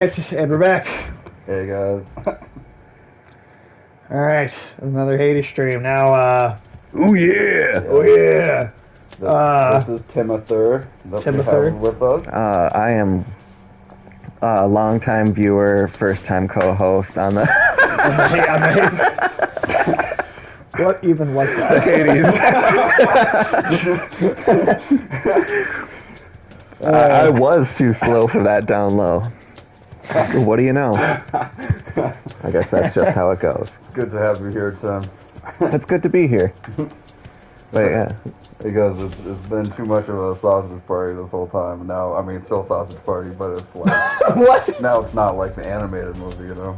And we're back. Hey guys. All right, another Hades stream. Now, Oh yeah. oh yeah. This is Timothy that we Timothy. have with us. I am a longtime viewer, first time co-host on the What even was that? Hades. I was too slow for that down low. What do you know? I guess that's just how it goes. Good to have you here, Tim. It's good to be here. But yeah. Because it's been too much of a sausage party this whole time. Now, I mean, still sausage party, but it's like What? now it's not like the animated movie, you know.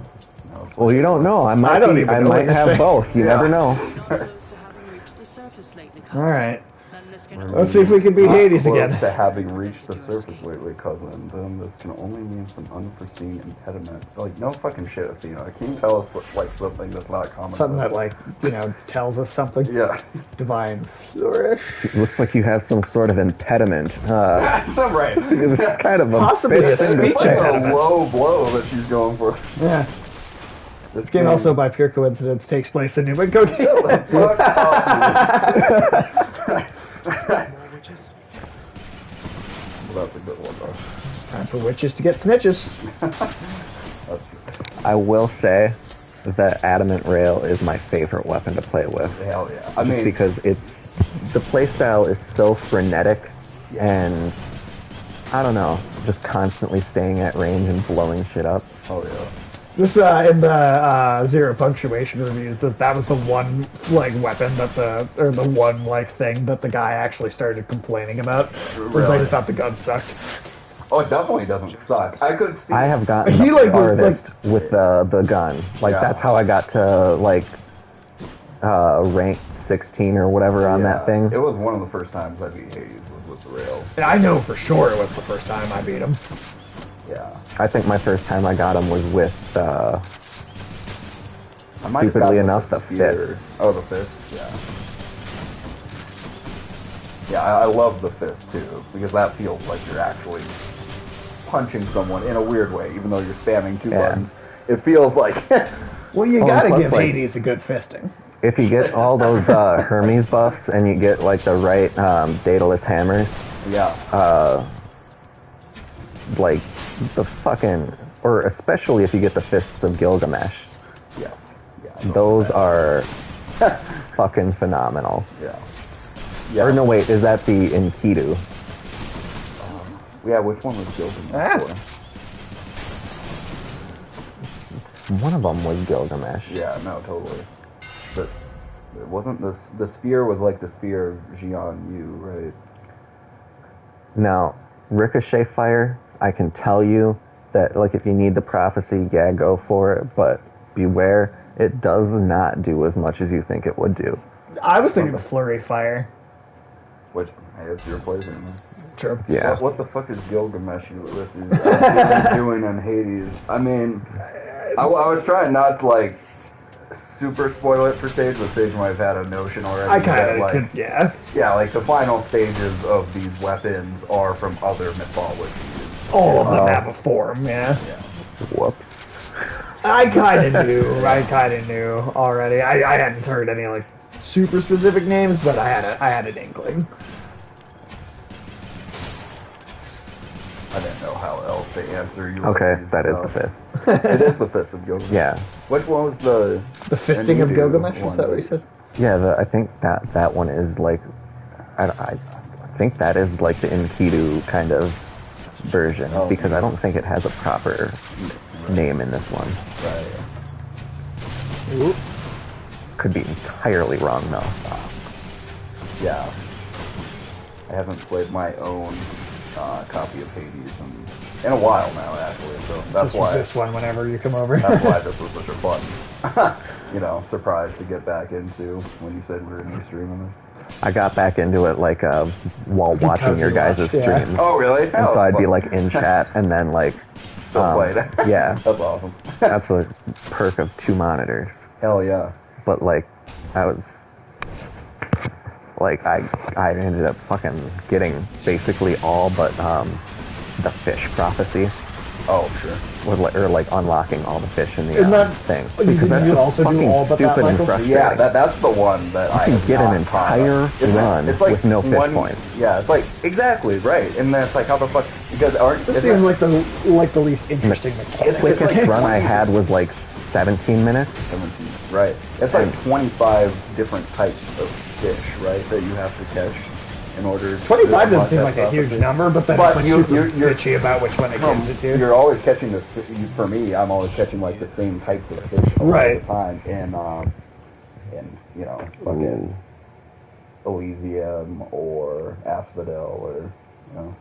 Now it's Well, like, you don't know. I I might don't even know what might you're have saying. both. You Yeah. never know. All right. Let's see if we can beat not Hades close again. to having reached the surface lately, cousin. Then this can only mean some unforeseen impediment. Like, no fucking shit, Athena. Can you tell us like something that's not common? Something that, like, tells us something. Yeah. Divine flourish. It looks like you have some sort of impediment. That's right. It was kind of a Possibly a bitch thing to speech say. Like a impediment. low blow that she's going for. Yeah. This This game also, by pure coincidence, takes place in New Mexico. Fuck off, Witches? well, that's a good one, though. Time for witches to get snitches. That's true. I will say that adamant rail is my favorite weapon to play with. Hell yeah. I Just mean, because it's the playstyle is so frenetic and I don't know, just constantly staying at range and blowing shit up. oh yeah. This in the zero punctuation reviews, that was the one weapon that the one thing that the guy actually started complaining about. Was Really? he thought the gun sucked. Oh, it definitely doesn't suck. I could see. I have gotten He, the was, farthest with the gun. Like Yeah. that's how I got to rank 16 or whatever on that thing. It was one of the first times I beat Hades was with the rail. And I know for sure it was the first time I beat him. Yeah. I think my first time I got him was with I might have Stupidly gotten enough, the the spear. fist. Oh, the fist. Yeah. Yeah, I love the fist too because that feels like you're actually punching someone in a weird way, even though you're spamming two Yeah. buttons. It feels like Well, you Oh, gotta plus, give like- Hades a good fisting. if you get all those Hermes buffs and you get like the right Daedalus hammers, yeah. like the fucking, or especially if you get the fists of Gilgamesh, Yes. Yeah. those are fucking phenomenal. Yeah. Yeah. Or no, wait, is that the Enkidu? Yeah. Which one was Gilgamesh Ah. for? One of them was Gilgamesh. Yeah. No. Totally. But it wasn't the spear was like the spear of Jian Yu, right? Now, ricochet fire, I can tell you that, like, if you need the prophecy, yeah, go for it, but beware, it does not do as much as you think it would do. I was thinking flurry fire. Which hey, it's your playthrough, man. True. Yeah. What the fuck is Gilgamesh with you doing in Hades? I mean, I was trying not to like super spoil it for Sage, but Sage might have had a notion already. I that, kind of like, yeah. yeah, like the final stages of these weapons are from other mythologies. All of them have a form, yeah. Whoops. I kind of knew. I kind of knew already. I hadn't heard any like super specific names, but I had an inkling. I didn't know how else to answer you. Okay, that is the fist. It is the fist of Gilgamesh. Yeah. Which one was the Fisting of Enkidu Gilgamesh. Is one? that what you said? Yeah, I think that one is like, I think that is like the Enkidu kind of version, Oh. because I don't think it has a proper name in this one. Right. Ooh. Could be entirely wrong though. Yeah. I haven't played my own copy of Hades in a while now, actually. So that's why This one whenever you come over. that's why this was such a fun, surprise to get back into when you said we were going to be streaming this. I got back into it like while watching your you guys' watched, yeah. streams. Oh, really? And so I'd be like in chat and then like Still played. yeah. That's awesome. That's a perk of 2 monitors. Hell yeah. But like I was like I ended up fucking getting basically all but the fish prophecy. Oh, sure. or like unlocking all the fish in the Isn't that thing. you Because that's you just also do fucking all but that, stupid and Michael? frustrating. Yeah, that's the one that I You have can get an not caught. entire Isn't it- run it's like with no fish 20 points. Yeah, it's like exactly right, and that's like how the fuck because aren't This isn't seems it- like the least interesting mechanic. It's Quickest like run I 20 had was like 17 minutes. 17, right? It's like 25 different types of fish, right, that you have to catch in order. 25 to doesn't unlock seem that like a huge prophecy. number, but then But it's like you- super you're- bitchy about which one it gives it to. You're always catching the. For me, I'm always catching like the same types of fish a lot Right. of the time, and you know, fucking Elysium or Asphodel or you know.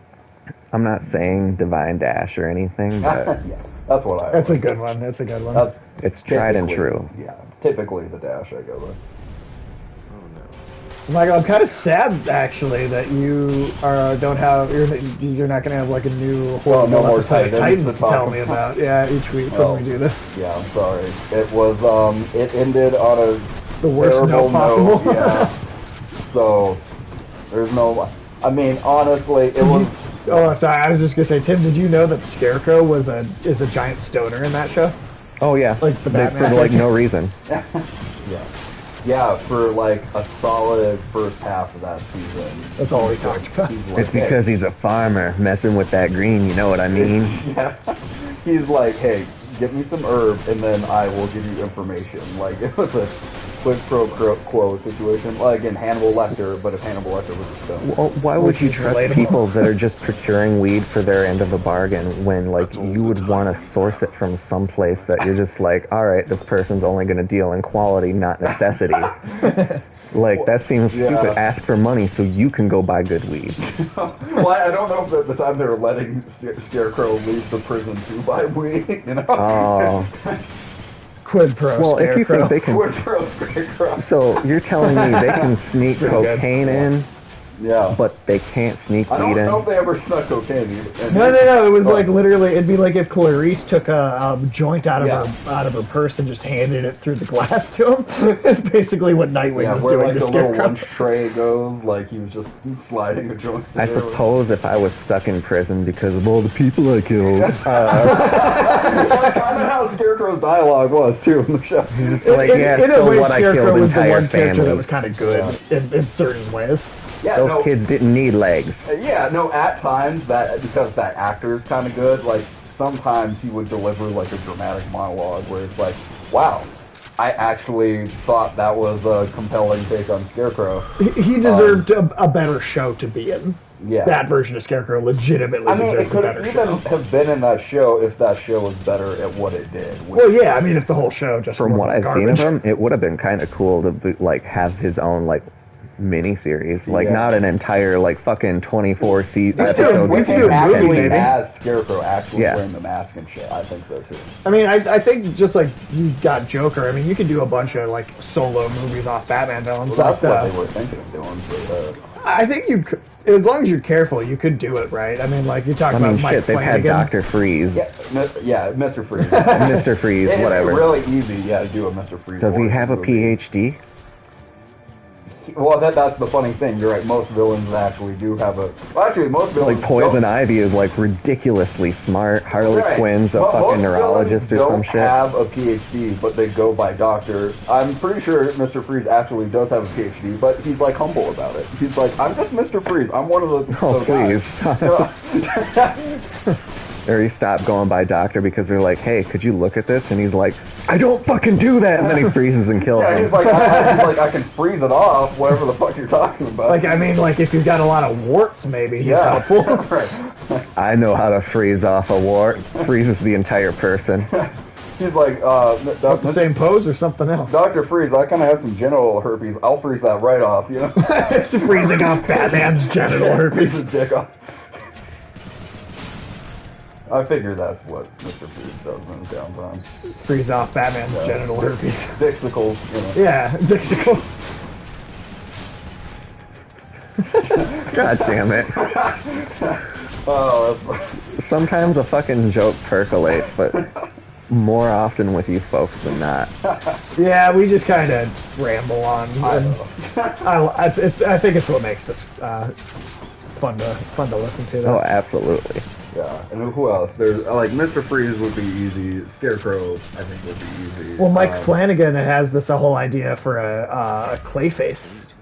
I'm not saying Divine Dash or anything, but Yeah, that's what I. That's a always- good one. That's a good one. That's it's tried and typically- true. Yeah, typically the dash I go with. Michael, I'm kind of sad actually that you don't have. You're not going to have like a new Oh, no more episode of Titans Titans to to talk tell me about. about. Yeah, each week Oh. when we do this. Yeah, I'm sorry. It was it ended on a The worst terrible note possible. note. Yeah. So there's no. I mean, honestly, it was. Oh, sorry. I was just gonna say, Tim. Did you know that Scarecrow is a giant stoner in that show? Oh yeah, Like the Batman for like thing? no reason. Yeah. Yeah, for like a solid first half of that season. That's all we talked about. He's like, It's because he's a farmer messing with that green. You know what I mean? yeah. He's like, hey, give me some herb and then I will give you information. Like it was a quid pro quo situation. Like in Hannibal Lecter, but if Hannibal Lecter was a stone. Well, why would Which you is trust relatable. people that are just procuring weed for their end of the bargain when, like, you would want to source it from someplace that you're just like, all right, this person's only going to deal in quality, not necessity. Like, that seems Yeah. stupid. Ask for money so you can go buy good weed. Well, I don't know if at the time they were letting Scarecrow leave the prison to buy weed, you know? Oh, Quid pro well, if you Scarecrow. think they can. Quid pro Scarecrow. So you're telling me they can sneak Pretty good. cocaine in, Yeah. but they can't sneak I don't weed know in? if they ever snuck cocaine. And No. It was Oh. like literally. It'd be like if Clarice took a joint out of Yeah. her purse and just handed it through the glass to him. It's basically what Nightwing Yeah, was where doing like to the little Scarecrow. lunch tray goes, like he was just sliding a joint. I there. suppose if I was stuck in prison because of all the people I killed, That's kind of how Scarecrow's dialogue was too in the show. it's like, yeah, in a so way, what I Scarecrow killed was the entire one character that was families. kind of good in certain ways. Yeah, Those no, kids didn't need legs. yeah, no. At times, that because that actor is kind of good. Like sometimes he would deliver like a dramatic monologue where it's like, "Wow, I actually thought that was a compelling take on Scarecrow." He deserved a better show to be in. Yeah, That version of Scarecrow legitimately I mean, it deserved a could better even show. have been in that show if that show was better at what it did. which- Well, yeah, I mean, if the whole show just From what wasn't I've seen of garbage. him, it would have been kind of cool to be, like have his own like mini series, like Yeah. not an entire like fucking 24 Yeah, episodes. we With could him do a movie, actually maybe. as Scarecrow, actually Yeah. wearing the mask and shit. I think so too. I mean, I think just like you got Joker, I mean, you could do a bunch of like solo movies off Batman villains. Well, that's like, what they were thinking of doing. But, I think you could, as long as you're careful, you could do it, right? I mean, like you talk I about mean, Mike shit, they've had Flanagan. Dr. Freeze, yeah, Mr. Freeze. Mr. Freeze, It's whatever. really easy, yeah, to do a Mr. Freeze. Does he origin have a movie. PhD? Well, that's the funny thing. You're right. Most villains actually do have a. Well, actually, most villains Like Poison don't, Ivy is like ridiculously smart. Harley Right. Quinn's a Most fucking villains neurologist or some don't shit. have a PhD, but they go by doctor. I'm pretty sure Mr. Freeze actually does have a PhD, but he's like humble about it. He's like, I'm just Mr. Freeze. I'm one of the. Oh, those please. guys." Or he stopped going by doctor because they're like, hey, could you look at this? And he's like, I don't fucking do that. And then he freezes and kills Yeah, him. he's like, I can freeze it off, whatever the fuck you're talking about. Like, I mean, like if you've got a lot of warts, maybe he's yeah, helpful. right. I know how to freeze off a wart. Freezes the entire person. He's like, The same pose or something else. Dr. Freeze, I kind of have some genital herpes. I'll freeze that right off, you know? It's freezing off Batman's genital Freeze herpes. his dick off. I figure that's what Mr. Freeze does in his downtime. Freeze off Batman's genital herpes. Dixicles, you know. Yeah, Dixicles. God damn it. Oh, that's Sometimes a fucking joke percolates, but more often with you folks than not. Yeah, we just kind of ramble on. And I think it's what makes this fun to listen to. Oh, absolutely. Yeah, and who else? There's like Mr. Freeze would be easy. Scarecrow, I think, would be easy. Well, Mike Flanagan has this whole idea for a Clayface.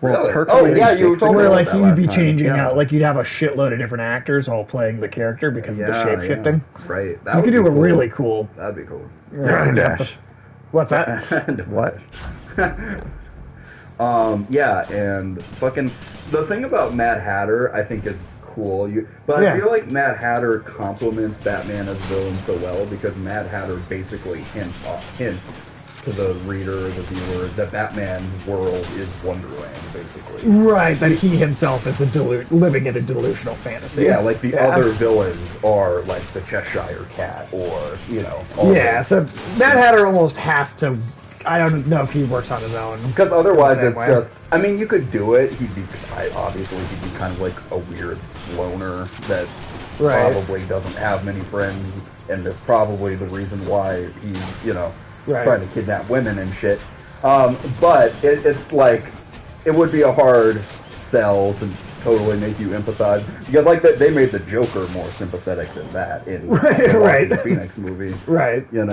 Well, Really? Hercules Oh, yeah, you were talking Where about like that you'd last be time. changing Yeah. out, like you'd have a shitload of different actors all playing the character because of the shape shifting. Yeah. Right. That You would could do be it cool. really cool. That'd be cool. Dash. What's that? What? Yeah, and fucking the thing about Mad Hatter, I think is cool. But Yeah. I feel like Mad Hatter complements Batman as villain so well because Mad Hatter basically hints to the reader or the viewer that Batman's world is Wonderland, basically. Right, that he himself is living in a delusional fantasy. Yeah, like the Yeah. other villains are like the Cheshire Cat or, all Yeah, so Mad Hatter almost has to. I don't know if he works on his own. because otherwise in the it's same way. just, I mean, you could do it. Obviously he'd be kind of like a weird loner that Right. probably doesn't have many friends, and that's probably the reason why he's, Right. trying to kidnap women and shit. But it's like, it would be a hard sell to totally make you empathize. Because like that, they made the Joker more sympathetic than that in the Right. Joaquin Phoenix movie. Right. Maybe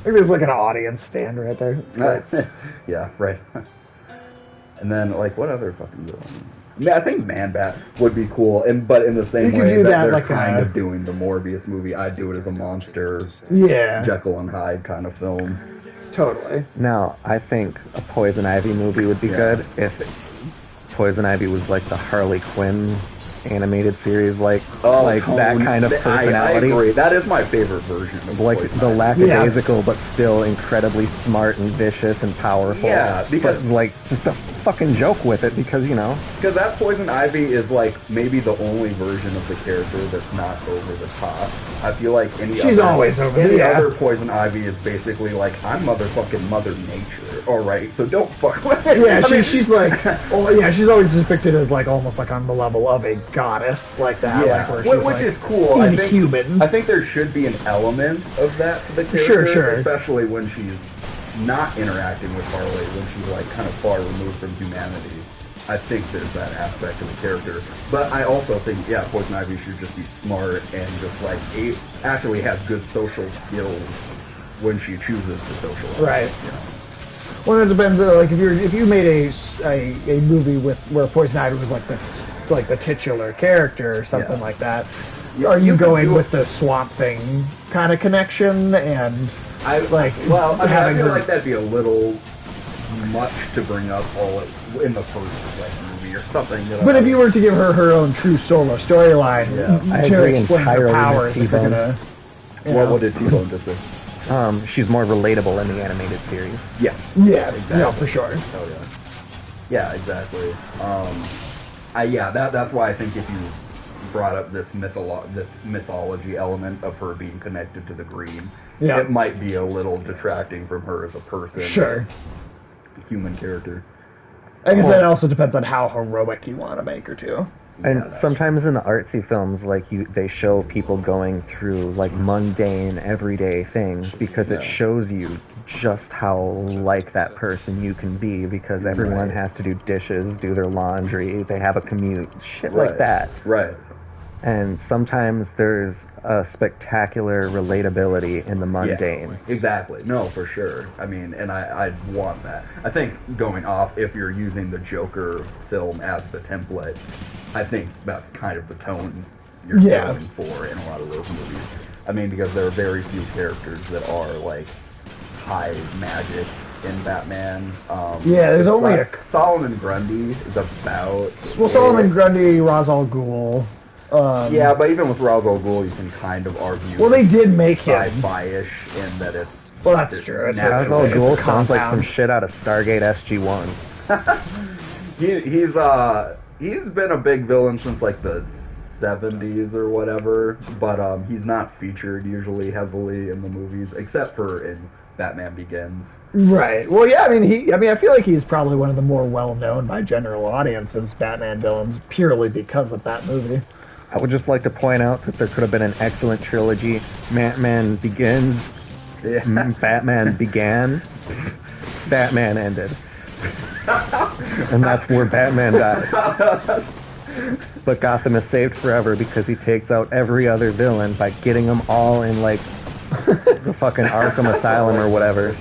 Maybe it's like an audience stand right there. It's great. yeah, right. And then, like, what other fucking villain? I mean, I think Man-Bat would be cool, but in the same You could way do that that they're like kind a- of doing the Morbius movie, I'd do it as a monster, Yeah, Jekyll and Hyde kind of film. totally. Now, I think a Poison Ivy movie would be Yeah. good if Poison Ivy was like the Harley Quinn animated series, like that kind of personality. I agree. That is my favorite version of Like Poison the Ivy. lackadaisical, but still incredibly smart and vicious and powerful. Yeah, because- but like just a fucking joke with it because Because that Poison Ivy is like maybe the only version of the character that's not over the top. I feel like She's always over any the top. other Poison Ivy is basically like, I'm motherfucking Mother Nature, alright, so don't fuck with me. Yeah, I mean, she's like, oh yeah, she's always depicted as like almost like on the level of a goddess, like that. yeah, like, where she's, which like, is cool. inhuman. I think there should be an element of that to the Sure, character, sure. especially when she's not interacting with Harley, when she's like kind of far removed from humanity. I think there's that aspect of the character. But I also think, yeah, Poison Ivy should just be smart and just like actually has good social skills when she chooses to socialize. Right. Well, it depends. Like if you made a movie where Poison Ivy was like the titular character or something Yeah. like that, Yeah, are you you could going do it. with the Swamp Thing kind of connection and I having I feel her- like that'd be a little much to bring up all in the first movie or something. But if you were to give her own true solo storyline Yeah. I to agree explain her entirely with powers, if you're T-Bone. gonna, what did T-Bone just say? she's more relatable in the animated series. Yeah. Yeah, exactly. no, for sure. Oh yeah. Yeah, exactly. That's why I think if you brought up this mythology element of her being connected to the Green, Yeah. it might be a little detracting from her as a person, Sure. human character. I guess that also depends on how heroic you want to make her too. And that's sometimes in the artsy films, like they show people going through like mundane, everyday things because it Yeah. shows you just how like that person you can be because everyone Right. has to do dishes, do their laundry, they have a commute, shit Right. like that. Right. And sometimes there's a spectacular relatability in the mundane. Yeah, exactly. No, for sure. I mean, and I'd want that. I think going off, if you're using the Joker film as the template, I think that's kind of the tone you're Yeah. going for in a lot of those movies. I mean, because there are very few characters that are like high magic in Batman. Yeah, there's only a- Solomon Grundy is about. Well, Solomon Grundy, Ra's al Ghul. Yeah, but even with Ra's al Ghul, you can kind of argue. Well, they did make him. sci-fi-ish in that it's. Well, that's true. It's Ra's naturally- al it's a Ghul sounds like some compound. shit out of Stargate SG-1. He's been a big villain since like the 70s or whatever, but he's not featured usually heavily in the movies, except for in Batman Begins. Right. Well, yeah. I mean, I feel like he's probably one of the more well-known by general audiences Batman villains, purely because of that movie. I would just like to point out that there could have been an excellent trilogy. Batman Begins, Batman Began, Batman Ended. And that's where Batman dies. But Gotham is saved forever because he takes out every other villain by getting them all in, like, the fucking Arkham Asylum or whatever.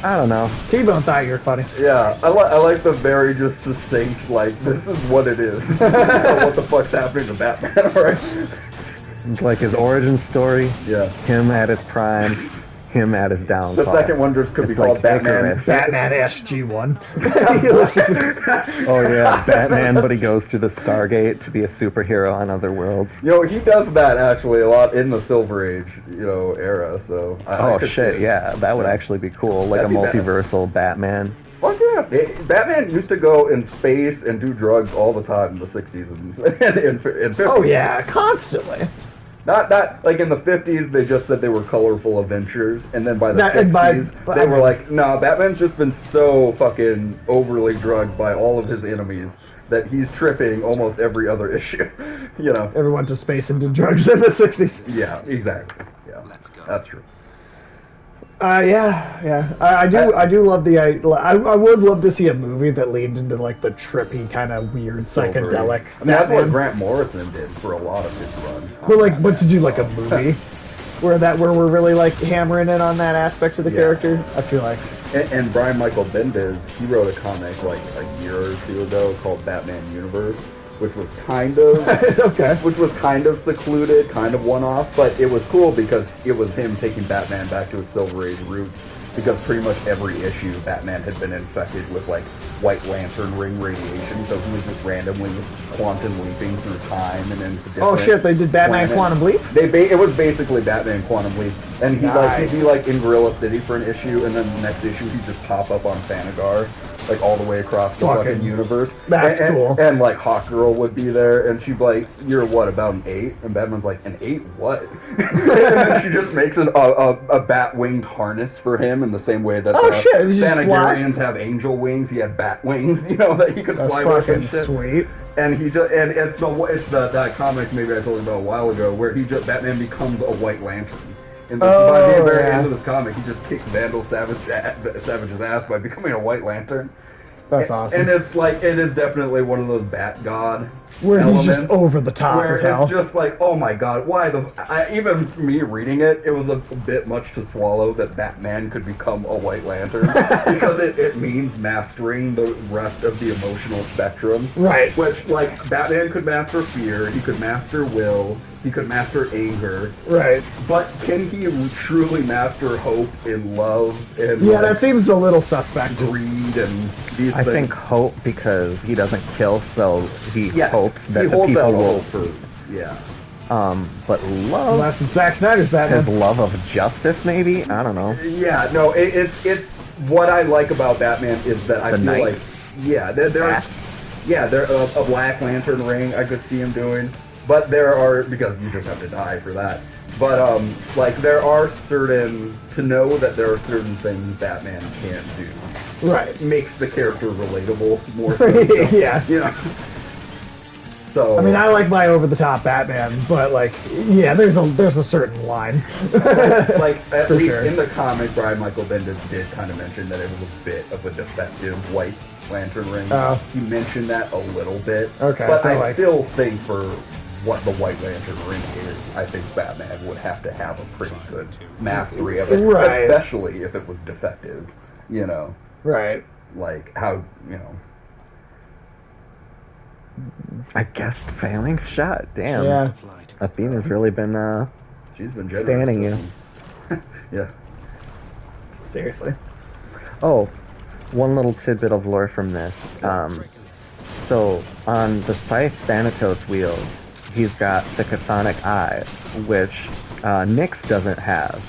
I don't know. T-Bone thought you were funny. Yeah, I like the very just succinct, like, this is what it is. What the fuck's happening to Batman, alright? Like his origin story, Yeah. him at his prime, him at his downfall. The second one just could be It's called like Batman. Icarus. Batman SG-1. Oh yeah, Batman, but he goes through the Stargate to be a superhero on other worlds. You know, he does that actually a lot in the Silver Age, era, so... I Oh could shit, see it. yeah, that would actually be cool. Like That'd be a bad. multiversal Batman. Fuck yeah. Batman used to go in space and do drugs all the time in the 60s and 50s. Oh yeah, constantly. Not like in the 50s, they just said they were colorful adventures, and then by the That- and 60s, by- they were like, no, Batman's just been so fucking overly drugged by all of his enemies that he's tripping almost every other issue, you know? Everyone went to space and did drugs in the 60s. Yeah, exactly. Yeah, that's true. Yeah. I do love the. I would love to see a movie that leaned into like the trippy kind of weird psychedelic. I mean, that's what Batman. Grant Morrison did for a lot of his runs. But to do like a movie where we're really like hammering in on that aspect of the Yeah. character, I feel like. And Brian Michael Bendis, he wrote a comic like a year or two ago called Batman Universe, which was kind of Okay. which was kind of secluded, kind of one-off, but it was cool because it was him taking Batman back to his Silver Age roots. Because pretty much every issue, Batman had been infected with like White Lantern ring radiation, so he was just randomly quantum leaping through time and into different Oh shit! They did Batman planets. Quantum Leap. It was basically Batman Quantum Leap, and he'd Nice. be like in Gorilla City for an issue, and then the next issue he'd just pop up on Thanagar, like all the way across the fucking universe. That's and, cool. And like Hawkgirl would be there, and she'd be like, "You're what, about an 8?" And Batman's like, "An 8? What?" And then she just makes a bat winged harness for him in the same way that Oh, the shit, you just Thanagarians have angel wings. He had bat wings, that he could That's fly with and fucking shit. sweet. And it's that comic maybe I told you about a while ago where Batman becomes a White Lantern. And by the very end of this comic, he just kicks Vandal Savage's ass by becoming a White Lantern. That's awesome. And it's like it is definitely one of those Bat God Where elements, he's just over the top where as hell. it's just like, oh my god, why even me reading it, it was a bit much to swallow that Batman could become a White Lantern because it means mastering the rest of the emotional spectrum. Right. Which, like, Batman could master fear, he could master will, he could master anger, Right. but can he truly master hope and love and Yeah, that seems a little suspect. greed and these I things? think hope because he doesn't kill, so he Yeah, hopes that he the holds people out will. hope for, yeah. But love, Unless it's Zack Snyder's his Batman. love of justice, maybe. I don't know. Yeah, no, it's what I like about Batman is that I The feel Knight. like, yeah, there's Bat. a Black Lantern ring I could see him doing, but there are, because you just have to die for that. But like there are certain there are certain things Batman can't do. Right. Makes the character relatable more. So himself, Yeah. you know. So I mean, I like my over-the-top Batman, but like, yeah, there's a certain line. like at For least sure. in the comic, Brian Michael Bendis did kind of mention that it was a bit of a defective White Lantern ring. Oh. He mentioned that a little bit. Okay, but so I like- still think for what the White Lantern ring is, I think Batman would have to have a pretty good mastery of it, Right. especially if it was defective. You know, Right. like how I guess failing shot. Damn. Yeah. Athena's really been she's been generous. standing you. Yeah. Seriously. Oh, one little tidbit of lore from this. So on the Scythe Thanatos wheel, he's got the Chthonic Eye, which Nyx doesn't have,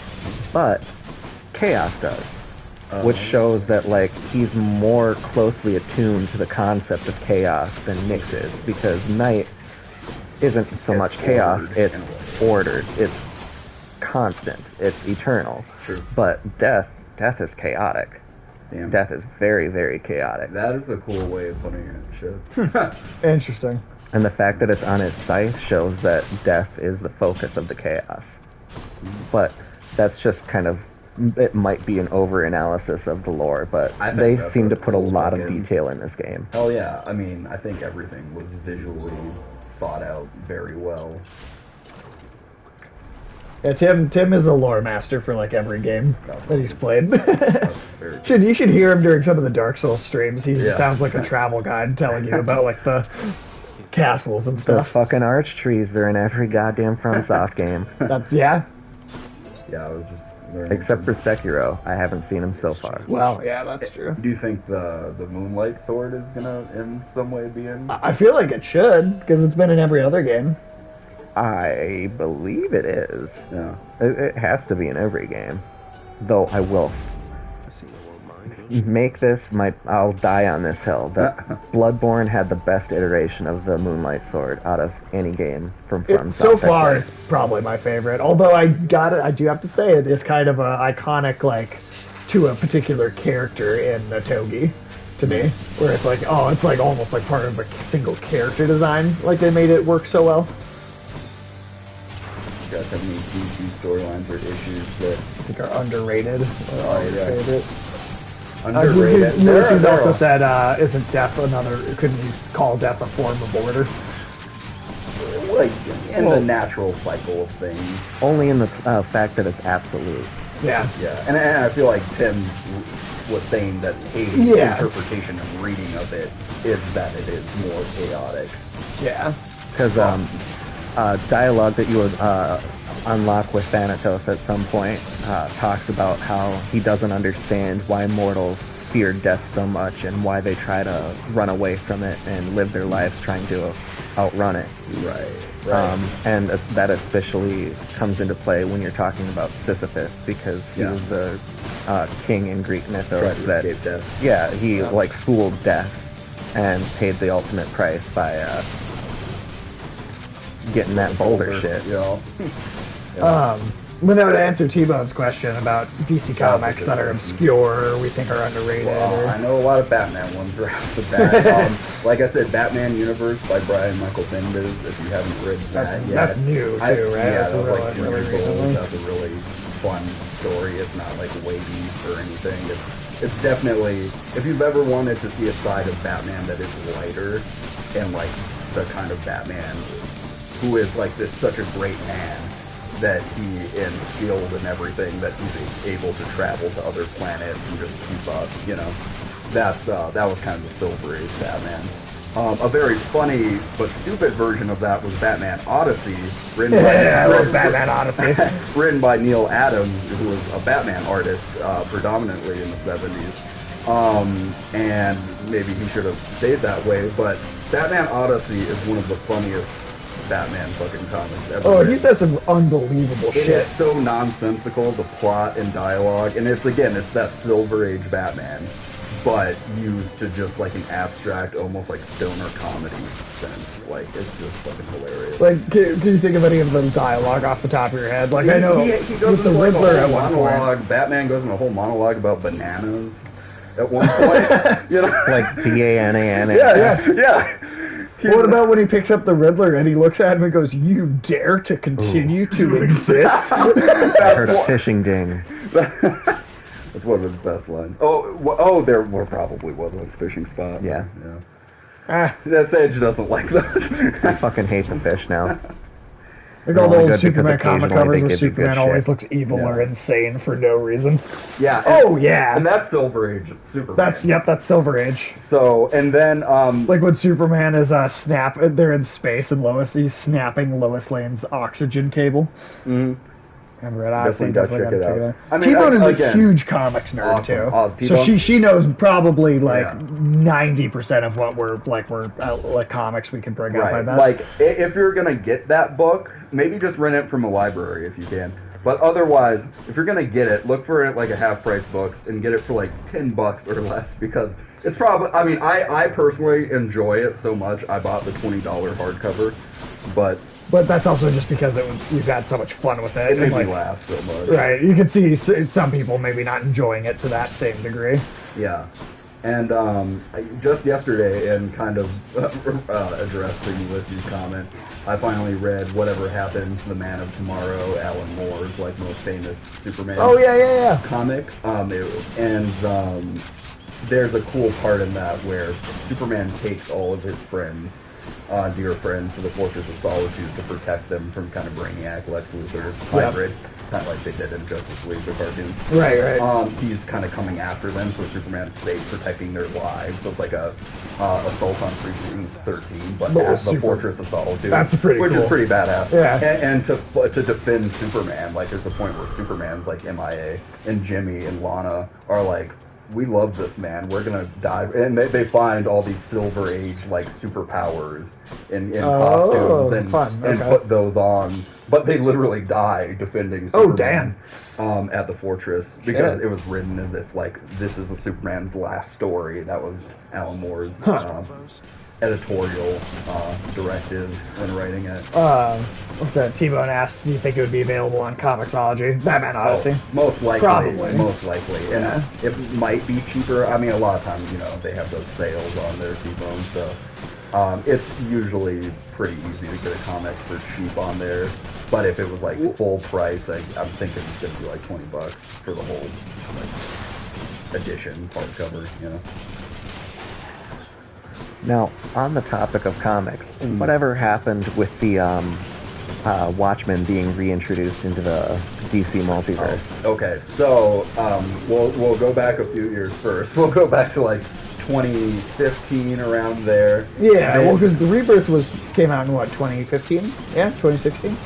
but Chaos does, which shows that like he's more closely attuned to the concept of chaos than Nyx is, because Night isn't so much chaos, ordered it's in a way. ordered, it's constant, it's eternal. True. But death is chaotic. Damn. Death is very, very chaotic. That is a cool way of putting it. Shit. Interesting. And the fact that it's on his scythe shows that death is the focus of the chaos. But that's just kind of it might be an over-analysis of the lore, but I think they that's seem to what put a pulls lot back of in. detail in this game. Oh yeah, I mean, I think everything was visually thought out very well. Yeah, Tim is a lore master for like every game that he's played. Very You should hear him during some of the Dark Souls streams. He Yeah. sounds like a travel guide telling you about like the castles and Those stuff. fucking arch trees, they're in every goddamn FromSoft game. That's yeah. Yeah, I was just learning. Except for Sekiro. I haven't seen him so far. Well, yeah, that's true. Do you think the Moonlight Sword is gonna in some way be in? I feel like it should because it's been in every other game. I believe it is. Yeah. It has to be in every game. Though I will make this I'll die on this hill. That Bloodborne had the best iteration of the Moonlight Sword out of any game from So FromSoft. far, it's probably my favorite. Although I do have to say it is kind of a iconic, like to a particular character in the Togi, to me, where it's like, oh, it's like almost like part of a single character design. Like they made it work so well. You guys have any DC storylines or issues that I think are underrated. yeah. Favorite. underrated? Ulysses They're also all- said, "Isn't death another? Couldn't you call death a form of order?" like in Well- the natural cycle of things. Only in the fact that it's absolute. Yeah. Yeah, and I feel like Tim was saying that his Yeah. interpretation and reading of it is that it is more chaotic. Yeah. Because dialogue that you would unlock with Thanatos at some point talks about how he doesn't understand why mortals fear death so much and why they try to run away from it and live their lives trying to outrun it. Right. And that especially comes into play when you're talking about Sisyphus, because he Yeah. was the king in Greek Try mythos to that escape death. yeah, he like fooled death and paid the ultimate price by getting that boulder shit. Yeah. But no, to answer T-Bone's question about DC comics that are obscure or we think are underrated. Well, I Or, know a lot of Batman ones right off the bat. Like I said, Batman Universe by Brian Michael Bendis. If you haven't read that yet, that's new too, right? Yeah, That's that was real- like 2 really years old. recently. That's a really fun story. It's not like weighty or anything. It's definitely, if you've ever wanted to see a side of Batman that is lighter and like the kind of Batman who is like this such a great man that he in skilled and everything that he's able to travel to other planets and just keep up, you know. That was kind of the Silver Age Batman. A very funny but stupid version of that was Batman Odyssey, written Yeah, I by love Batman Odyssey. written by Neil Adams, who was a Batman artist predominantly in the 70s. And maybe he should have stayed that way, but Batman Odyssey is one of the funniest Batman fucking comics ever. Oh, written. he said some unbelievable It shit. is so nonsensical, the plot and dialogue, and it's that Silver Age Batman, but used to just like an abstract, almost like stoner comedy sense. Like, it's just fucking hilarious. Like, can you think of any of the dialogue off the top of your head? Like, I know he goes with the into like Riddler a at whole one point. monologue. Batman goes into a whole monologue about bananas at one point. You know, Like BANAN. yeah. What about when he picks up the Riddler and he looks at him and goes, "You dare to continue to exist?" I heard a fishing ding. That's one of his best lines. Oh, there probably was a fishing spot. Yeah. Ah, That Sage doesn't like those. I fucking hate the fish now. like all the only old good because Superman comic occasionally covers they where give you good Superman always shit. looks evil Yeah. or insane for no reason. Yeah. Oh, yeah. And that's Silver Age Superman. That's Silver Age. So, and then Like when Superman is they're in space and he's snapping Lois Lane's oxygen cable. Remember it? Honestly, Definitely gotta check it out. I mean, T-Bone is again, a huge comics nerd awesome. too. Oh, So T-Bone- she knows probably like Yeah. 90% of what we're like comics we can bring up. I right. bet. Like, if you're gonna get that book, maybe just rent it from a library if you can. But otherwise, if you're gonna get it, look for it at like a half-price books and get it for like $10 or less, because it's probably. I mean, I personally enjoy it so much. I bought the $20 hardcover, but But that's also just because we've had so much fun with it. it made and, me like, laugh so much. Right, you can see some people maybe not enjoying it to that same degree. Yeah. And just yesterday, and kind of addressing Ulysses' comment, I finally read Whatever Happened to the Man of Tomorrow, Alan Moore's like most famous Superman Oh yeah. comic. There's a cool part in that where Superman takes all of his friends, dear friends, to the Fortress of Solitude to protect them from kind of Brainiac, Lex Luthor's hybrid, kind of like they did in Justice League, the cartoon. Right. He's kind of coming after them, so Superman's safe, protecting their lives. So it's like a assault on Precinct 13, but at the Fortress of Solitude. That's pretty which cool. is pretty badass. Yeah. And to defend Superman, like there's a point where Superman's like MIA, and Jimmy and Lana are like, we love this man, we're gonna die. And they find all these Silver Age like superpowers in costumes and put those on. But they literally die defending Superman at the fortress because it was written as if like this is a Superman's last story. That was Alan Moore's editorial directive when writing it. What's that? T-Bone asked, do you think it would be available on Comixology? Batman Odyssey? Most likely. Probably. Most likely. And it might be cheaper. I mean, a lot of times, they have those sales on their T-Bone, so it's usually pretty easy to get a comic for cheap on there. But if it was like full price, I'm thinking it's going to be like $20 for the whole edition, hardcover, Now, on the topic of comics, whatever happened with the Watchmen being reintroduced into the DC multiverse? Oh, okay, so we'll go back a few years first. We'll go back to like 2015, around there. Yeah, well, because the Rebirth came out in what, 2015? Yeah, 2016.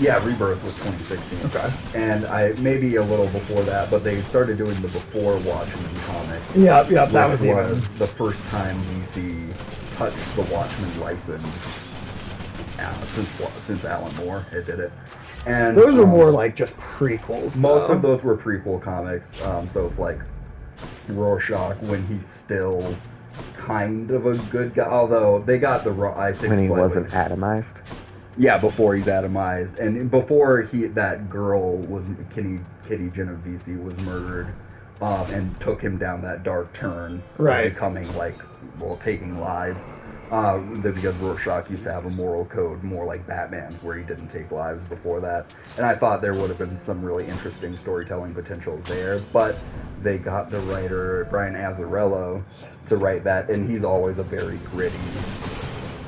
Yeah, Rebirth was 2016. Okay. And maybe a little before that, but they started doing the before Watchmen comics. Yeah, that was even the first time DC touched the Watchmen license since Alan Moore did it. And those were more like just prequels. Most of those were prequel comics, so it's like Rorschach when he's still kind of a good guy, although they got the wrong. I think when he wasn't atomized. Yeah, before he's atomized, and before that girl was Kitty Genovese was murdered, and took him down that dark turn, right? Becoming taking lives. Because Rorschach used to have a moral code more like Batman's, where he didn't take lives before that. And I thought there would have been some really interesting storytelling potential there, but they got the writer, Brian Azzarello, to write that, and he's always a very gritty,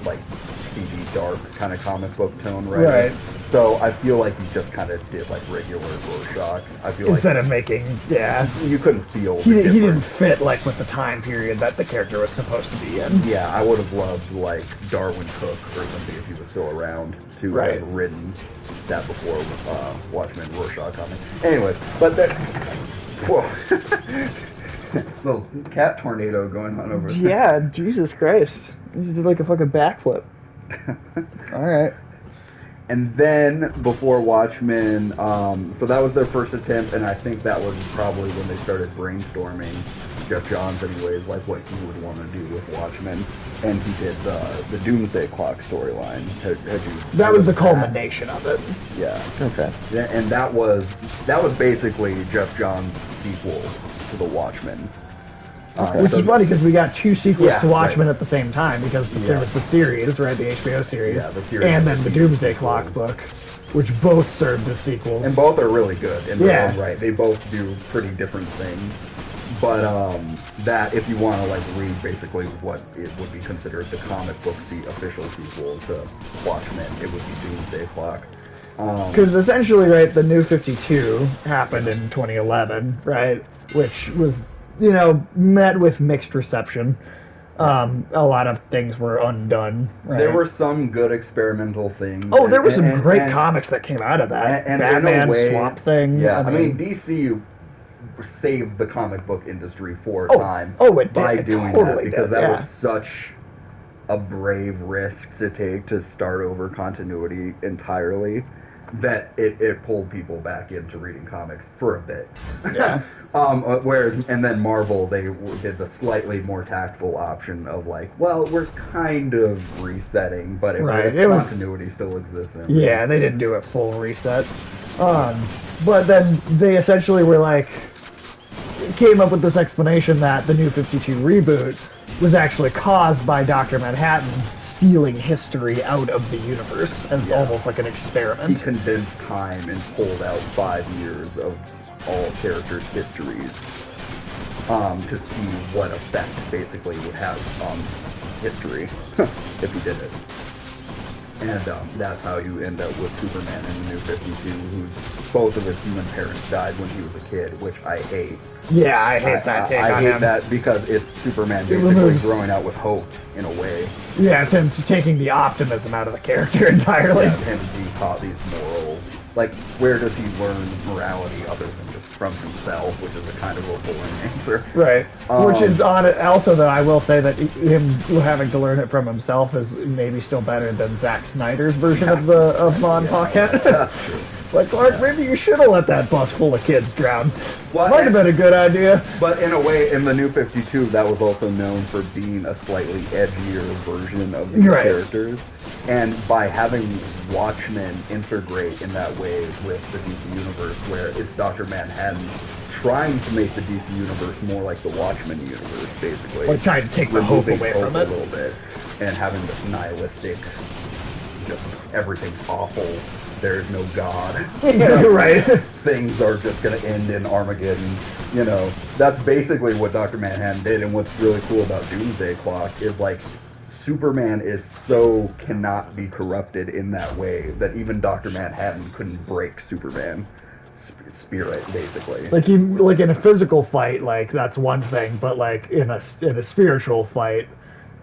like, TV dark kind of comic book tone writer. Right. So I feel like he just kind of did, like, regular Rorschach. I feel instead of making, you couldn't feel he didn't fit, like, with the time period that the character was supposed to be in. Yeah, I would have loved, like, Darwin Cook or something if he was still around to have written that before Watchmen Rorschach comic. Anyways, but that... Whoa. Little cat tornado going on over there. Yeah, Jesus Christ. You just did, like, a fucking backflip. Alright. And then, before Watchmen, so that was their first attempt, and I think that was probably when they started brainstorming, Jeff Johns anyways, like what he would want to do with Watchmen, and he did the Doomsday Clock storyline. That was the culmination of it. Yeah. Okay. And that was basically Jeff Johns' sequel to the Watchmen. Which is funny because we got two sequels to Watchmen at the same time because there was the series, right, the HBO series, and then the Doomsday Clock book, which both served as sequels. And both are really good in their own right. They both do pretty different things. But that, if you want to like read basically what it would be considered the comic book, the official sequel to Watchmen, it would be Doomsday Clock. Because essentially, right, the New 52 happened in 2011, right, which was, met with mixed reception. A lot of things were undone. Right? There were some good experimental things. Oh, there were some great comics that came out of that. And Batman, Swamp Thing. Yeah, I mean DC saved the comic book industry for a time by doing that because that was such a brave risk to take to start over continuity entirely. That it pulled people back into reading comics for a bit. Yeah. And then Marvel, they did the slightly more tactful option of like, well, we're kind of resetting, but continuity still exists. Yeah, they didn't do a full reset. But then they essentially were like, came up with this explanation that the New 52 reboot was actually caused by Dr. Manhattan stealing history out of the universe as almost like an He experiment. condensed time and pulled out 5 years of all characters' histories to see what effect basically would have on history if he did it. And that's how you end up with Superman in the New 52, who's both of his human parents died when he was a kid, which I hate. Yeah, I hate that take I on hate him. that because it's Superman basically removes- growing out with hope in a way. Yeah, it's him taking the optimism out of the character entirely. Yeah, him being taught these morals. Like, where does he learn morality other than just from himself, which is a kind of a boring answer. Right. Which is on it. Also, though, I will say that him having to learn it from himself is maybe still better than Zack Snyder's version of Von Pocket. Like, Clark, maybe you should have let that bus full of kids drown. Well, Might have been a good idea. But in a way, in the New 52, that was also known for being a slightly edgier version of these characters. And by having Watchmen integrate in that way with the DC Universe, where it's Dr. Manhattan trying to make the DC Universe more like the Watchmen universe, basically. Like trying to take the hope away from it a little bit. And having this nihilistic, just everything's awful. There's no God. Right. Things are just going to end in Armageddon. You know, that's basically what Dr. Manhattan did. And what's really cool about Doomsday Clock is, like, Superman is so cannot be corrupted in that way that even Dr. Manhattan couldn't break Superman spirit, basically. Like in a physical fight, like that's one thing, but like in a spiritual fight,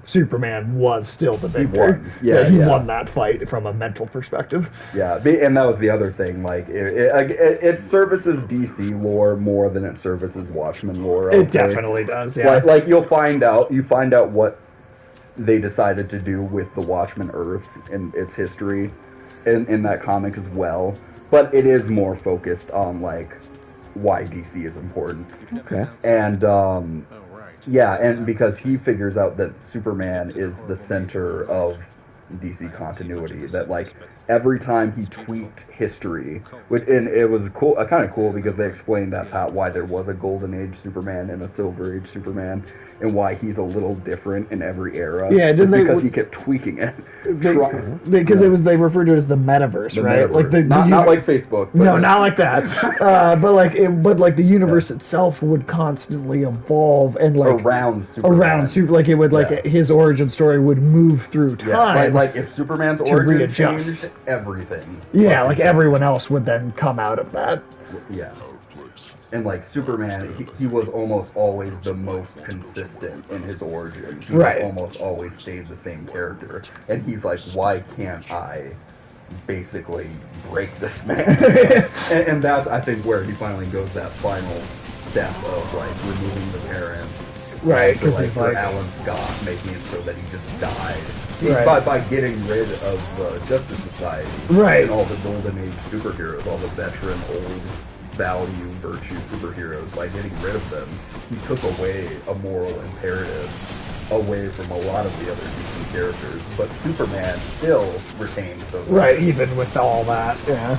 Superman was still the victor. He won that fight from a mental perspective. Yeah, and that was the other thing. Like, it services DC lore more than it services Watchmen lore. It definitely does. Yeah. Like you find out what they decided to do with the Watchmen Earth and its history in that comic as well. But it is more focused on like why DC is important. Okay. And yeah, and because he figures out that Superman is the center of DC continuity, that like every time he tweaked history, and it was cool, kind of cool because they explained why there was a Golden Age Superman and a Silver Age Superman, and why he's a little different in every era. Yeah, because he kept tweaking it. Because they referred to it as the metaverse, right? Metaverse. Like not like Facebook. But no, not like that. but like the universe itself would constantly evolve and like around Superman. Like it would his origin story would move through time. Yeah, like if Superman's origin changed, everything. Yeah, like everyone else would then come out of that. Yeah. And like Superman, he was almost always the most consistent in his origin. He almost always stayed the same character. And he's like, why can't I basically break this man? and that's, I think, where he finally goes that final step of like removing the parents. Right, because for Alan Scott making it so that he just died. By getting rid of the Justice Society. Right. And all the Golden Age superheroes, all the veteran, old, value, virtue superheroes. By getting rid of them, he took away a moral imperative away from a lot of the other DC characters. But Superman still retains those. Right, even with all that, yeah.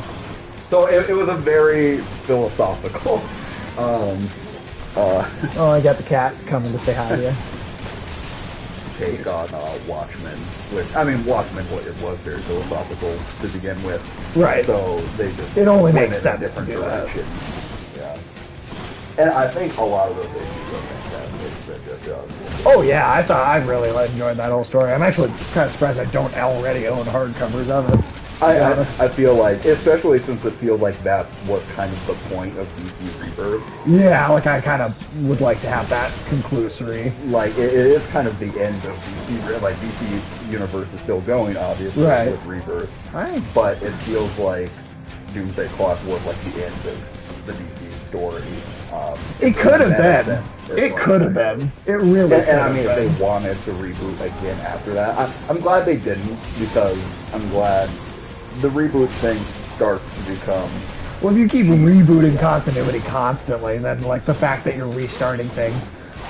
So it was a very philosophical oh, I got the cat coming to say hi to you. Take on Watchmen, which, I mean, Watchmen it was very philosophical to begin with. Right. So they just it only went makes in sense a different to do direction. Yeah. And I think a lot of those issues are fantastic that Jeff Oh yeah, I really enjoyed that whole story. I'm actually kind of surprised I don't already own hardcovers of it. I feel like, especially since it feels like that's what kind of the point of DC Rebirth. Yeah, like I kind of would like to have that conclusory. Like it is kind of the end of DC. Like DC Universe is still going, obviously, with Rebirth. Right. But it feels like Doomsday Clock was like the end of the DC story. It could have been. It could have been. It really could have been. And I mean, if they wanted to reboot again after that, I'm glad they didn't, because I'm glad the reboot thing starts to become... Well, if you keep rebooting continuity constantly, then like the fact that you're restarting things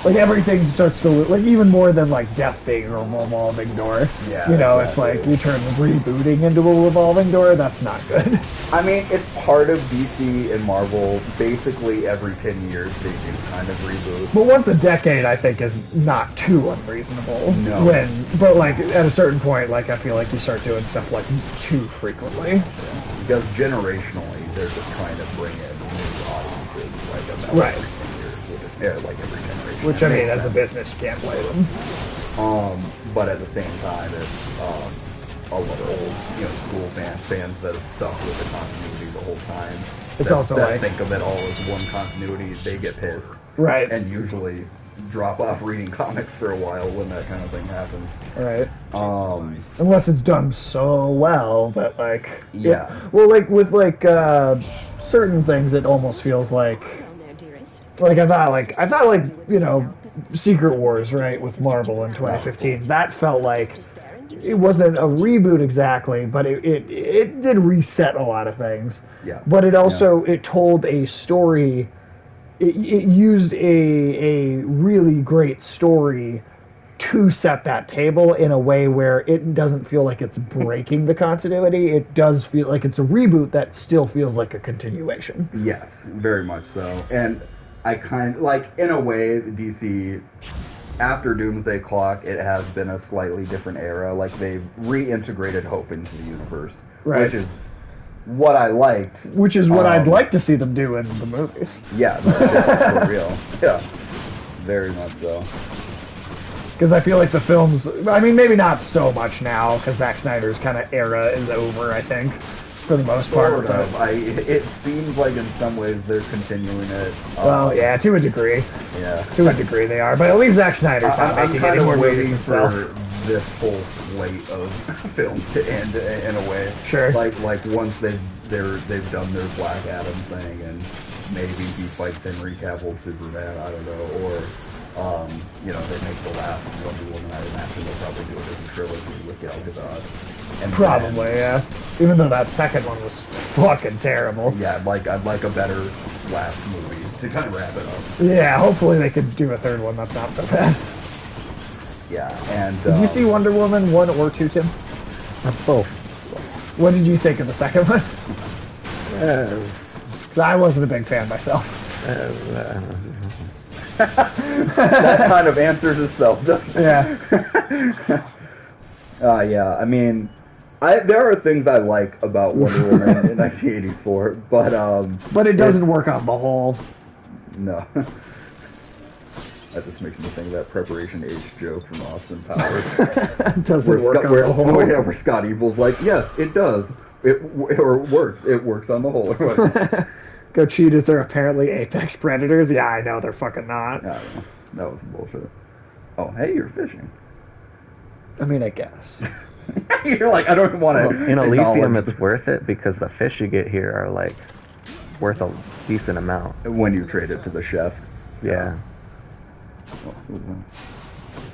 like everything starts to look like even more than like death being a revolving door. Yeah, you know, exactly. it's like you turn rebooting into a revolving door. That's not good. I mean, it's part of DC and Marvel. Basically, every 10 years they do kind of reboot. But once a decade, I think, is not too unreasonable. No. But like at a certain point, like I feel like you start doing stuff like too frequently. Because generationally, they're just trying to bring in new audiences, like about Right. every 10 years, like every generation. Which I mean, as a business, you can't blame them. But at the same time, it's a lot of old, school fans that have stuck with the continuity the whole time. It's that, also that like think of it all as one continuity. They get pissed, right, and usually drop off reading comics for a while when that kind of thing happens. right. Unless it's done so well that like yeah. Well, like with like certain things, it almost feels like I thought Secret Wars, right, with Marvel in 2015. That felt like it wasn't a reboot exactly, but it did reset a lot of things. Yeah. But it also it told a story. It used a really great story to set that table in a way where it doesn't feel like it's breaking the continuity. It does feel like it's a reboot that still feels like a continuation. Yes, very much so. And I kind of, like, in a way, DC, after Doomsday Clock, it has been a slightly different era. Like, they've reintegrated Hope into the universe. Right. Which is what I liked. Which is what I'd like to see them do in the movies. Yeah, that's for real. Yeah, very much so. Because I feel like the films, I mean, maybe not so much now, because Zack Snyder's kind of era is over, I think, for the most part. Sort of. It seems like in some ways they're continuing it. Well, yeah, to a degree. Yeah. To a degree they are, but at least Zack Snyder's not I'm making kind any more of waiting movies for himself. this whole slate of films to end in a way. Sure. Like once they've done their Black Adam thing and maybe he fights Henry Cavill Superman, I don't know, or they make the last Wonder Woman. I imagine they'll probably do it as a trilogy with Gal Gadot. And Probably, yeah. Even though that second one was fucking terrible. Yeah, I'd like a better last movie to kind of wrap it up. Yeah, hopefully they could do a third one that's not so bad. Yeah, and Did you see Wonder Woman 1 or 2, Tim? Both. What did you think of the second one? 'Cause I wasn't a big fan myself. that kind of answers itself, doesn't it? Yeah. Yeah, I mean, there are things I like about Wonder Woman in 1984, but it doesn't work on the whole. No. That just makes me think of that Preparation H joke from Austin Powers. It doesn't work on the whole. Where Scott Evil's like, yes, it does. It works. It works on the whole. Go cheetahs are apparently apex predators. Yeah, I know, they're fucking not. I don't know. That was bullshit. Oh, hey, you're fishing. I mean, I guess. You're like, I don't want to. In Elysium, it's worth it because the fish you get here are like worth a decent amount. When you trade it to the chef. Yeah. Oh, who's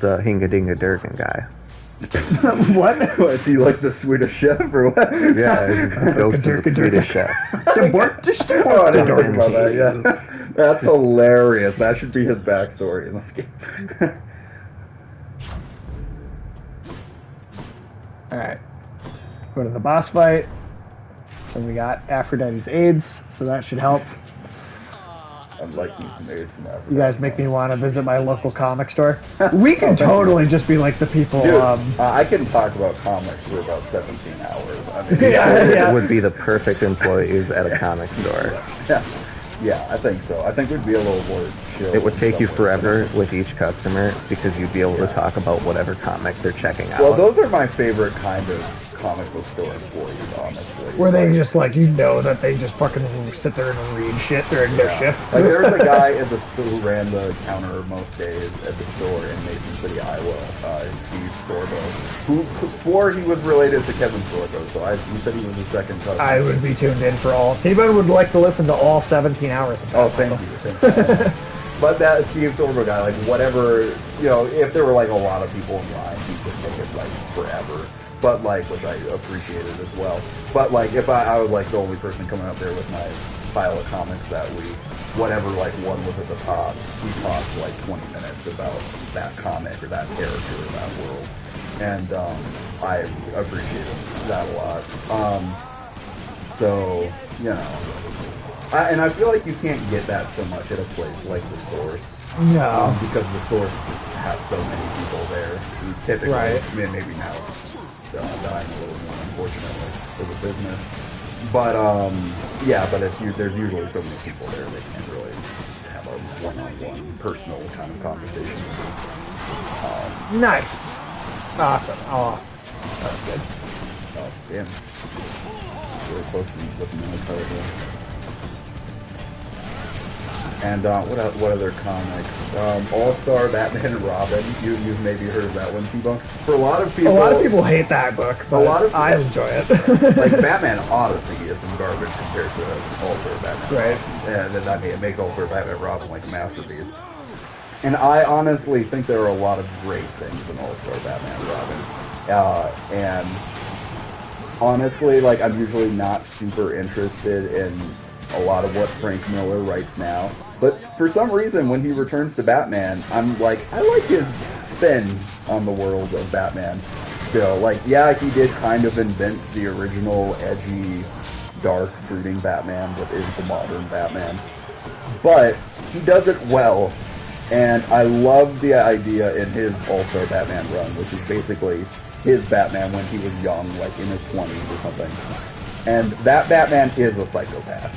The Hinga Durgan guy. What? What, do you like the Swedish chef or what? Yeah, it goes to the Swedish chef. Oh, I didn't think about that, yeah. That's hilarious. That should be his backstory in this game. Alright. Go to the boss fight. And we got Aphrodite's AIDS, so that should help. I'd like these made from Africa. You guys make me want to visit my local comic store. We can totally just be like the people. Dude, I can talk about comics for about 17 hours. I mean, Yeah. It would be the perfect employees at a comic store. Yeah, I think so. I think we'd be a little more chill. It would take you forever with each customer because you'd be able to talk about whatever comic they're checking out. Well, those are my favorite kind of comic book store employees, honestly. Where they just like, you know that they just fucking sit there and read shit during their shift. Like there was a guy at the who ran the counter most days at the store in Mason City, Iowa, Steve Sorbo, who swore he was related to Kevin Sorbo, so he said he was his second cousin. I would be tuned in for all. Steven would like to listen to all 17 hours of that. Oh, thank you. But that Steve Sorbo guy, like whatever, if there were like a lot of people in line, he'd just make it like forever. but like, which I appreciated as well. But like, if I was like the only person coming up there with my pile of comics that week, whatever like one was at the top, we talked like 20 minutes about that comic or that character or that world, and I appreciated that a lot. So you know, and I feel like you can't get that so much at a place like the Source. No. Because the Source has so many people there. Who typically, Right. I mean, maybe now dying a little more, unfortunately, for the business. But yeah, but there's usually so many people there, they can't really have a one-on-one personal kind of conversation. Nice. Awesome. Oh, that's good. Oh, damn. Really close to looking at the card. And what other comics? All-Star Batman and Robin. You've maybe heard of that one, T-Bone. For a lot of people hate that book, but I enjoy it. like Batman Odyssey is some garbage compared to All-Star Batman. Right. And I mean, it makes All-Star Batman and Robin like a masterpiece. And I honestly think there are a lot of great things in All-Star Batman and Robin. And honestly, like, I'm usually not super interested in a lot of what Frank Miller writes now. But for some reason, when he returns to Batman, I'm like, I like his spin on the world of Batman still. Like, yeah, he did kind of invent the original edgy, dark, brooding Batman that is the modern Batman. But he does it well. And I love the idea in his All-Star Batman run, which is basically his Batman when he was young, like in his 20s or something. And that Batman is a psychopath.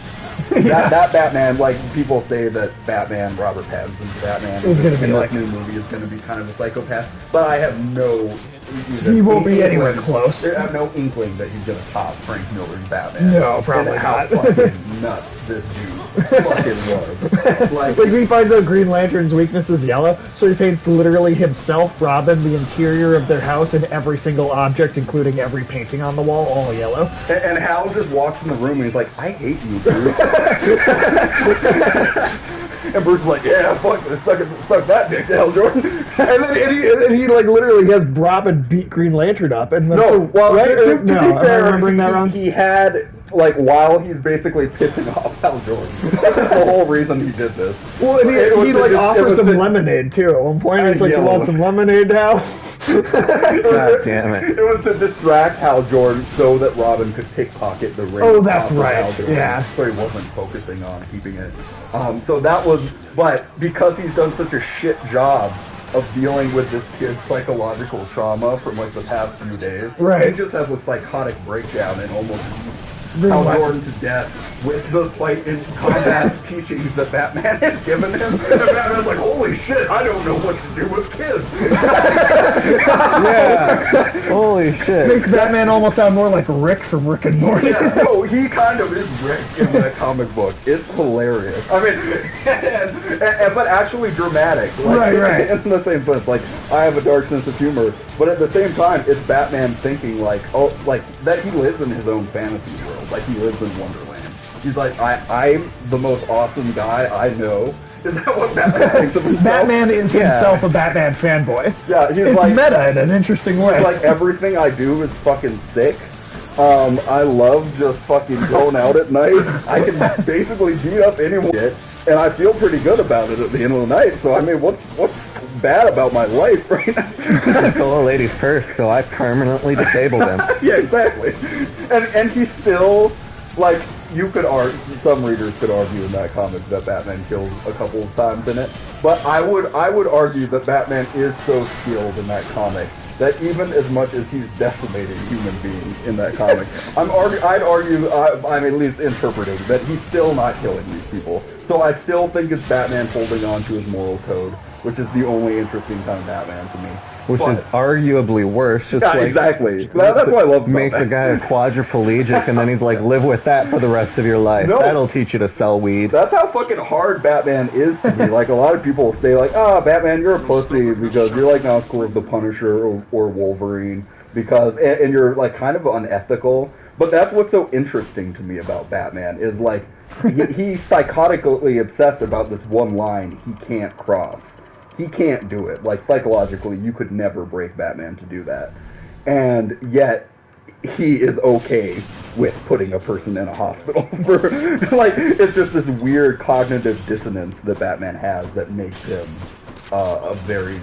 That Batman, like, people say that Batman, Robert Pattinson's Batman, is gonna be in like, this new movie is going to be kind of a psychopath, but I have no... He won't be anywhere close. I have no inkling that he's going to top Frank Miller's Batman. No, probably and how not. fucking nuts this dude fucking was. Like he finds out Green Lantern's weakness is yellow, so he paints literally himself, Robin, the interior of their house, and every single object, including every painting on the wall, all yellow. And Hal just walks in the room and he's like, I hate you, Bruce. And Bruce is like, yeah, suck that dick, Hal Jordan. and he like literally has Robin beat Green Lantern up. And No, well, right? to be Am I fair, remembering that wrong? he had, like, while he's basically pissing off Hal Jordan. That's the whole reason he did this. Well, and he like offers some lemonade too. At one point, he's like, "You want some lemonade, Hal?" God damn it. It was to distract Hal Jordan so that Robin could pickpocket the ring. Oh, that's off of right. Hal Jordan, Yeah. so he wasn't focusing on keeping it. So that was, but because he's done such a shit job of dealing with this kid's psychological trauma from like the past few days, Right. he just has a psychotic breakdown and almost Hal Jordan to death with the fight in combat teachings that Batman has given him. And Batman's like, holy shit, I don't know what to do with kids. Yeah. Holy shit. Makes Batman almost sound more like Rick from Rick and Morty. Yeah, no, he kind of is Rick in that comic book. It's hilarious. I mean, but actually dramatic. Like, Right. In the same sense, like, I have a dark sense of humor, but at the same time, it's Batman thinking like, oh, like, that he lives in his own fantasy world. Like, he lives in Wonderland. He's like, I'm the most awesome guy I know. Is that what Batman thinks of himself? Batman is himself a Batman fanboy. Yeah, he's It's like meta in an interesting way. like everything I do is fucking sick. I love just fucking going out at night. I can basically beat up anyone, and I feel pretty good about it at the end of the night. So I mean, what's bad about my life right now? Solo ladies first, so I permanently disabled him. Yeah, exactly. And he's still, like, you could argue, some readers could argue in that comic that Batman kills a couple of times in it, but I would argue that Batman is so skilled in that comic that even as much as he's decimating human beings in that comic, I'd argue, I'm at least interpreting that he's still not killing these people. So I still think it's Batman holding on to his moral code, which is the only interesting kind of Batman to me. Which is arguably worse. Just Yeah, like, exactly. That's what I love about makes a guy a quadriplegic, and then he's like, live with that for the rest of your life. No. That'll teach you to sell weed. That's how fucking hard Batman is to me. Like, a lot of people say, like, Batman, you're a pussy because you're, like, not as cool as the Punisher or Wolverine, because, and you're, like, kind of unethical. But that's what's so interesting to me about Batman, is, like, he's psychotically obsessed about this one line he can't cross. He can't do it. Like, psychologically, you could never break Batman to do that. and yet he is okay with putting a person in a hospital. For, like, it's just this weird cognitive dissonance that Batman has that makes him a very...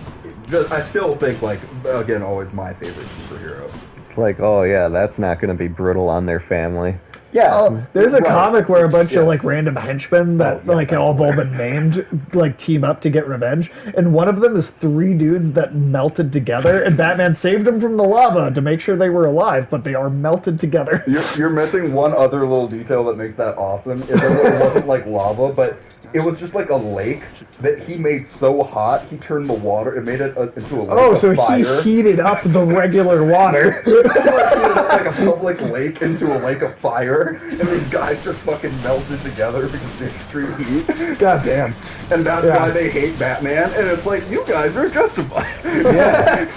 I still think, like, again, always my favorite superhero. Like, oh yeah, that's not going to be brutal on their family. Yeah. Oh, there's a comic where a bunch Yeah. of like random henchmen that like all been named like team up to get revenge, and one of them is 3 dudes that melted together, and Batman saved them from the lava to make sure they were alive, but they are melted together. You're missing one other little detail that makes that awesome. It wasn't like lava, but it was just like a lake that he made so hot, he turned the water, it made it into a lake So of fire. he heated up the regular water. Like a public lake into a lake of fire, and these guys just fucking melted together because of the extreme heat. God damn. And that's why they hate Batman, and it's like, you guys are justified. Yeah.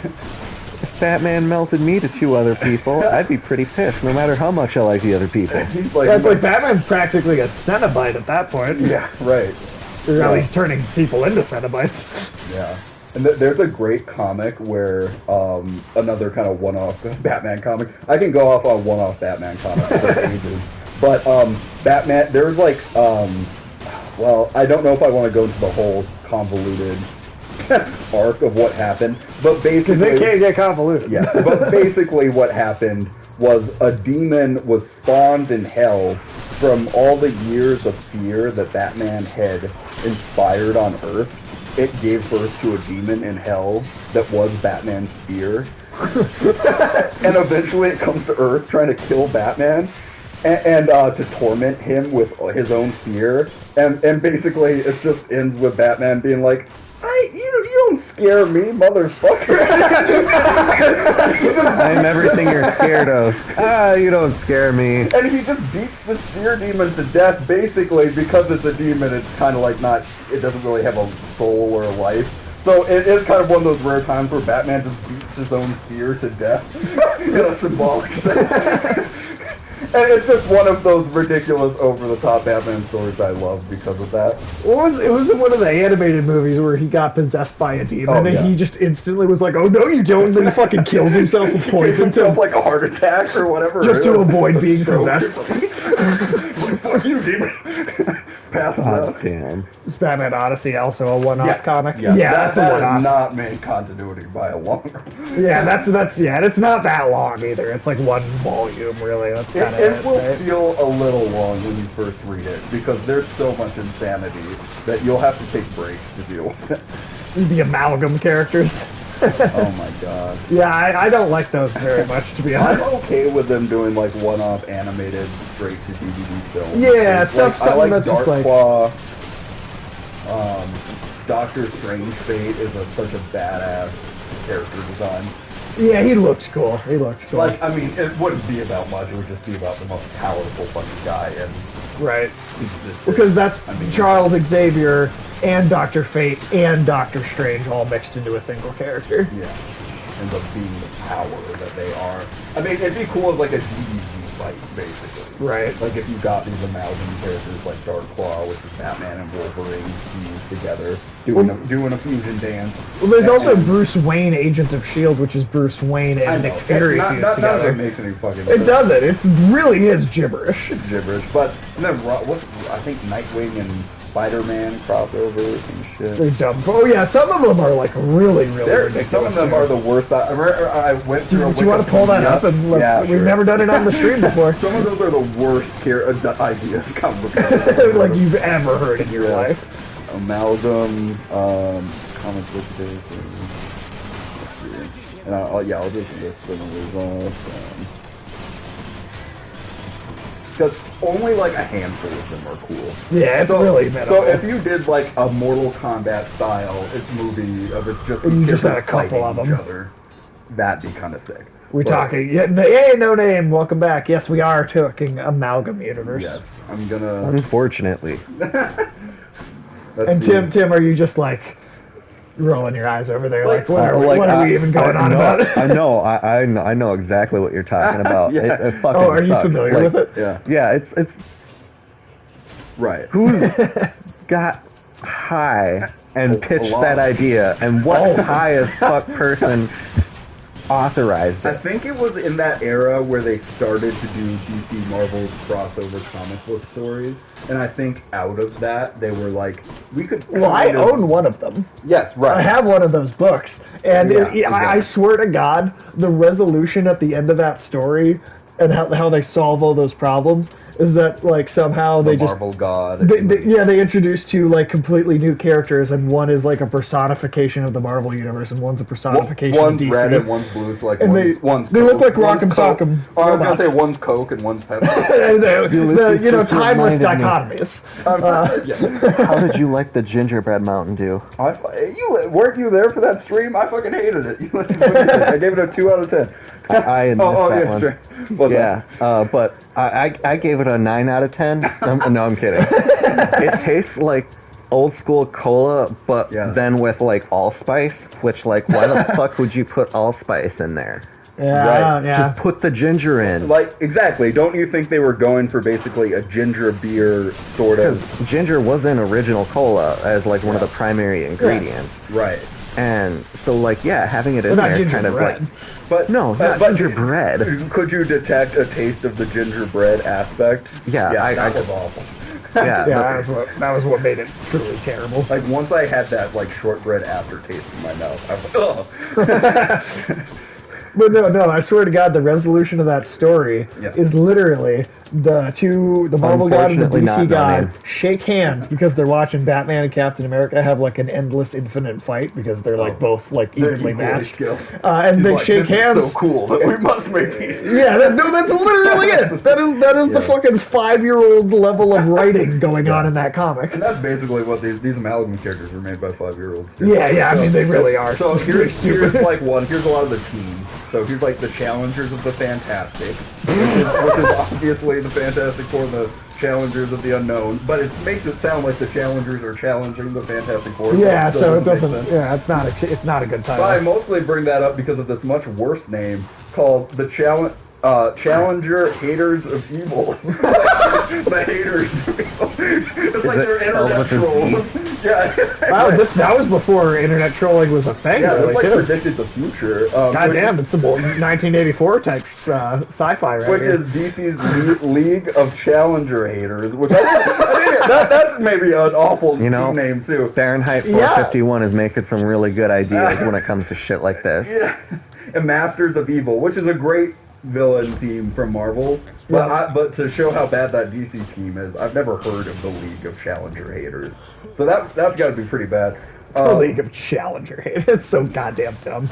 If Batman melted me to 2 other people, I'd be pretty pissed, no matter how much I like the other people. He's like, It's like Batman's practically a Cenobite at that point. yeah, right. Or at least turning people into Cenobites. Yeah. And there's a great comic where, another kind of one-off Batman comic. I can go off on one-off Batman comics for ages. But, Batman, there's like, well, I don't know if I want to go into the whole convoluted arc of what happened, but basically... Because they can't get convoluted. Yeah, but basically what happened was a demon was spawned in hell from all the years of fear that Batman had inspired on Earth. It gave birth to a demon in hell that was Batman's fear. And eventually it comes to Earth trying to kill Batman and to torment him with his own fear. And basically it just ends with Batman being like, you don't scare me, motherfucker. I'm everything you're scared of. You don't scare me. And he just beats the fear demon to death, basically, because it's a demon, it's kind of like it doesn't really have a soul or a life. So it is kind of one of those rare times where Batman just beats his own fear to death in a symbolic sense. And it's just one of those ridiculous, over-the-top Batman stories I love because of that. It was in one of the animated movies where he got possessed by a demon, yeah. and he just instantly was like, "Oh no, you don't!" And then he fucking kills himself with poison Gives himself like a heart attack or whatever. just to avoid being possessed. Fuck you, demon. Pass God out. damn. Is Batman Odyssey also a one-off comic? Yes. Yeah, that's a that one-off. is not main continuity by a long. Yeah, that's and it's not that long either. It's like 1 volume, really. That's kind of It will right? feel a little long when you first read it because there's so much insanity that you'll have to take breaks to deal with it. The amalgam characters. Oh my god. Yeah, I don't like those very much, to be I'm honest. okay with them doing like one-off animated straight to DVD films. Yeah, Like, stuff I like that's just like... Darkclaw. Doctor Strange Fate is such a badass character design. Yeah, he looks cool. He looks cool. Like, I mean, it wouldn't be about much. It would just be about the most powerful fucking guy and right. existed. Because that's I mean, Charles Xavier and Dr. Fate and Doctor Strange all mixed into a single character. Yeah. Ends up being the power that they are. I mean, it'd be cool as like a DDG fight, basically. Right. Like if you got these amalgam characters like Darkclaw, which is Batman and Wolverine fused together, doing a fusion dance. Well, there's also Bruce Wayne, Agents of S.H.I.E.L.D., which is Bruce Wayne and Nick Fury fused None of together. it makes any fucking It doesn't. It really is gibberish. It's gibberish. But and then I think Nightwing and Spider-Man crossovers and shit. They're dumb. Oh yeah, some of them are like really ridiculous. Some of them are the worst. I went through. Do you want to pull that up? And we've sure. never done it on the stream before. Some of those are the worst ideas comic book like you've ever heard in your life. Amalgam, comic book days. And I'll just list them off. Because only like a handful of them are cool. Yeah, it's really minimal. So if you did like a Mortal Kombat style it's just And you just had a characters couple of fighting them. each other, that'd be kind of sick. We're But, talking. Hey, no name. Welcome back. Yes, we are talking Amalgam Universe. Yes, I'm gonna. Unfortunately. And Tim, are you just like rolling your eyes over there? Like, what are we even going on about? I know exactly what you're talking about. Yeah. It fucking Oh, are you sucks. familiar with it? Yeah. Yeah, it's Right. who's got high and pitched lot. that idea, and what high as fuck person authorized I it. think it was in that era where they started to do DC Marvel crossover comic book stories, and I think out of that they were like, we could. Well, I own one of them. Yes, right. I have one of those books, and Yeah, I exactly. swear to God, the resolution at the end of that story and how they solve all those problems is that like somehow The they just Marvel God. they introduced two like completely new characters, and one is like a personification of the Marvel universe, and one's a personification of One's DC. red and one's blue. So like And one's they look Coke, like Rock and Coke. Sock'em Oh, I was gonna robots. say one's Coke and one's Pepsi. Timeless reminded me. dichotomies. Yeah. How did you like the gingerbread Mountain Dew? Weren't you there for that stream? I fucking hated it. What did you think? I gave it a 2 out of 10. I missed that one. Sure. What's Yeah, but I gave it a 9 out of 10. No, I'm kidding. It tastes like old school cola, but Yeah. then with like allspice, which like why the fuck would you put allspice in there? Yeah, Right. yeah. Just put the ginger in. Like, exactly. Don't you think they were going for basically a ginger beer sort of... Because ginger was in original cola as like one of the primary ingredients. Right. And so like yeah, having it in But not there kind of gingerbread. like But no, not gingerbread. Could you detect a taste of the gingerbread aspect? Yeah, that was awful. Yeah, Yeah, that was what made it truly terrible. Like once I had that like shortbread aftertaste in my mouth, I was like, ugh. But no, I swear to God, the resolution of that story Yeah. is literally the Marvel God and the Unfortunately DC not, no, God man. shake hands because they're watching Batman and Captain America have like an endless, infinite fight because they're like both like They're evenly equally matched. skilled. And they Like, shake this is hands. so cool that we must make peace. Yeah, that's literally it. That is the fucking 5-year-old level of writing going on in that comic. And that's basically what these amalgam characters were made by 5-year-olds. Yeah, I mean they really are. So here's like here's a lot of the teams. So here's like the challengers of the Fantastic, which is obviously the Fantastic Four, the challengers of the unknown. But it makes it sound like the challengers are challenging the Fantastic Four. Yeah, so it make doesn't. sense. Yeah, it's not a good title. But I mostly bring that up because of this much worse name called the Challenger Haters of Evil. The Haters of Evil. It's like it they're spelled internet with an trolls. Yeah. Wow, that was before internet trolling was a thing. Yeah, really, it's like too. predicted the future. God damn, it's some 1984 type sci-fi right Which here. is DC's League of Challenger Haters, which I think that's maybe an awful You know, team name too. Fahrenheit Yeah. 451 is making some really good ideas when it comes to shit like this. Yeah, and Masters of Evil, which is a great villain team from Marvel. But Yeah. but to show how bad that DC team is, I've never heard of the League of Challenger Haters. So that's got to be pretty bad. The League of Challenger. It's so goddamn dumb.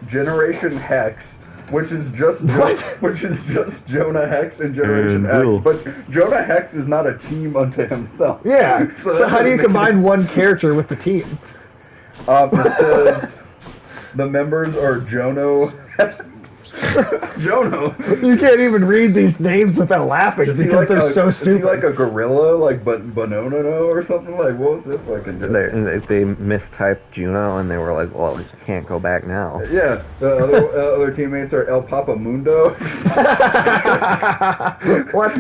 Generation Hex, which is just Jonah Hex and Generation Ew. X. But Jonah Hex is not a team unto himself. Yeah. So So that how do you doesn't make combine one character with the team? It says the members are Jono. Jono. You can't even read these names without laughing Is he because they're so Is he stupid. like a gorilla, like Bonono or something? Like, what was this fucking dude? They mistyped Juno and they were like, well, it can't go back now. Yeah, the other teammates are El Papamundo. What?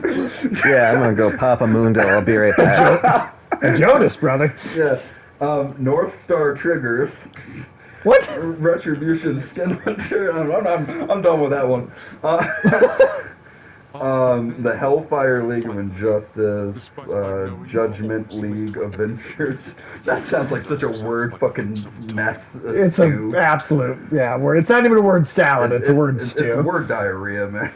Yeah, I'm gonna go Papa Mundo. I'll be right back. The Jonas brother. Yeah, North Star Trigger. What? Retribution Skin Hunter. I'm done with that one. The Hellfire League of Injustice, Judgment League Avengers. That sounds like such a word fucking mess. It's an absolute word. It's not even a word salad. It's a word stew. It's word diarrhea, man.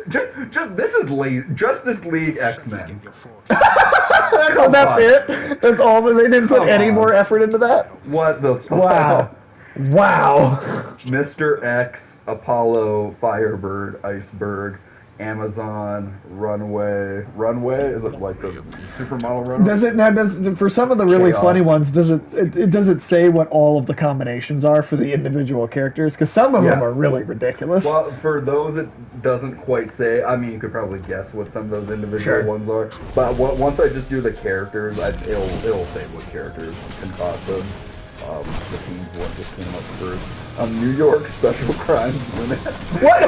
Just this is Justice League X-Men. So that's it. That's all. They didn't put Come any on. more effort into that. What the fuck? Wow. Wow. Mr. X, Apollo, Firebird, Iceberg, Amazon, Runway. Runway? Is it like the supermodel runway? Does it now? Does for some of the really Chaos. funny ones? Does it say what all of the combinations are for the individual characters? Because some of them Yeah. are really ridiculous. Well, for those it doesn't quite say. I mean, you could probably guess what some of those individual Sure. ones are. But once I just do the characters, it'll say what characters can cause them. The team's one just came up first. New York Special Crimes Unit. What?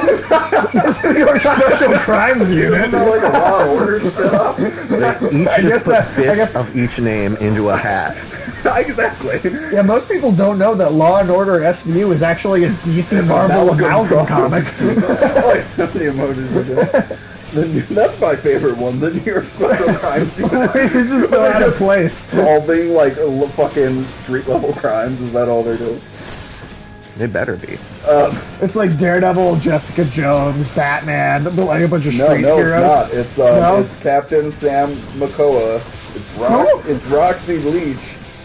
New York Special Crimes Unit. Isn't that like a Law and Order setup? They each just put bits of each name into a hat. Exactly. Yeah, most people don't know that Law and Order SVU is actually a DC Marvel amalgam comic. The emojis are good. That's my favorite one, the New York Special Crimes Unit. It's just so out of place. Solving, like, fucking street-level crimes, is that all they're doing? They better be. It's like Daredevil, Jessica Jones, Batman, like a bunch of street No, heroes. it's not. It's Captain Sam McCullough. It's Roxy Leach.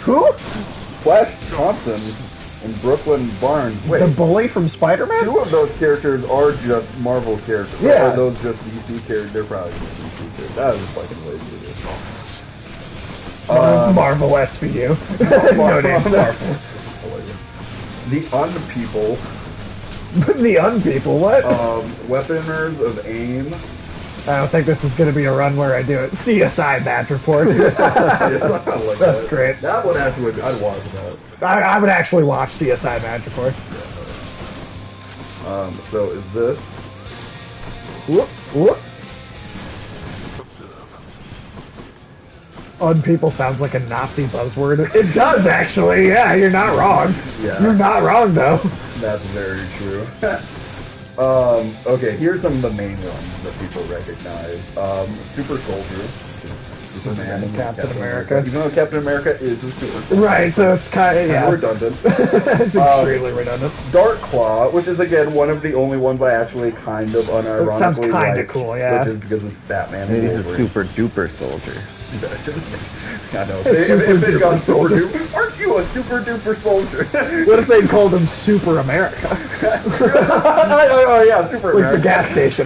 Who? Flash Thompson and Brooklyn Barnes. Wait, The bully from Spider-Man? two of those characters are just Marvel characters. Yeah. Or are those just DC characters? They're probably just DC characters. That was fucking lazy to do. Marvel SVU. No names. Marvel. The Unpeople. The Unpeople, what? Weaponers of AIM. I don't think this is going to be a run where I do it. CSI Match Report. That's great. That one actually, I'd watch that. I would actually watch CSI Match Report. So is this? Whoop, whoop. Unpeople sounds like a Nazi buzzword. It does, actually. Yeah, you're not wrong. Yeah. You're not wrong, though. That's very true. Okay, here's some of the main ones that people recognize. Super Soldier. Superman and Captain America. Even though Captain America is a super. Right, so it's kind of, yeah. Redundant. It's extremely redundant. Dark Claw, which is again one of the only ones I actually kind of unironically sounds kinda like, cool, yeah. Which is because it's Batman He's and a Wolverine. super duper soldier. I know. Super If they got duper super soldier. duper, aren't you a super duper soldier? What if they called him Super America? Oh yeah, Super Like America. the gas station.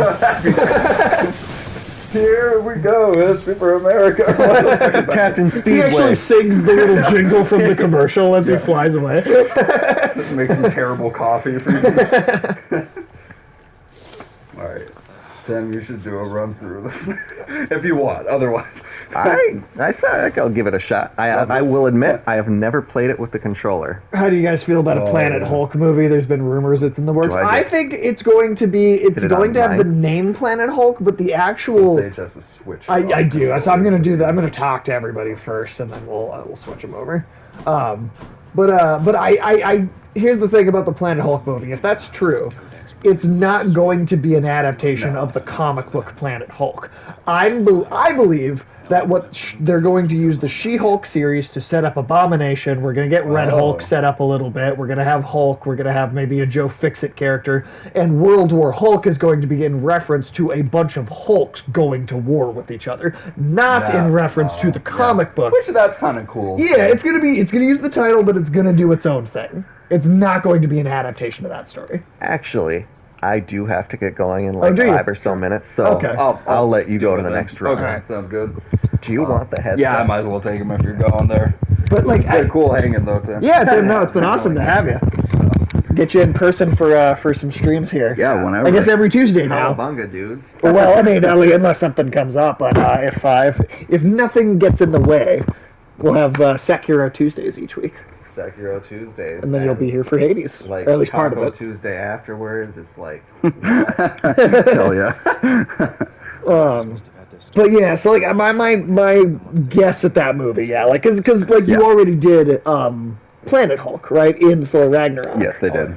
Here we go, it's Super America. Captain He actually Speedway. sings the little jingle from the commercial as he flies away. Make some terrible coffee for you. Alright. Sam, you should do a run through this if you want. Otherwise, I think I'll give it a shot. I will admit, I have never played it with the controller. How do you guys feel about a Planet yeah. Hulk movie? There's been rumors it's in the works. Do I I get- think it's going to be, it's Hit it going to have the online? name Planet Hulk, but the actual... Sage has to switch. I do. So I'm going to do that. I'm going to talk to everybody first, and then we'll switch them over. But I here's the thing about the Planet Hulk movie. If that's true, it's not going to be an adaptation of the comic book Planet Hulk. I believe that they're going to use the She-Hulk series to set up Abomination. We're going to get Red Hulk set up a little bit. We're going to have Hulk. We're going to have maybe a Joe Fixit character. And World War Hulk is going to be in reference to a bunch of Hulks going to war with each other, not in reference to the comic book. Which that's kind of cool. Yeah, it's going to use the title, but it's going to do its own thing. It's not going to be an adaptation of that story. Actually, I do have to get going in like do you? 5 or so minutes, so Okay. I'll let you go to the next round. Okay, sounds good. Do you want the headset? Yeah, I might as well take them if you're going there. But like, They're cool hanging though, Tim. yeah, Tim, no, it's been awesome to have you. Get you in person for some streams here. Yeah, whenever. I guess every Tuesday now. Cowabunga, dudes. Well, I mean, unless something comes up, but if nothing gets in the way, we'll have Sekiro Tuesdays each week, Sekiro Tuesdays. and then you'll be here for Hades, Like or at least part of Taco it. Tuesday afterwards. It's like Hell yeah. But yeah, so like my guess at that movie, yeah, like because like you already did Planet Hulk, right, in Thor Ragnarok. Yes, they did.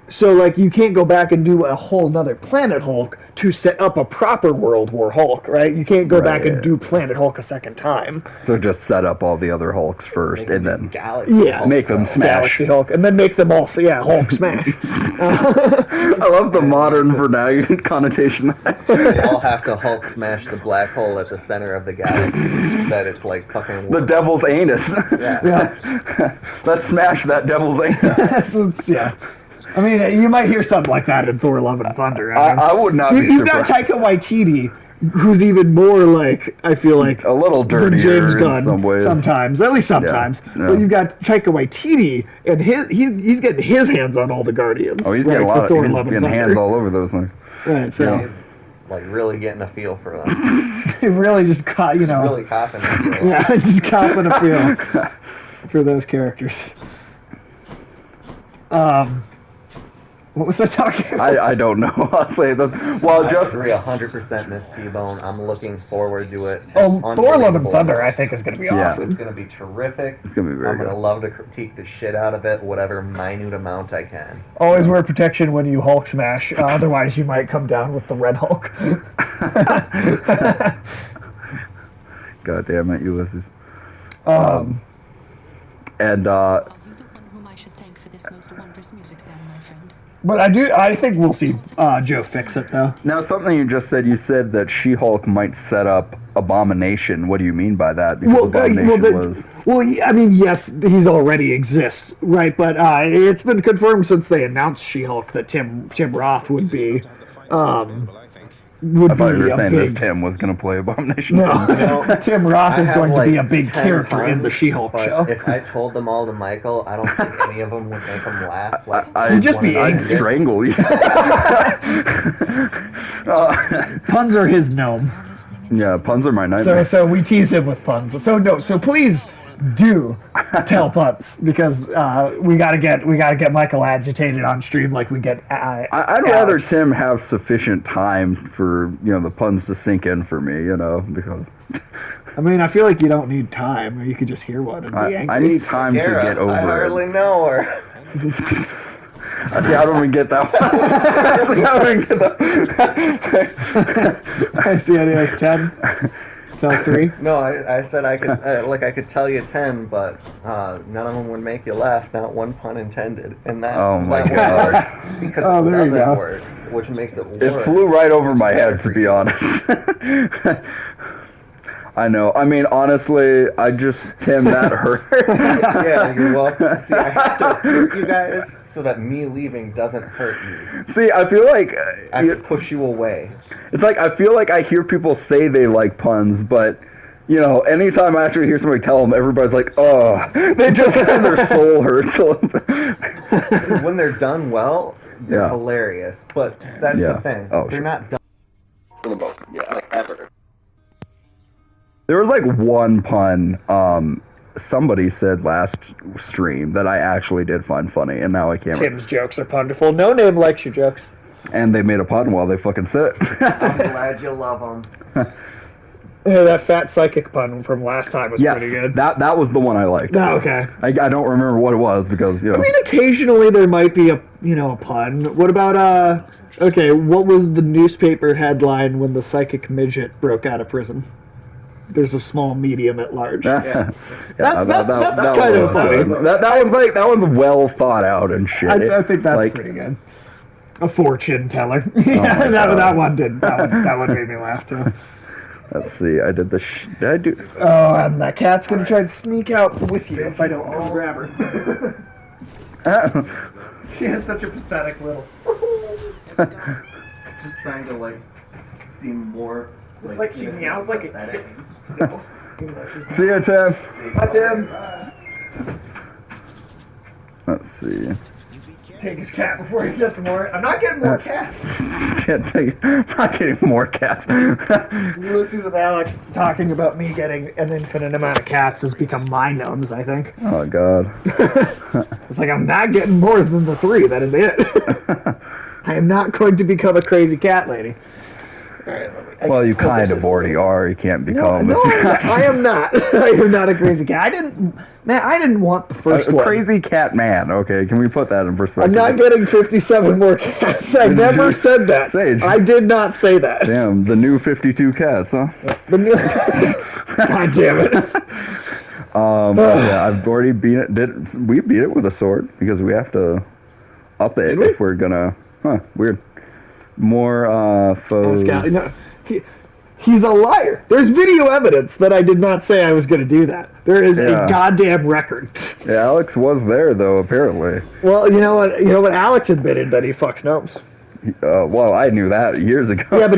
So like you can't go back and do a whole nother Planet Hulk to set up a proper World War Hulk, right? You can't go back and do Planet Hulk a second time. So just set up all the other Hulks first, and then Yeah, make them smash. Galaxy Hulk, and then make them all Hulk smash. I love the modern vernacular connotation. they all have to Hulk smash the black hole at the center of the galaxy. That it's like fucking. The devil's anus. Yeah. Let's smash that devil's anus. Yeah. I mean, you might hear something like that in Thor: Love and Thunder. I would not be You've got surprised. Taika Waititi, who's even more like, I feel like, A little than dirtier James in Gunn some ways. sometimes, at least sometimes. Yeah. But you've got Taika Waititi, and he's getting his hands on all the Guardians. Oh, he's right, getting a for lot. Thor: He's Love and getting hands Thunder. all over those things. Right, so Yeah. Like really getting a feel for them. he really just caught, Really coughing. yeah, just copping a feel for those characters. What was I talking about? I don't know. I'll say this. Well, I just agree 100%, Miss T-Bone. I'm looking forward to it. Oh, Thor: Love and Unbelievable. Thunder, I think, is going to be Yeah. awesome. It's going to be terrific. It's gonna be very I'm going good. to love to critique the shit out of it, whatever minute amount I can. Always wear protection when you Hulk smash, otherwise you might come down with the Red Hulk. God damn it, Ulysses. Um, And Are you the one whom I should thank for this most wondrous music stand, my friend? but I think we'll see Joe fix it, though. now something you just said. You said that She-Hulk might set up Abomination. What do you mean by that? Because Abomination was. I mean, yes, he's already exists, right? But it's been confirmed since they announced She-Hulk that Tim Roth would be I thought you were a saying big. this Tim was going to play Abomination. No, Tim Roth is I have, going to like, be a big 10 character in the puns, She-Hulk but show. if I told them all to Michael, I don't think any of them would make him laugh. Like, I'd just be I'd angry. strangle you. Puns are his gnome. Yeah, puns are my So nightmare. so we tease him with puns. So please do tell puns because we gotta get Michael agitated on stream like we get. I'd rather Tim have sufficient time for the puns to sink in for me, because I mean, I feel like you don't need time. Or you could just hear one and be angry. I need time to Gareth, get over I hardly know her. See, I don't even get that one. See, I don't even get that. I see it as 10. So 3. No, I said I could, I could tell you 10, but none of them would make you laugh. Not one pun intended, and that, Oh my that God. works because Oh, it there you doesn't go. work, which makes it worse. It flew right over my Better head, to for be you. honest. I know. I mean, honestly, Tim, that hurt. Yeah, you're welcome. See, I have to hurt you guys so that me leaving doesn't hurt you. See, I feel like I have to push you away. it's like I feel like I hear people say they like puns, but anytime I actually hear somebody tell them, everybody's like, "Oh," they just their soul hurts. See, when they're done well, they're Yeah. hilarious. But that's Yeah. the thing. Oh, they're sure. not done. For the most, yeah, like ever. There was like one pun somebody said last stream that I actually did find funny, and now I can't. Tim's jokes are wonderful. No name likes your jokes. And they made a pun while they fucking said it. I'm glad you love them. Yeah, that fat psychic pun from last time was Yes, pretty good. that was the one I liked. Oh, okay. I don't remember what it was because I mean, occasionally there might be a pun. What about okay, what was the newspaper headline when the psychic midget broke out of prison? There's a small medium at large. That's That's kind of funny. That one's well thought out and shit. I think that's like, pretty good. A fortune teller. my Yeah, God. that one did. That one made me laugh too. Let's see. I did the. Did I do? Oh, and that cat's gonna try to sneak out with you if I don't go grab her. She has such a pathetic little. Just trying to seem more Like she meows like a pathetic. kid. See ya, Tim. Hi, Tim. Let's see. Take his cat before he gets more. I'm not getting more cats. I'm not getting more cats. Ulysses and Alex talking about me getting an infinite amount of cats has become my gnomes, I think. Oh God. It's like I'm not getting more than the 3. That is it. I am not going to become a crazy cat lady. Well, you kind of already are. You can't become. No, I am not. I am not a crazy cat. I didn't want the first a one. crazy cat man. Okay, can we put that in perspective? I'm not getting 57 more cats. I never said that. Sage. I did not say that. Damn, the new 52 cats, huh? God damn it. Yeah, I've already beat it. We beat it with a sword because we have to up it Did we? if we're gonna. Huh? Weird. More foes. No, he's a liar. There's video evidence that I did not say I was going to do that. There is Yeah. a goddamn record. Yeah, Alex was there though. Apparently. Well, you know what? Alex admitted that he fucks gnomes. Well, I knew that years ago. Yeah,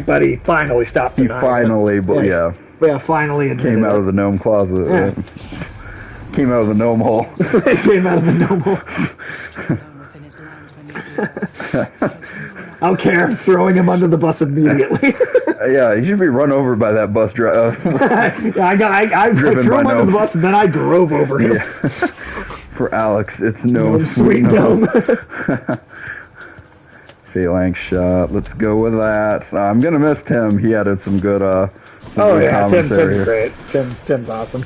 but he finally stopped. He denying it. finally, but yeah, Yeah, finally admitted came out of it. the gnome closet. Yeah. Came out of the gnome hole. He came out of the gnome hole. Alone within his land beneath I don't care. I'm throwing him under the bus immediately. Yeah, he should be run over by that bus driver. I Driven threw by him under no- the bus and then I drove over him. For Alex, it's no No sweet dome. Phalanx shot. Let's go with that. I'm gonna miss Tim. He added some good some Oh good yeah, Tim's commentary. great. Tim's awesome.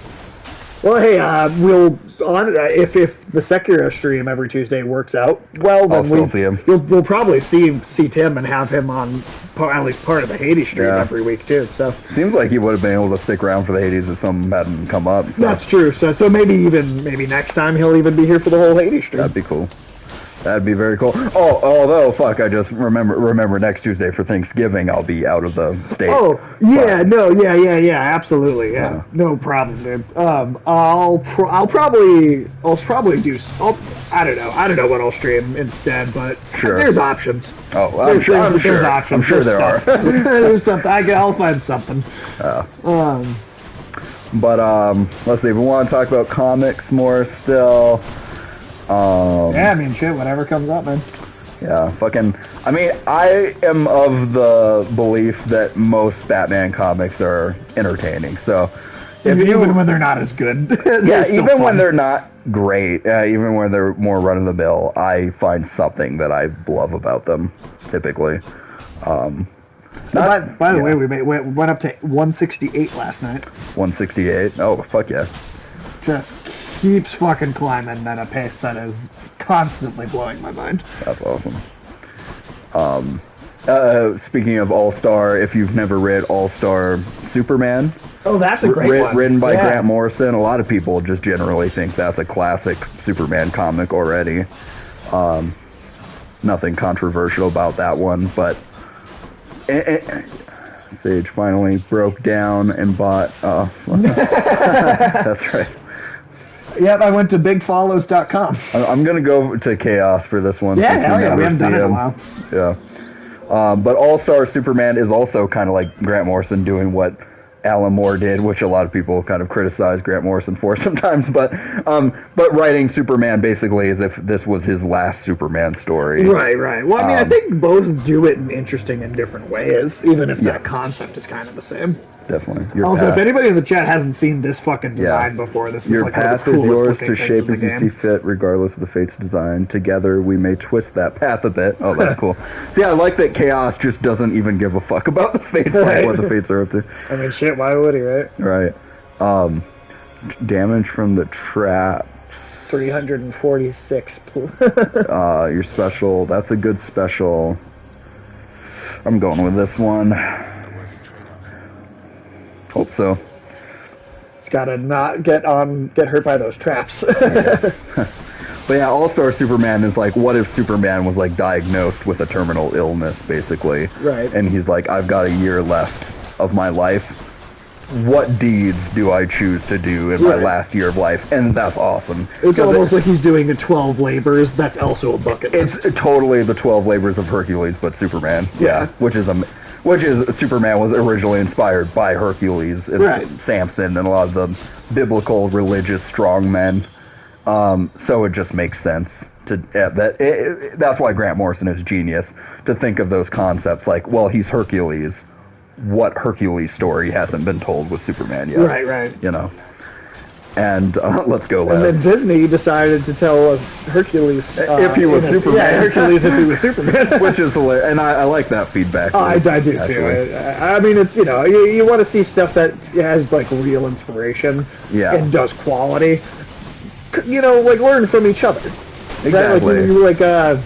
Well, hey, we'll if the Sekiro stream every Tuesday works out well, I'll then still see him. we'll probably see Tim and have him on at least part of the Hades stream Yeah. every week too. So Seems like he would have been able to stick around for the Hades if something hadn't come up. So that's true. So maybe next time he'll even be here for the whole Hades stream. that'd be cool. That'd be very cool. Oh, although fuck, I just remember next Tuesday for Thanksgiving I'll be out of the state. Oh yeah, absolutely, yeah, no problem, dude. I'll probably do. I don't know what I'll stream instead, but Sure. there's options. Oh, I'm sure. There's options. I'm sure there are. There's something. I'll find something. But let's see. If we want to talk about comics more still. Yeah, I mean, shit, whatever comes up, man. Yeah, fucking. I mean, I am of the belief that most Batman comics are entertaining. So, Even when they're not as good. yeah, still even fun. when they're not great, even when they're more run of the mill, I find something that I love about them. Typically. By the way, we went up to 168 last night. 168. Oh, fuck yeah. Just keeps fucking climbing at a pace that is constantly blowing my mind. That's awesome. Speaking of All-Star, if you've never read All-Star Superman, Oh, that's a great one. written by Yeah. Grant Morrison, a lot of people just generally think that's a classic Superman comic already. Nothing controversial about that one, but Sage finally broke down and bought... that's right. Yep, I went to bigfollows.com. I'm going to go to Chaos for this one. Yeah, since hell yeah, we never haven't done see it in a him. while. Yeah. But All-Star Superman is also kind of like Grant Morrison doing what Alan Moore did, which a lot of people kind of criticize Grant Morrison for sometimes. But writing Superman basically as if this was his last Superman story. Right. Well, I mean, I think both do it in interesting and different ways, even if that concept is kind of the same. Definitely. Your Also, path, if anybody in the chat hasn't seen this fucking design before, this is your like one of path the is coolest yours looking to things shape in as the you see game. fit, regardless of the fate's design. Together, we may twist that path a bit. Oh, that's cool. See, I like that Chaos just doesn't even give a fuck about the fates, like what the fates are up to. I mean, shit, why would he, right? Right. Damage from the trap. 346. Your special. That's a good special. I'm going with this one. Hope so. It's gotta not get hurt by those traps. But yeah, All-Star Superman is like, what if Superman was like diagnosed with a terminal illness, basically? Right. And he's like, I've got a year left of my life. What deeds do I choose to do in my Right. last year of life? And that's awesome. It's 'Cause almost like he's doing a 12 labors. That's also a bucket list. It's totally the 12 labors of Hercules, but Superman. Yeah. Which is Superman was originally inspired by Hercules and Right. Samson and a lot of the biblical religious strong men. So it just makes sense to that's why Grant Morrison is genius to think of those concepts like, well, he's Hercules. What Hercules story hasn't been told with Superman yet? Right. You know. And let's go. And Les. then Disney decided to tell us Hercules If he was Superman. Yeah, Hercules if he was Superman. Which is hilarious, and I like that feedback. Oh, I do actually. too. I mean, it's you want to see stuff that has like real inspiration Yeah. and does quality. Like learn from each other. Exactly. Right? Like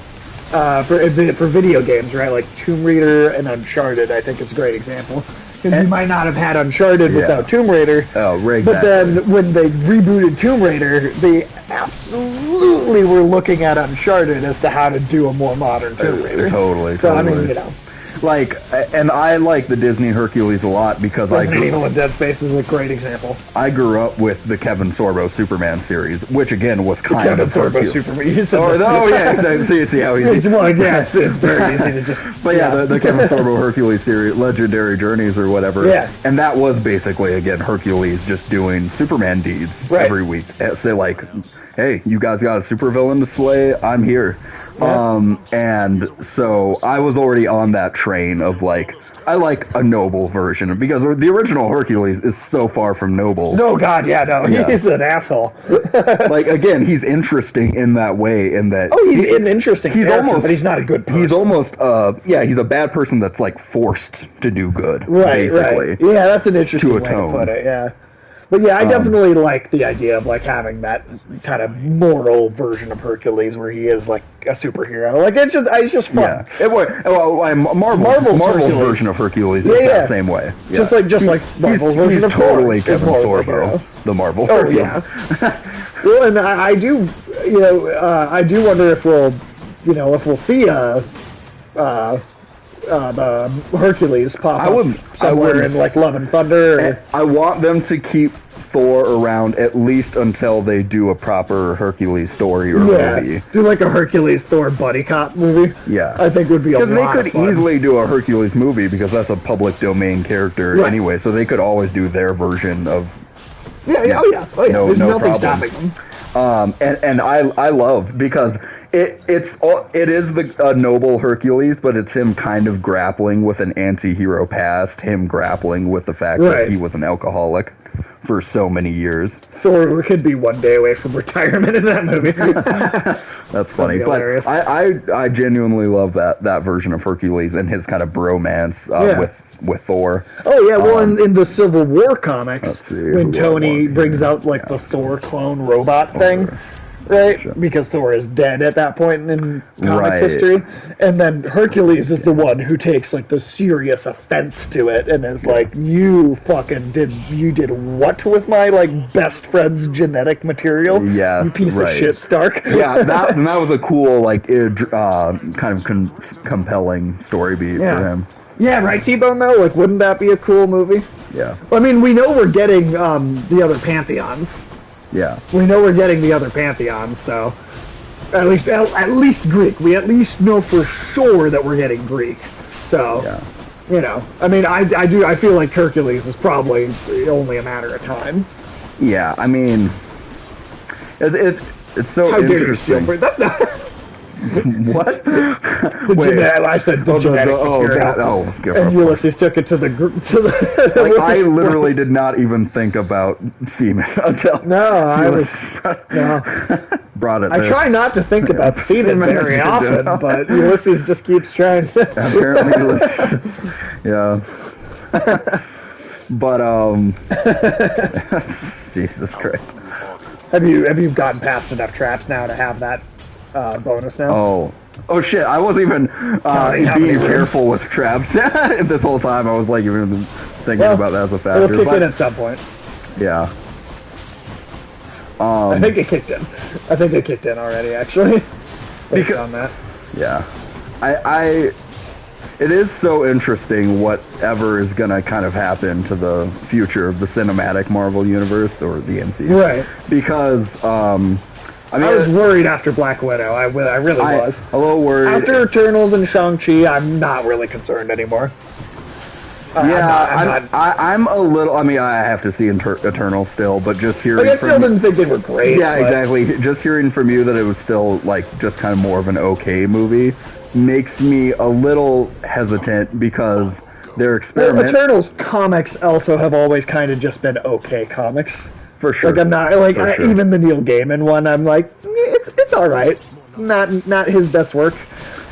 for video games, right? Like Tomb Raider and Uncharted, I think is a great example. Because you might not have had Uncharted without Tomb Raider. Oh, right. But then when they rebooted Tomb Raider, they absolutely were looking at Uncharted as to how to do a more modern Tomb Raider. Totally. So I mean, like, and I like the Disney Hercules a lot because Resident Evil and Dead Space is a great example. I grew up with the Kevin Sorbo Superman series, which again was kind Kevin of Sorbo Hercules. Superman. You said Oh yeah, exactly. See how it's, easy. well, yeah, it's very easy to just. But yeah, the Kevin Sorbo Hercules series, Legendary Journeys or whatever. Yeah. And that was basically, again, Hercules just doing Superman deeds every week. Say like, hey, you guys got a supervillain to slay? I'm here. Yeah. And so I was already on that train train of like, I like a noble version, because the original Hercules is so far from noble. No, God, yeah, no, Yeah. he's an asshole. Like, again, he's interesting in that way, in that He's an interesting character, but he's not a good person. He's almost he's a bad person that's like forced to do good, right, basically. right. Yeah, that's an interesting way atone. to put it. Yeah. But yeah, I definitely like the idea of like having that kind of moral version of Hercules where he is like a superhero. Like it's just fun. Yeah, it was. Well, Marvel's Hercules. version of Hercules is Yeah, that same way. Yeah. Just like Marvel's version he's of totally Thor. Kevin Is more like, Sorbo, the Marvel Oh version. yeah. Well, and I do, I do wonder if we'll see the Hercules pop up somewhere in like Love and Thunder. I want them to keep Thor around at least until they do a proper Hercules story or movie. Do like a Hercules Thor buddy cop movie. Yeah, I think would be a lot because they could of fun. easily do a Hercules movie because that's a public domain character anyway. So they could always do their version of. Oh yeah. No, There's no nothing problem. stopping them. And I love because it is a noble Hercules, but it's him kind of grappling with an anti-hero past, him grappling with the fact that he was an alcoholic for so many years. Thor could be one day away from retirement in that movie. That's funny, but I genuinely love that version of Hercules and his kind of bromance with Thor. Oh yeah, well in the Civil War comics, see, when Tony brings out like the Thor clone robot thing, right? Sure. Because Thor is dead at that point in comics history, and then Hercules is the one who takes like the serious offense to it, and is like, "You fucking did what with my like best friend's genetic material? Yes, you piece of shit, Stark." Yeah, that was a cool like kind of compelling story beat for him. Yeah, right, T-Bone, though? Like, wouldn't that be a cool movie? Yeah. I mean, we know we're getting the other Pantheons. Yeah. We know we're getting the other Pantheons, so... At least Greek. We at least know for sure that we're getting Greek. So, I mean, I feel like Hercules is probably only a matter of time. Yeah, I mean... It's so How interesting. dare you steal for that's not... What? I said the genetic material. And Ulysses took it to the like, I literally did not even think about semen until brought it. I try not to think about semen very often, but Ulysses just keeps trying to. Apparently, yeah. But Jesus Christ. Have you gotten past enough traps now to have that bonus now? Oh shit! I wasn't even being careful with traps this whole time. I was like even thinking about that as a factor. It'll kick in at some point. Yeah. I think it kicked in. I think it kicked in already, actually. Based on that. Yeah. It is so interesting whatever is gonna kind of happen to the future of the cinematic Marvel universe or the MCU. Right. Because I mean, I was worried after Black Widow. I really was. A little worried. After Eternals and Shang-Chi, I'm not really concerned anymore. I'm a little. I mean, I have to see Eternal still, but just hearing. I still didn't think they were great. Yeah, exactly. Just hearing from you that it was still like just kind of more of an okay movie makes me a little hesitant because their experiments. Well, Eternals comics also have always kind of just been okay comics. For sure. Like I'm not even the Neil Gaiman one. I'm like, it's all right. Not his best work.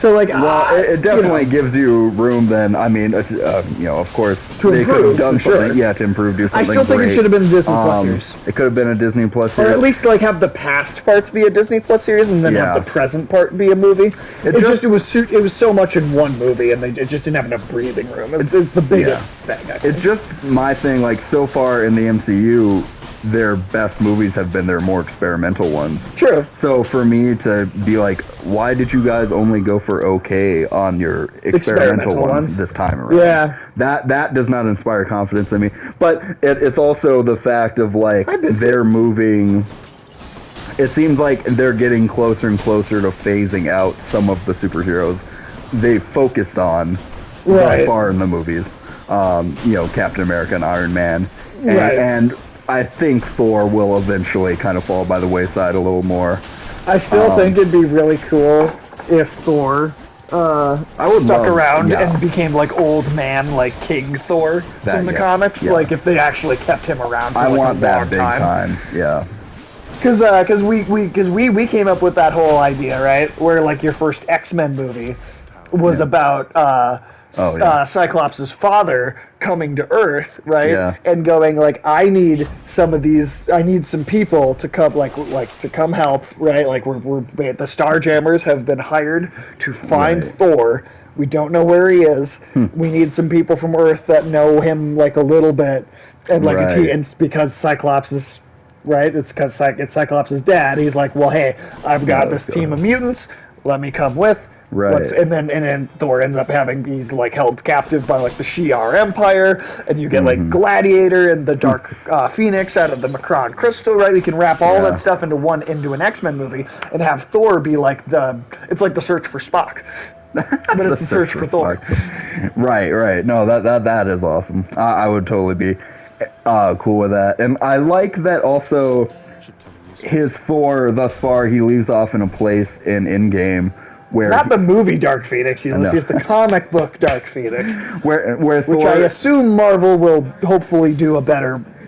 So like, it definitely gives you room. Then I mean, of course, they could have done something. Yeah, to improve. Do something. I still think it should have been a Disney Plus series. It could have been a Disney Plus series, or at least like have the past parts be a Disney Plus series, and then have the present part be a movie. It was so much in one movie, and it just didn't have enough breathing room. It's the biggest thing. It's just my thing. Like so far in the MCU. Their best movies have been their more experimental ones. True. So for me to be like, why did you guys only go for okay on your experimental ones this time around? Yeah. That does not inspire confidence in me. But it's also the fact of like they're moving. It seems like they're getting closer and closer to phasing out some of the superheroes they focused on so far in the movies. Captain America and Iron Man. And I think Thor will eventually kind of fall by the wayside a little more. I still think it'd be really cool if Thor stuck around yeah. and became like old man, like King Thor That- in the yeah, comics. yeah. Like if they actually kept him around for I like want a that long big time. Yeah. Because we came up with that whole idea, right? Where like your first X-Men movie was about Cyclops' father coming to Earth, right? Yeah. And going like, I need some people to come to come help, right? Like we're the Starjammers have been hired to find Right. Thor. We don't know where he is. We need some people from Earth that know him like a little bit, and like Right. and it's because Cyclops is. Right, it's because it's Cyclops' dad. He's like, well, hey, I've got this team of mutants. Let me come with. Right. And then Thor ends up he's like held captive by like the Shi'ar Empire, and you get like Gladiator and the Dark Phoenix out of the Macron Crystal. Right, you can wrap all that stuff into an X-Men movie and have Thor be like it's like the search for Spock. But it's the search for Thor. Right. No, that is awesome. I would totally be cool with that. And I like that also his Thor thus far, he leaves off in a place in Endgame where... Not the movie Dark Phoenix, it's the comic book Dark Phoenix. where Which Thor... I assume Marvel will hopefully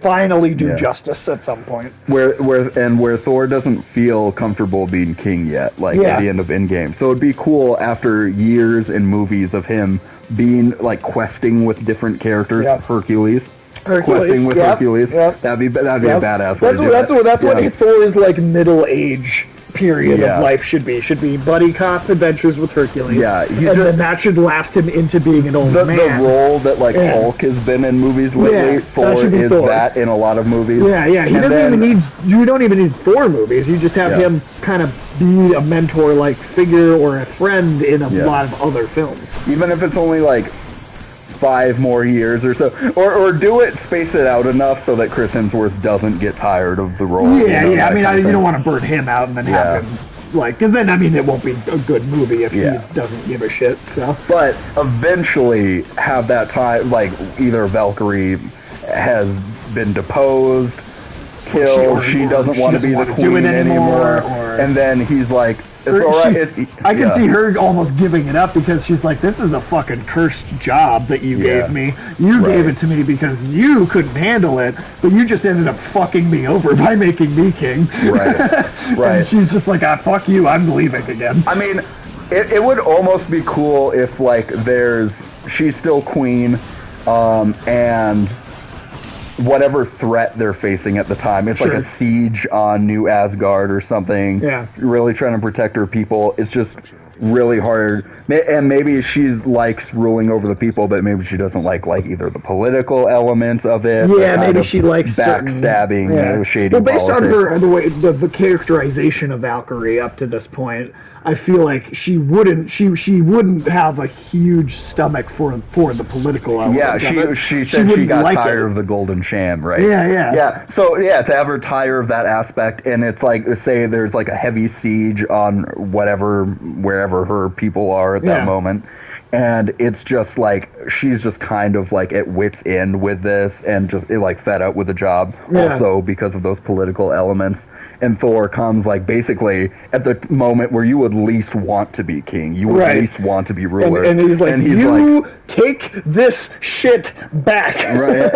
finally do justice at some point. Where Thor doesn't feel comfortable being king yet, at the end of Endgame. So it'd be cool after years in movies of him being like questing with different characters, Hercules, questing with Hercules. Yep. That'd be a badass. That's what Thor's like middle age period of life should be. Should be buddy cop adventures with Hercules. Yeah, then that should last him into being an old man. The role that Hulk has been in movies lately, Thor is that in a lot of movies. Yeah. You don't even need Thor movies. You just have him kind of be a mentor-like figure or a friend in a lot of other films. Even if it's only like 5 more years or so, or do it, space it out enough so that Chris Hemsworth doesn't get tired of the role. I mean, you don't want to burn him out and then have him because then it won't be a good movie if he doesn't give a shit. So, but eventually have that time, like either Valkyrie has been deposed, killed, she doesn't want to be the queen anymore, and then he's like, it's all right. I can see her almost giving it up because she's like, this is a fucking cursed job that you gave me. You gave it to me because you couldn't handle it, but you just ended up fucking me over by making me king. Right. And she's just like, fuck you, I'm leaving again. I mean, it would almost be cool if like she's still queen, and whatever threat they're facing at the time. It's like a siege on New Asgard or something. Yeah. Really trying to protect her people. It's just really hard. And maybe she likes ruling over the people, but maybe she doesn't like either the political elements of it. Yeah, maybe she likes backstabbing, shady based politics. on the way the characterization of Valkyrie up to this point, I feel like she wouldn't have a huge stomach for the political element. Yeah, she said she got tired of the golden sham, right? Yeah. So to have her tire of that aspect, and it's like, say there's like a heavy siege on wherever her people are at that moment, and it's just like she's just kind of like at wit's end with this, and just like fed up with the job, also because of those political elements. And Thor comes like basically at the moment where you would least want to be king. You would least want to be ruler. And he's like, you take this shit back. Right.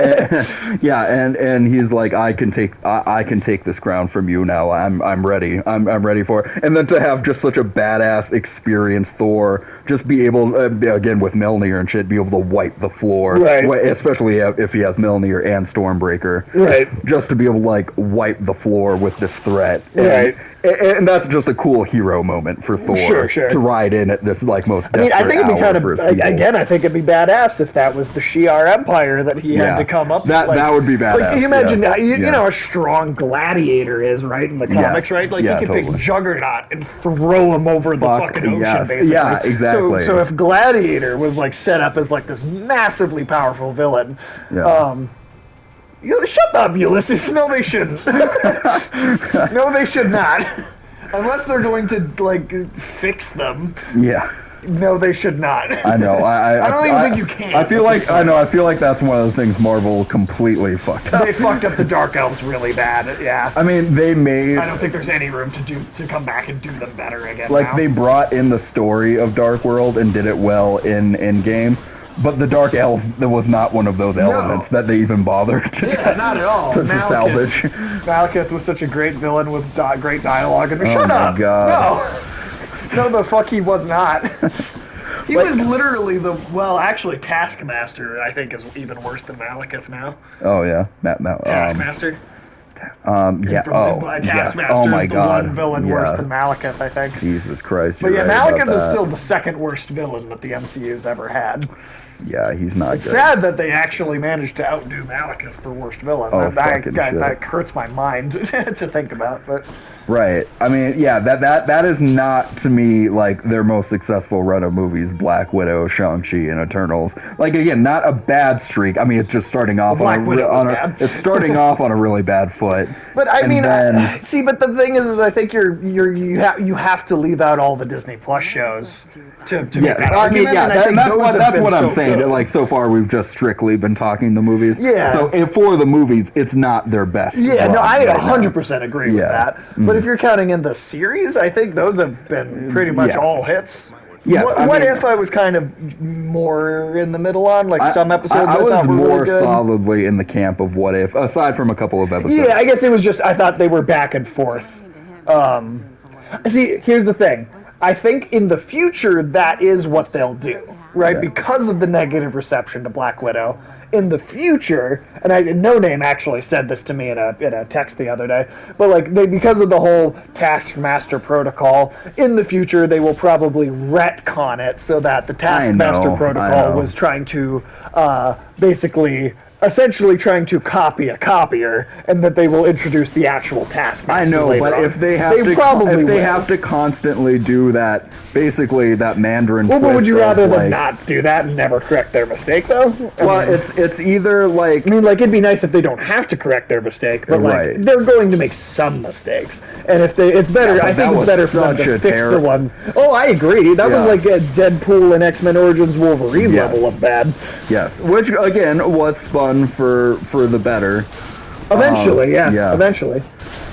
And he's like, I can take this crown from you now. I'm ready. I'm ready for it. And then to have just such a badass experienced Thor just be able, again with Mjolnir and shit, be able to wipe the floor. Right. Especially if he has Mjolnir and Stormbreaker. Right. Just to be able to like wipe the floor with this threat. Right. And that's just a cool hero moment for Thor to ride in at this like most desperate I think it'd be kind of again. I think it'd be badass if that was the Shi'ar Empire that he had to come up. That would be badass. Like, can you imagine you know how strong Gladiator is, right, in the comics, right? Like you can pick Juggernaut and throw him over the fucking ocean, basically. Yeah, exactly. So if Gladiator was like set up as like this massively powerful villain, shut up, Ulysses. No, they shouldn't. No, they should not. Unless they're going to, like, fix them. Yeah. No, they should not. I know. I don't even think you can. I feel like I feel like that's one of the things Marvel completely fucked up. They fucked up the Dark Elves really bad. Yeah. I mean, they made. I don't think there's any room to come back and do them better again. Like now. they brought in the story of Dark World and did it well in Endgame, but the Dark Elf was not one of those elements that they even bothered to, not at all. to salvage. Malekith was such a great villain with great dialogue. And shut my up! God. No, the fuck he was not. He was literally actually Taskmaster, I think, is even worse than Malekith now. Oh yeah, Taskmaster. Yeah. Taskmaster Oh my is the God. one villain worse than Malekith, I think. Jesus Christ. But you're yeah, right Malekith about is that. still the second worst villain that the MCU's ever had. Yeah, he's not It's good. sad that they actually managed to outdo Malekith for worst villain. Oh, that fucking shit. that hurts my mind to think about. But Right. I mean, yeah, that is not, to me, like, their most successful run of movies, Black Widow, Shang-Chi, and Eternals. Like, again, not a bad streak. I mean, it's just starting off it's starting off on a really bad foot. But I mean, then, see, but the thing is I think you have to leave out all the Disney Plus shows to make that argument. That's what I'm saying. Good. Like, so far, we've just strictly been talking the movies. Yeah. So, for the movies, it's not their best. Yeah, no, I run right now. 100% agree with that. But if you're counting in the series, I think those have been pretty much all hits. Yeah, What if I was kind of more in the middle on, like some episodes I was thought were more really good? solidly in the camp of What If, aside from a couple of episodes. Yeah, I guess it was just, I thought they were back and forth. See, here's the thing. I think in the future, that is what they'll do, right? Yeah. Because of the negative reception to Black Widow. In the future, and No Name actually said this to me in a text the other day, but like because of the whole Taskmaster protocol, in the future they will probably retcon it so that the Taskmaster protocol was trying to essentially trying to copy a copier, and that they will introduce the actual Taskmaster. I know, later but on. if they have to constantly do that, basically that Mandarin. Well, but would you rather them like, not do that and never correct their mistake, though? I mean, it's either like. I mean, like, it'd be nice if they don't have to correct their mistake, but like they're going to make some mistakes, and if it's better. I think it's better for them to fix the one. Oh, I agree. That was like a Deadpool and X-Men Origins Wolverine level of bad. Yes, which again was fun for the better. Eventually, eventually.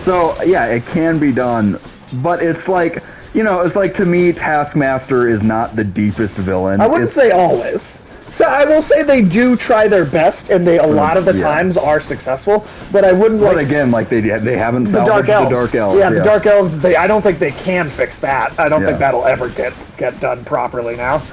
So yeah, it can be done, but it's like it's like to me, Taskmaster is not the deepest villain. I wouldn't say always. So I will say they do try their best, and they a lot of the times are successful. But I wouldn't. But again, like they haven't salvaged the Dark Elves. Yeah, the Dark Elves. I don't think they can fix that. I don't think that'll ever get done properly now.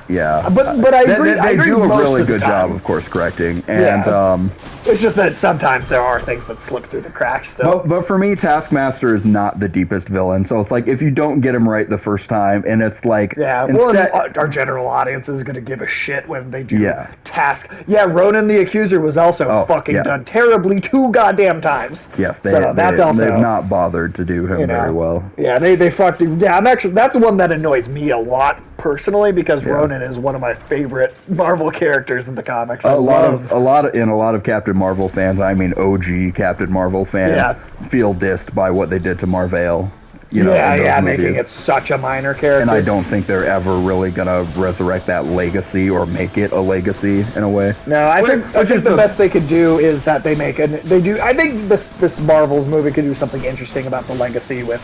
Yeah, but I agree. They do a really good job, time. of course, correcting, and it's just that sometimes there are things that slip through the cracks. Still, but for me, Taskmaster is not the deepest villain. So it's like if you don't get him right the first time, and it's like our general audience is going to give a shit when they do Task. Yeah, Ronan the Accuser was also fucking done terribly 2 goddamn times. Yes, they've not bothered to do him very well. Yeah, they fucked him. Yeah, that's the one that annoys me a lot personally, because Ronan is one of my favorite Marvel characters in the comics. A lot of Captain Marvel fans, I mean OG Captain Marvel fans, feel dissed by what they did to Marvel. Making it such a minor character. And I don't think they're ever really gonna resurrect that legacy or make it a legacy in a way. No, I think the best they could do is that I think this Marvel's movie could do something interesting about the legacy with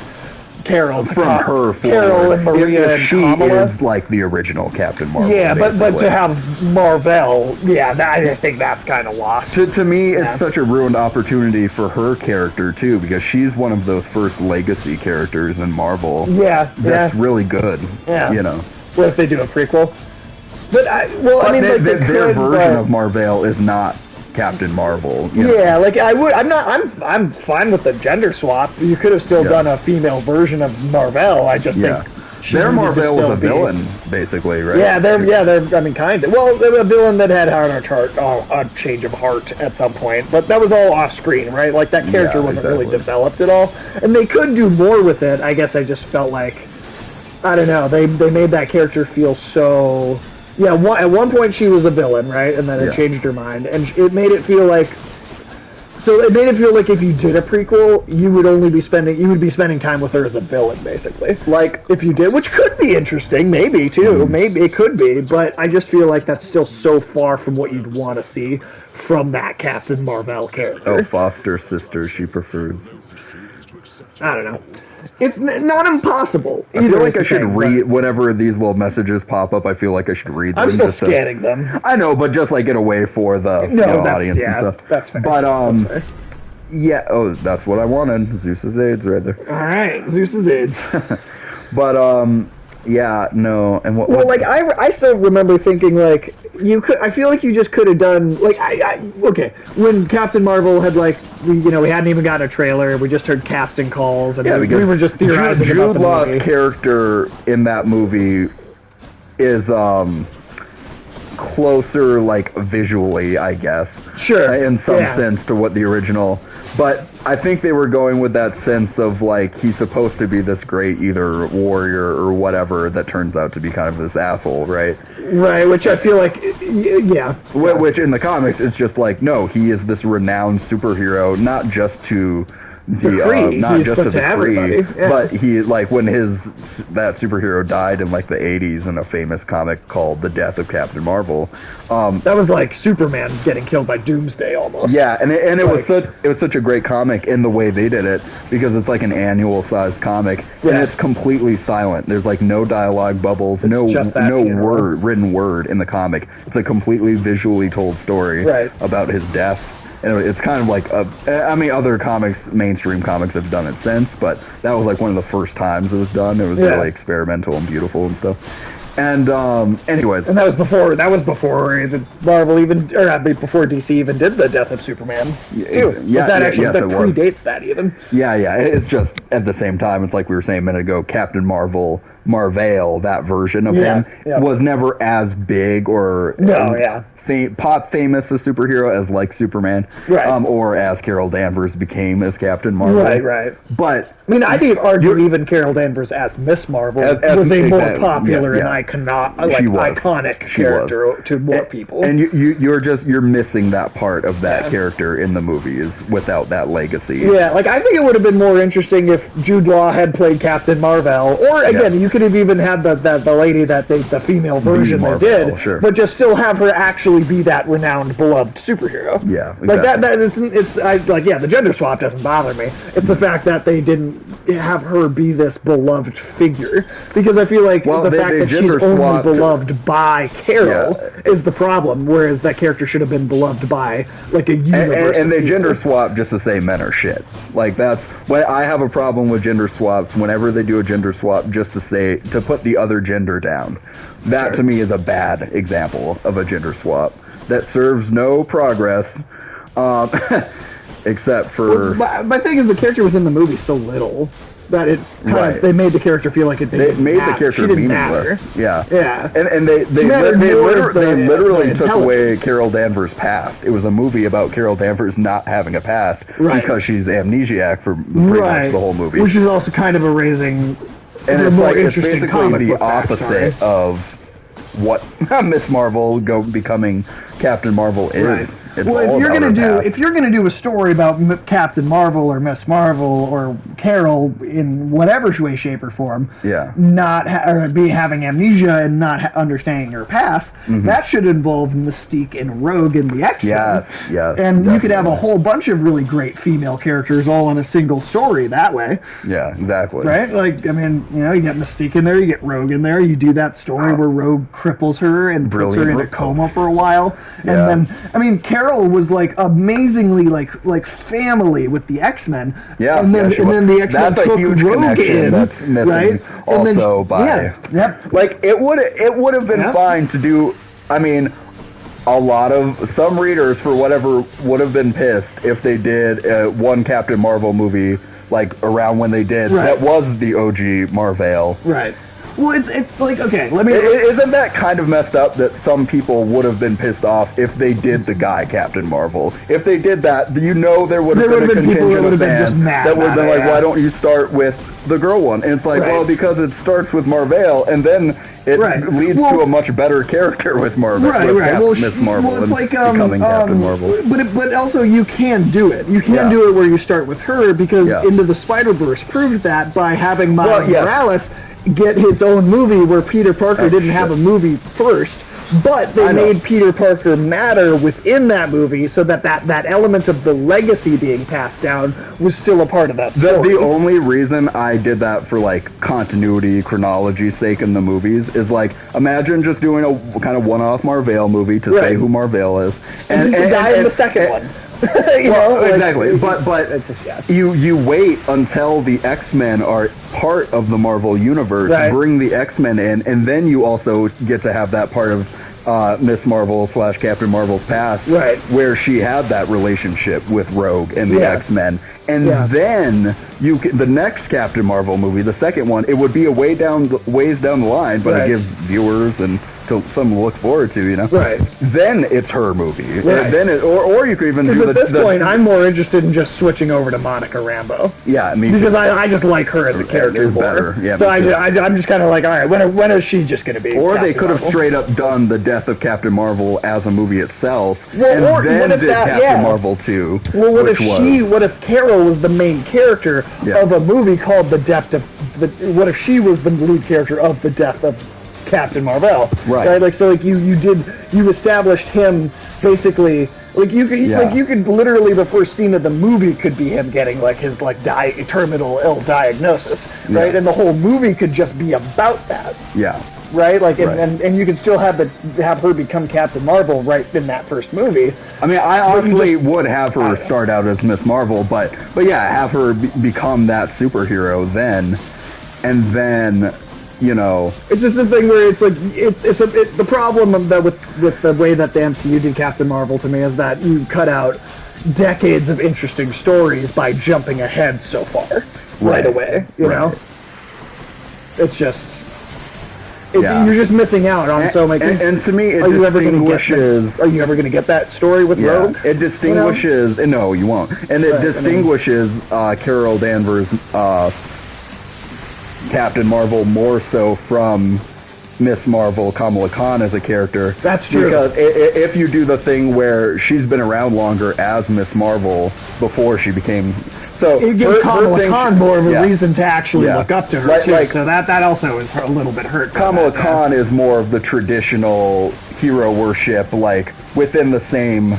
Carol and Maria and Kamala. Is like the original Captain Marvel. Yeah, but to have Marvel, I think that's kind of lost. To me, it's such a ruined opportunity for her character too, because she's one of those first legacy characters in Marvel. That's really good. Yeah, What if they do a prequel? Their version of Marvel is not Captain Marvel. I'm fine with the gender swap. You could have still done a female version of Marvel. I just think their Marvel was a villain, basically, right? They're. I mean, kind of. Well, they were a villain that had a change of heart at some point, but that was all off screen, right? Like that character wasn't really developed at all, and they could do more with it. I guess I just felt like, I don't know. They made that character feel so. Yeah, at one point she was a villain, right? And then it changed her mind. And it made it feel like So it made it feel like if you did a prequel, you would be spending time with her as a villain, basically. Like, If you did, which could be interesting, maybe too, maybe it could be, but I just feel like that's still so far from what you'd want to see from that Captain Marvel character. oh, foster sister she prefers. I don't know. It's not impossible. I feel either like is I the should thing, read but whenever these little messages pop up. I feel like I should read them. I'm still just to- scanning them. I know, but just like in a way for the audience and stuff. That's fair. But That's fair. yeah. Oh, that's what I wanted. Zeus's AIDS right there. All right, Zeus's AIDS. But yeah, no, and what? Well, like I still remember thinking like you could. I feel like you just could have done like okay when Captain Marvel had like we hadn't even gotten a trailer. We just heard casting calls and we were just theorizing about Jude the Law's movie. character in that movie is closer like visually, I guess. Sure. In some Yeah. sense to what the original. But I think they were going with that sense of like he's supposed to be this great either warrior or whatever that turns out to be kind of this asshole, right? Right, which I feel like yeah. Which in the comics it's just like no, he is this renowned superhero, not just to the Kree. not He's just put to the to everybody. Kree, Yeah. but he like when that superhero died in like the 80s in a famous comic called The Death of Captain Marvel. That was like Superman getting killed by Doomsday almost. Yeah, and it was Like- such a great comic in the way they did it because it's like an annual sized comic and Yeah. it's completely silent. There's like no dialogue bubbles, no just that funeral. written word in the comic. It's a completely visually told story Right. about his death. And it's kind of like other comics, mainstream comics have done it since, but that was like one of the first times it was done. It was Yeah. really experimental and beautiful and stuff. And anyways, And that was before the Marvel even, or before DC even did the Death of Superman. Too. yeah, But that yeah, actually yes, that it was. predates that even. yeah, it's just at the same time. It's like we were saying a minute ago. Captain Marvel, that version of Yeah, him yeah. was never as big or No, as yeah. pop famous a superhero as like Superman, Right. or as Carol Danvers became as Captain Marvel. Right. But I mean, I'd even argue even Carol Danvers as Miss Marvel As was a more exactly, popular yes, and yeah. She was. iconic She was. character to more people. And you're missing that part of that character in the movies without that legacy. Yeah, like I think it would have been more interesting if Jude Law had played Captain Marvel, or again, Yeah. you could have even had the lady the female version Marvel, they did, sure. but just still have her actually be that renowned, beloved superhero. Yeah, like exactly. that isn't. The gender swap doesn't bother me. It's the fact that they didn't have her be this beloved figure, because I feel like the fact they that she's gender only swapped- beloved by Carol is the problem, whereas that character should have been beloved by like a universe. And of they people. gender swap just to say men are shit. Like that's when I have a problem with gender swaps. Whenever they do a gender swap, just to put the other gender down, that Sure. to me is a bad example of a gender swap that serves no progress, except for My thing is the character was in the movie so little that it kind Right. of they made the character feel like it they didn't made the matter. character She didn't meaningless. matter. Yeah, Yeah. and they mattered more as literally the took away intelligence. Carol Danvers' past. It was a movie about Carol Danvers not having a past Right. because she's amnesiac for pretty much the whole movie. Which is also kind of erasing And the it's more like it's interesting basically comic the book opposite backstory. of what Miss Marvel becoming Captain Marvel is. Right. It's Well, all about her past. if you're gonna do a story about Captain Marvel or Miss Marvel or Carol in whatever way, shape, or form, Yeah. not having amnesia and not understanding her past, that should involve Mystique and Rogue and the X-Men. Yes, And you could have a definitely. whole bunch of really great female characters all in a single story that way. Yeah, exactly. Right? Like, I mean, you get Mystique in there, you get Rogue in there, you do that story where Rogue cripples her and puts her in a Brilliant. coma for a while. And Yeah. then, I mean, Carol was like amazingly like family with the X-Men. Yeah, And then, yeah, she and was. then the X-Men That's a took huge Rogue connection in. that's missing right? And then, also by- yeah, yep. Like it would have been Yeah. fine to do. I mean, a lot of some readers for whatever would have been pissed if they did one Captain Marvel movie like around when they did Right. that was the OG Marvel. Right. Well, it's like, okay, let me... Isn't that kind of messed up that some people would have been pissed off if they did the guy Captain Marvel? If they did that, there would have been a contingent of fans that would have been like, why don't you start with the girl one? And it's like, well, because it starts with Marvel, and then it leads to a much better character with Marvel. With Miss Marvel it's like, becoming Captain Marvel. But also, you can do it. You can do it where you start with her, because Into the Spider-Verse proved that by having Miles Morales get his own movie where Peter Parker didn't have a movie first, but they made Peter Parker matter within that movie so that element of the legacy being passed down was still a part of that story. The only reason I did that for, like, continuity, chronology sake in the movies is, like, imagine just doing a kind of one-off Marvel movie to say who Marvel is. And the guy in the second one. Exactly. But it's just, you wait until the X-Men are part of the Marvel universe, bring the X-Men in, and then you also get to have that part of Miss Marvel / Captain Marvel's past, where she had that relationship with Rogue and the X-Men, and then the next Captain Marvel movie, the second one, it would be a ways down the line, but it gives viewers and something to look forward to, you know. Then it's her movie. Then or you could even do at this point, I'm more interested in just switching over to Monica Rambeau. Yeah, me because I just like her as a character more. Better. Yeah, so I'm just kind of like, all right, when is she just going to be? Or they could have straight up done the death of Captain Marvel as a movie itself, well, and then did Captain Marvel 2. Well, what if Carol was the main character of a movie called The Death of? What if she was the lead character of The Death of Captain Marvel, right? Like, so, like, you established him basically, like, you could literally, the first scene of the movie could be him getting, like, his, like, terminal ill diagnosis, right? And the whole movie could just be about that, right? Like, and you could still have her become Captain Marvel right in that first movie. I mean, I honestly would have her start out as Miss Marvel, but yeah, have her become that superhero then, and then, you know, it's just a thing where it's like the problem of with the way that the MCU did Captain Marvel to me is that you cut out decades of interesting stories by jumping ahead so far right away. You know, it's just you're just missing out on so many things. And to me, it distinguishes. Are you ever going to get that story with Rogue? It distinguishes. You know? No, you won't. And it distinguishes Carol Danvers' Captain Marvel more so from Miss Marvel, Kamala Khan as a character. That's true. Because if you do the thing where she's been around longer as Miss Marvel before she became... So it gives Kamala Khan more of a reason to actually look up to her, too. So that also is a little bit hurt. Kamala Khan is more of the traditional hero worship, like, within the same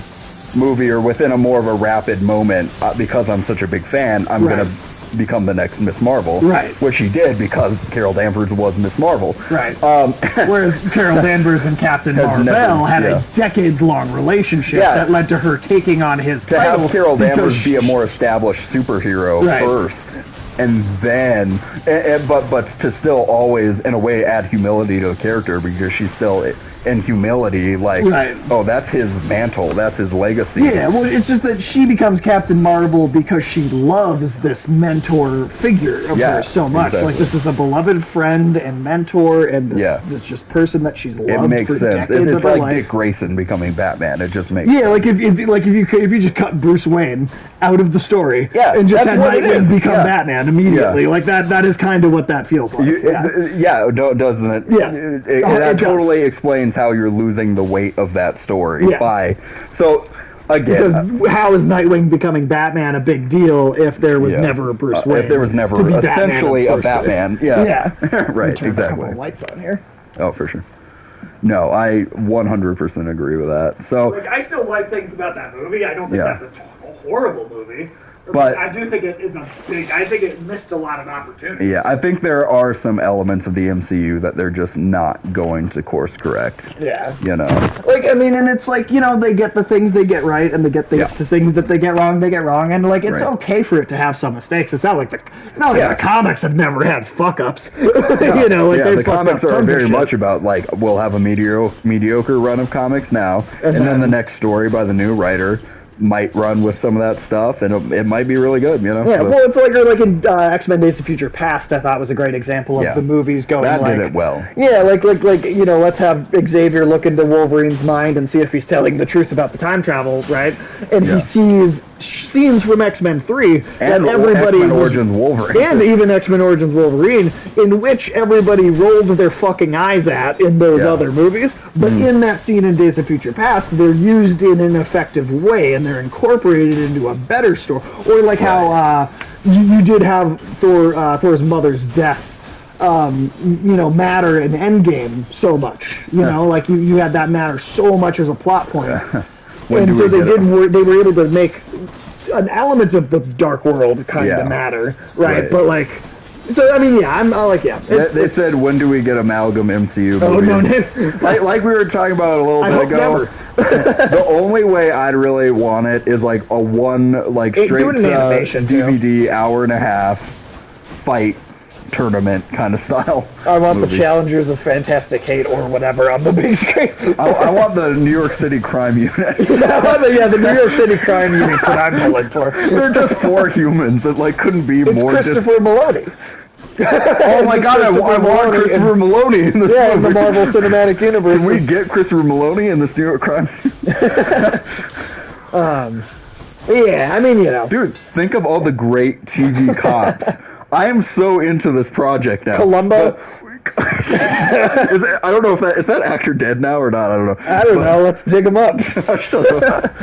movie or within a more of a rapid moment. Because I'm such a big fan, I'm going to become the next Miss Marvel, which she did because Carol Danvers was Miss Marvel, whereas Carol Danvers and Captain Marvel had a decades-long relationship that led to her taking on his title. To have Carol Danvers be a more established superhero first, and then, but to still always, in a way, add humility to the character because she's still in humility, like, oh, that's his mantle, that's his legacy. Yeah, well, it's just that she becomes Captain Marvel because she loves this mentor figure of hers so much. Exactly. Like, this is a beloved friend and mentor, and this just person that she's loved for decades of her like life. Dick Grayson becoming Batman. It just makes sense. Like if you just cut Bruce Wayne out of the story and just had Nightwing become Batman immediately, like that is kind of what that feels like. Doesn't it? Yeah, that totally explains how you're losing the weight of that story so again, because how is Nightwing becoming Batman a big deal if there was never a Bruce Wayne? If there was never essentially a Batman, right, exactly. A couple of lights on here. Oh, for sure. No, I 100% agree with that. So, like, I still like things about that movie. I don't think that's a horrible movie. But I do think it is I think it missed a lot of opportunities. Yeah, I think there are some elements of the MCU that they're just not going to course correct. Yeah. You know? Like, I mean, and it's like, you know, they get the things they get right, and they get the things that they get wrong, and, like, it's okay for it to have some mistakes. It's not like the comics have never had fuck-ups. You know, like, the comics are very much about, like, we'll have a mediocre run of comics now, and then the next story by the new writer might run with some of that stuff, and it might be really good, Yeah, So well, it's like in X-Men: Days of Future Past, I thought was a great example of Yeah. the movies going that like, did it well. Yeah, like let's have Xavier look into Wolverine's mind and see if he's telling the truth about the time travel, right? And Yeah. he sees scenes from X-Men 3 that And everybody X-Men was, Origins Wolverine. and even X-Men Origins Wolverine, in which everybody rolled their fucking eyes at in those Yeah. other movies, but in that scene in Days of Future Past, they're used in an effective way, and they're incorporated into a better story. Or like how you did have Thor's mother's death, matter in Endgame so much. Like you had that matter so much as a plot point. When And do so we they get it? they were able to make an element of the Dark World kind Yeah. of matter, right? Right. But like, so I mean, yeah, I like, yeah. They said, when do we get amalgam MCU Oh movies? no, like we were talking about a little I bit hope ago. The only way I'd really want it is like a straight do it in to animation, too. DVD hour and a half fight tournament kind of style. I want movie. the Challengers of Fantastic Hate or whatever on the big screen. I want the New York City crime unit. the New York City crime units that I'm pulling for. They're just 4 humans that like couldn't be It's more. Christopher Maloney. Oh my god! I want Christopher Maloney in this Yeah, in the movie. Marvel Cinematic Universe. Can we get Christopher Maloney in this New York crime? Yeah, I mean, Dude, think of all the great TV cops. I am so into this project now. Columbo. I don't know if is that actor dead now or not. I don't know. I don't know. Let's dig him up.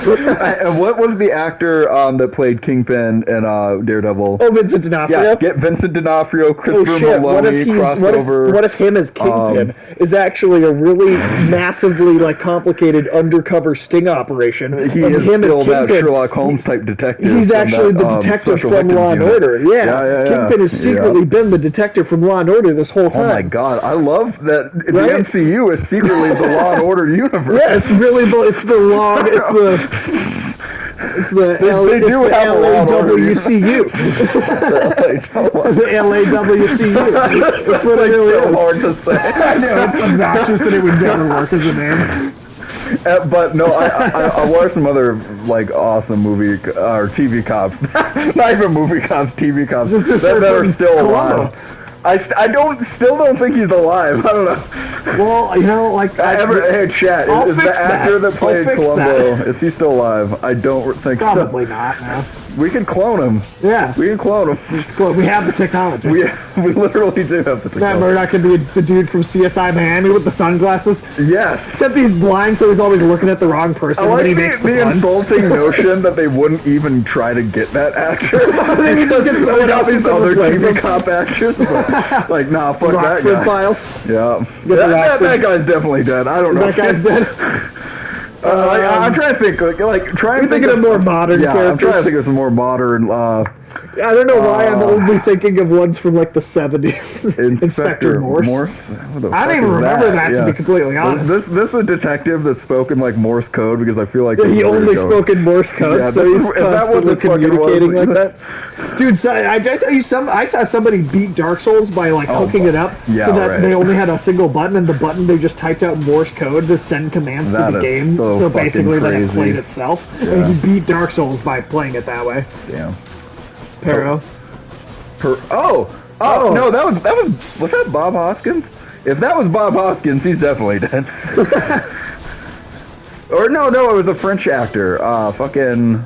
And what was the actor that played Kingpin and Daredevil? Oh, Vincent D'Onofrio. Yeah, get Vincent D'Onofrio, Oh Christopher shit! What Maloney if crossover. what if him as Kingpin is actually a really massively complicated undercover sting operation? He and is him still as that Kingpin, Sherlock Holmes type detective. He's from actually that, the detective Special from Victims Law and Unit. Order. Yeah. Kingpin has secretly been the detective from Law and Order this whole time. Oh my god, I love that the Right? MCU is secretly the Law and Order universe. Yeah, it's really it's the law. It's the They do have a Law and Order LAWCU. The LAWCU. That's what it really so is. hard to say. I know, it's obnoxious and it would never work as a name. But no, I watched some other awesome movie or TV cops, not even movie cops, TV cops that are still alive. I still don't think he's alive. I don't know. Well, Hey, chat, I'll is the fix actor that. that played I'll fix Columbo, that. is he still alive? I don't think probably so. not. No. We can clone him. Yeah, We can clone him. well, we have the technology. We literally do have the Matt technology. Murdock could be the dude from CSI Miami with the sunglasses. Yes. Except he's blind, so he's always looking at the wrong person I when like he makes the fun. insulting notion that they wouldn't even try to get that actor. They just get They someone got else these to other replace TV him. cop actors. Like, nah, fuck that Rockford guy. Files. Yeah. the That Rockford- guy's definitely dead. I don't know. That guy's dead. I'm trying to think. Trying to think thinking of more modern Yeah, I'm trying to characters. think of some more modern. I don't know why I'm only thinking of ones from the 70s. Inspector Morse. What the I fuck don't even is remember that, to Yeah. be completely honest. This is a detective that's spoken Morse code because I feel like He this is where only you're spoke in Morse code, Yeah, so this he's is- is that what constantly this fucking communicating was? like that. Dude, so I tell you I saw somebody beat Dark Souls by hooking it up yeah, so that right. they only had a single button, and the button they just typed out Morse code to send commands That to the is game. so So fucking basically, then it crazy. played itself. Yeah. And he beat Dark Souls by playing it that way. Damn. Pero. No, that was that Bob Hoskins? If that was Bob Hoskins, he's definitely dead. Or no, it was a French actor. Fucking.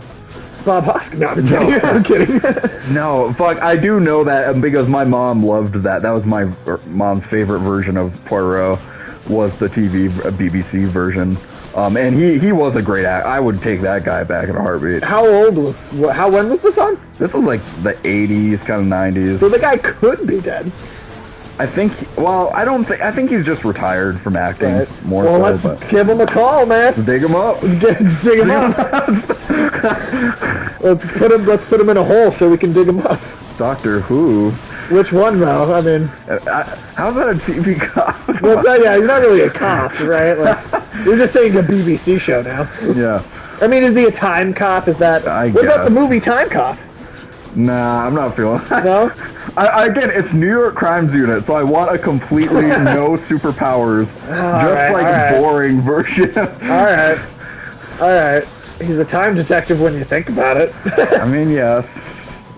Bob Hoskins. No, I'm kidding. I'm kidding. No, fuck, I do know that because my mom loved that. That was my mom's favorite version of Poirot, was the TV BBC version. And he was a great actor. I would take that guy back in a heartbeat. When was this on? This was like the 80s, kind of 90s. So the guy could be dead. I think, I think he's just retired from acting Right. more Well, so, let's but give him a call, man. dig him up. Dig him up. Let's put him in a hole so we can dig him up. Doctor Who. Which one, though? I mean, How's that a TV cop? well, yeah, you're not really a cop, right? You're just saying a BBC show now. Yeah. I mean, is he a time cop? Is that... I what about guess. the movie Time Cop? Nah, I'm not feeling it. No? Again, it's New York Crimes Unit, so I want a completely no superpowers, Alright. boring version. All right. He's a time detective when you think about it. I mean, yes.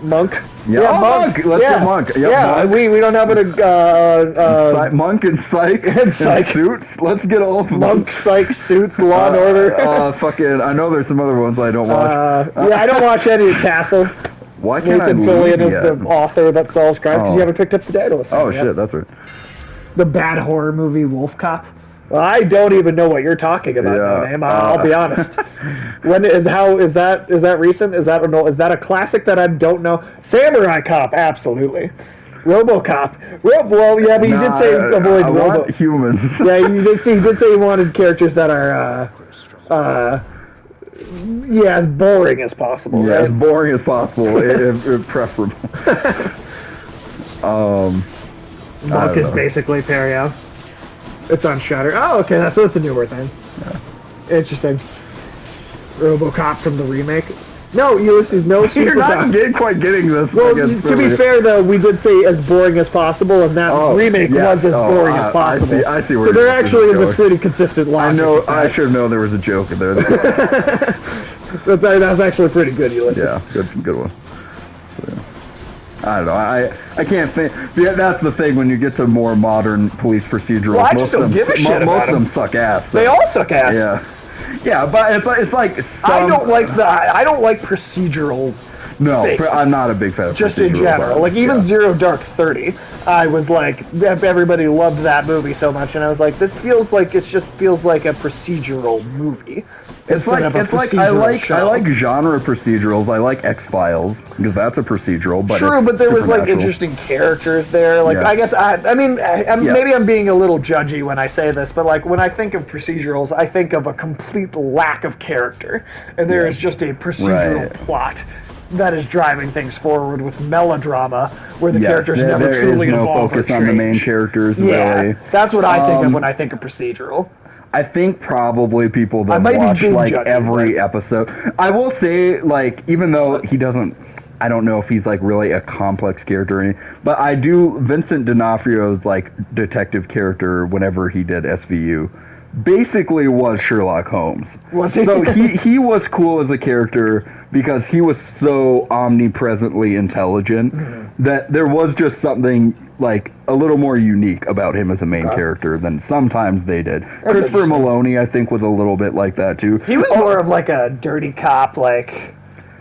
Monk. Yeah, oh, Monk. Let's get Monk. Yep, Yeah, Monk. we don't have Monk and Psych and Psych. suits. Let's get all of them. Monk, Psych, Suits, Law and Order. Fucking, I know there's some other ones I don't watch. Yeah, I don't watch any of Castle. Why can't Nathan I Fillion is yet? the author that solves crimes because you haven't picked up the Daedalus. Oh yet. shit, that's right. The bad horror movie Wolf Cop. Well, I don't even know what you're talking about, Yeah, no name. I'll be honest. Is that recent? Is that a classic that I don't know? Samurai Cop, absolutely. RoboCop. Well, yeah, but you did say avoid I Robo. want humans. Yeah, you did say you wanted characters that are as boring as possible. Yeah, right? as boring as possible, if preferable. Monk is basically Perio. It's on Shudder. Oh, okay, that's a newer thing. Yeah. Interesting. RoboCop from the remake. No, Ulysses, no super. You're not quite getting this. Well, to be fair, though, we did say as boring as possible, and that remake was as boring as possible. I see so where there actually is a pretty consistent line. I know. I should have known there was a joke in there. That's actually pretty good, Ulysses. Yeah, good one. So, I don't know. I can't think. Yeah, that's the thing when you get to more modern police procedurals. Well, I just don't give a shit about most of them suck ass. So. They all suck ass. Yeah, but it's like I don't like procedural. No, things. I'm not a big fan of just in general. Like even Zero Dark 30, I was like, everybody loved that movie so much, and I was like, this feels like a procedural movie. It's like I like genre procedurals. I like X-Files because that's a procedural. But true, but there was like interesting characters there. Like I guess maybe I'm being a little judgy when I say this, but like when I think of procedurals, I think of a complete lack of character, and there is just a procedural plot that is driving things forward with melodrama, where the characters never truly evolve or change. Focus on the main characters. Really. That's what I think of when I think of procedural. I think probably people that watch like every episode. I will say, like, even though he doesn't, I don't know if he's like really a complex character or anything, but I do. Vincent D'Onofrio's like detective character, whenever he did SVU, basically was Sherlock Holmes. Was he? So he was cool as a character because he was so omnipresently intelligent that there was just something like a little more unique about him as a main character than sometimes they did. Christopher Maloney, I think, was a little bit like that too. He was more of like a dirty cop, like.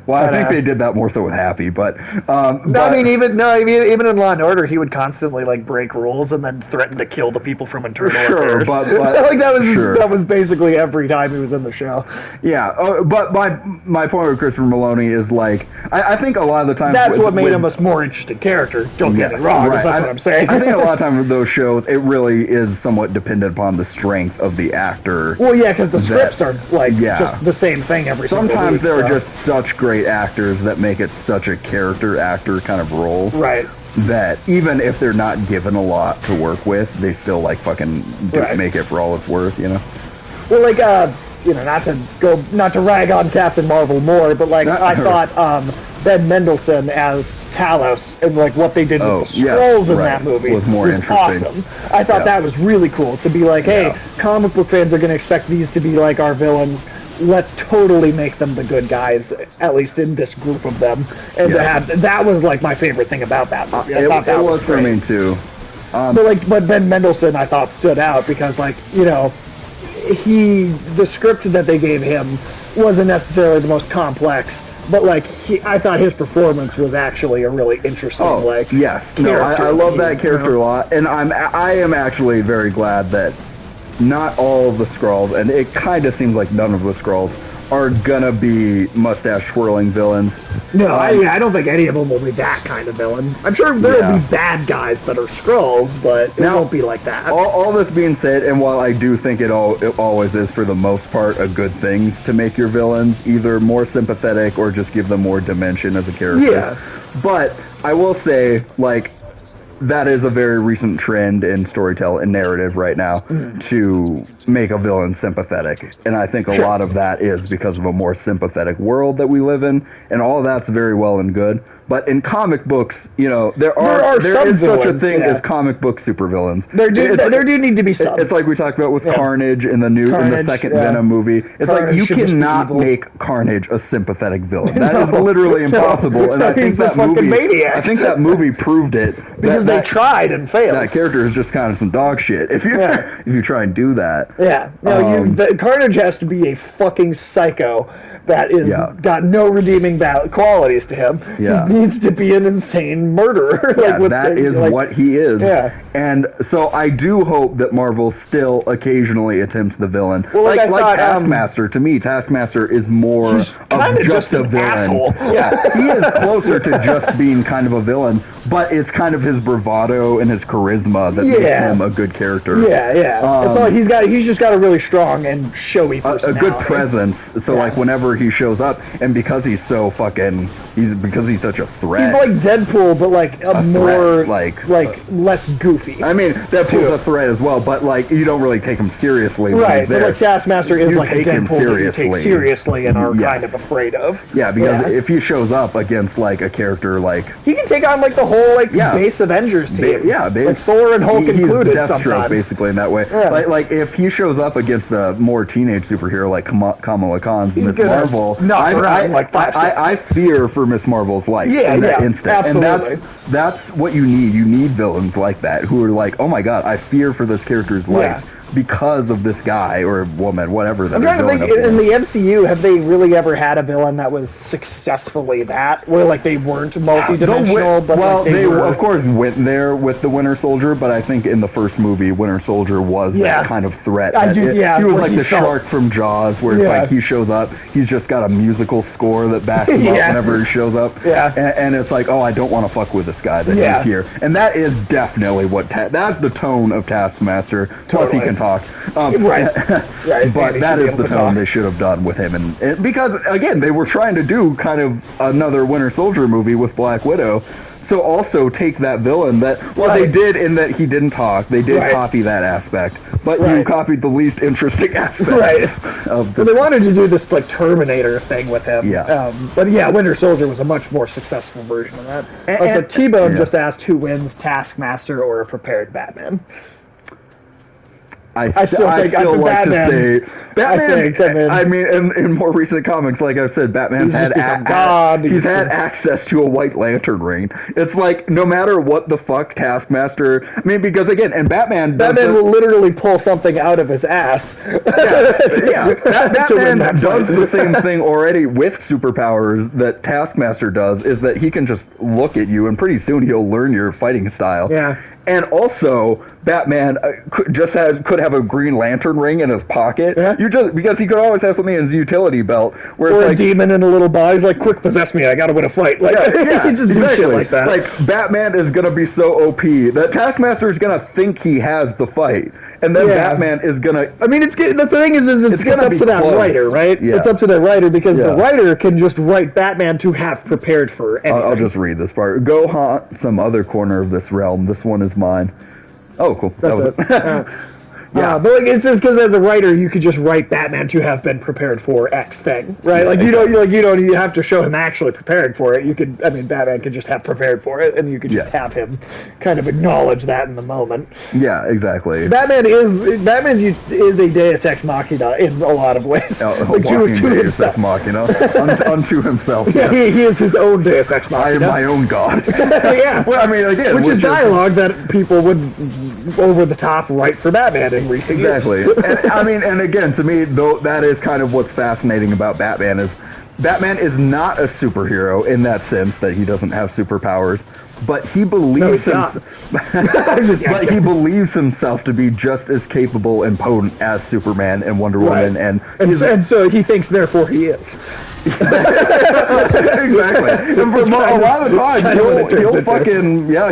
Well, I think they did that more so with Happy, but I mean, even in Law and Order, he would constantly like break rules and then threaten to kill the people from internal affairs. But like that was basically every time he was in the show. Yeah, but my point with Christopher Maloney is like I think a lot of the time that's what made him a more interesting character. Don't get me wrong. Right. That's what I'm saying. I think a lot of times with those shows, it really is somewhat dependent upon the strength of the actor. Well, yeah, because the scripts are like just the same thing every single week. Sometimes there are just such great actors that make it such a character actor kind of role. Right. That even if they're not given a lot to work with, they still like fucking make it for all it's worth, you know? Well, like, not to rag on Captain Marvel more, but like, I thought Ben Mendelsohn as Talos and like what they did with the Skrulls in that movie was more interesting. Awesome. I thought that was really cool to be like, hey, comic book fans are going to expect these to be like our villains. Let's totally make them the good guys, at least in this group of them. And that was like my favorite thing about that movie. I thought that was for me too. But Ben Mendelsohn I thought stood out because like, you know, the script that they gave him wasn't necessarily the most complex, but like I thought his performance was actually a really interesting character. I love that character a lot, and I am actually very glad that not all of the Skrulls, and it kind of seems like none of the Skrulls, are gonna be mustache-twirling villains. No, I don't think any of them will be that kind of villain. I'm sure there will be bad guys that are Skrulls, but it won't be like that. All this being said, and while I do think it always is, for the most part, a good thing to make your villains either more sympathetic or just give them more dimension as a character. Yeah. But I will say, like, that is a very recent trend in storytelling and narrative right now to make a villain sympathetic. And I think a lot of that is because of a more sympathetic world that we live in. And all of that's very well and good. But in comic books, you know, there some is such a villains, thing yeah. as comic book supervillains. There do need to be some. It's like we talked about with Yeah. Carnage in the second yeah. Venom movie. It's Carnage like you should just be cannot evil. make Carnage a sympathetic villain. That is No. literally impossible. And I think He's a that fucking movie, maniac. I think that movie proved it. Because they tried and failed. That character is just kind of some dog shit. If you Yeah. if you try and do that. Yeah. No, Carnage has to be a fucking psycho that is got no redeeming qualities to him. Yeah. He needs to be an insane murderer. Yeah, that is what he is. Yeah. And so I do hope that Marvel still occasionally attempts the villain. Well, like Taskmaster, to me, Taskmaster is more of kinda just a an villain. asshole. Yeah, he is closer to just being kind of a villain, but it's kind of his bravado and his charisma that makes him a good character. Yeah, yeah. It's like he's just got a really strong and showy A personality. good presence. So like whenever he shows up, and because he's so because he's such a threat. He's like Deadpool, but like a more threat, like less goofy. I mean, Deadpool's a threat as well, but like you don't really take him seriously. Right, but like Taskmaster is You like a take him Deadpool that you take seriously. seriously and are kind of afraid of. Yeah, because if he shows up against like a character like he can take on like the whole base Avengers team. Like Thor and Hulk included he's Deathstroke sometimes. basically in that way. Yeah. Like if he shows up against a more teenage superhero like Kamala Khan's He's Miss gonna Marvel, knock her out in like 5 I fear for Miss Marvel's life in that instant. Absolutely. And that's what you need. You need villains like that who are like, oh my god, I fear for this character's life because of this guy or woman, whatever. I'm trying to think, in the MCU, have they really ever had a villain that was successfully that? Where, like, they weren't multi-dimensional, but well, like, they were... of course went there with the Winter Soldier, but I think in the first movie, Winter Soldier was that kind of threat. He was like the shark from Jaws, where it's like he shows up, he's just got a musical score that backs him up whenever he shows up. And it's like, oh, I don't want to fuck with this guy that he's here. And that is definitely that's the tone of Taskmaster. Plus he can talk. right. But that is the tone they should have done with him. And because, again, they were trying to do kind of another Winter Soldier movie with Black Widow. So also take that villain that, they did in that he didn't talk. They did copy that aspect. But you copied the least interesting aspect. Of they wanted to do this, like, Terminator thing with him. But Winter Soldier was a much more successful version of that. Also, T-Bone just asked who wins, Taskmaster or a prepared Batman. I still like Batman, to say Batman. I mean, in more recent comics, like I've said, Batman's had he's had access to a White Lantern ring. It's like no matter what the fuck Taskmaster. I mean, because again, and Batman will literally pull something out of his ass. Batman does the same thing already with superpowers that Taskmaster does. Is that he can just look at you, and pretty soon he'll learn your fighting style. Yeah. And also, Batman could have a Green Lantern ring in his pocket. Because he could always have something in his utility belt. Where or it's a demon in a little body. He's like, quick, possess me. I gotta win a fight. Like, he just do shit like that. Like, Batman is gonna be so OP that Taskmaster is gonna think he has the fight. And then Batman is gonna... I mean, the thing is it's up to that writer, right? Yeah. It's up to the writer, because the writer can just write Batman to have prepared for anything. I'll just read this part. Go haunt some other corner of this realm. This one is mine. Oh, cool. That's it. But like, it's just because as a writer, you could just write Batman to have been prepared for X thing, right? You have to show him actually prepared for it. Batman could just have prepared for it, and you could just have him kind of acknowledge that in the moment. Yeah, exactly. Batman is a Deus Ex Machina in a lot to Deus Ex Machina unto himself. Yeah, he is his own Deus Ex Machina. I am my own god. Well, I mean, again, which is dialogue that people would over the top write for Batman in recent years. Exactly. And again, to me, though, that is kind of what's fascinating about Batman is not a superhero in that sense that he doesn't have superpowers, but he believes he believes himself to be just as capable and potent as Superman and Wonder Woman, and so he thinks therefore he is. Exactly. And for a lot of the time,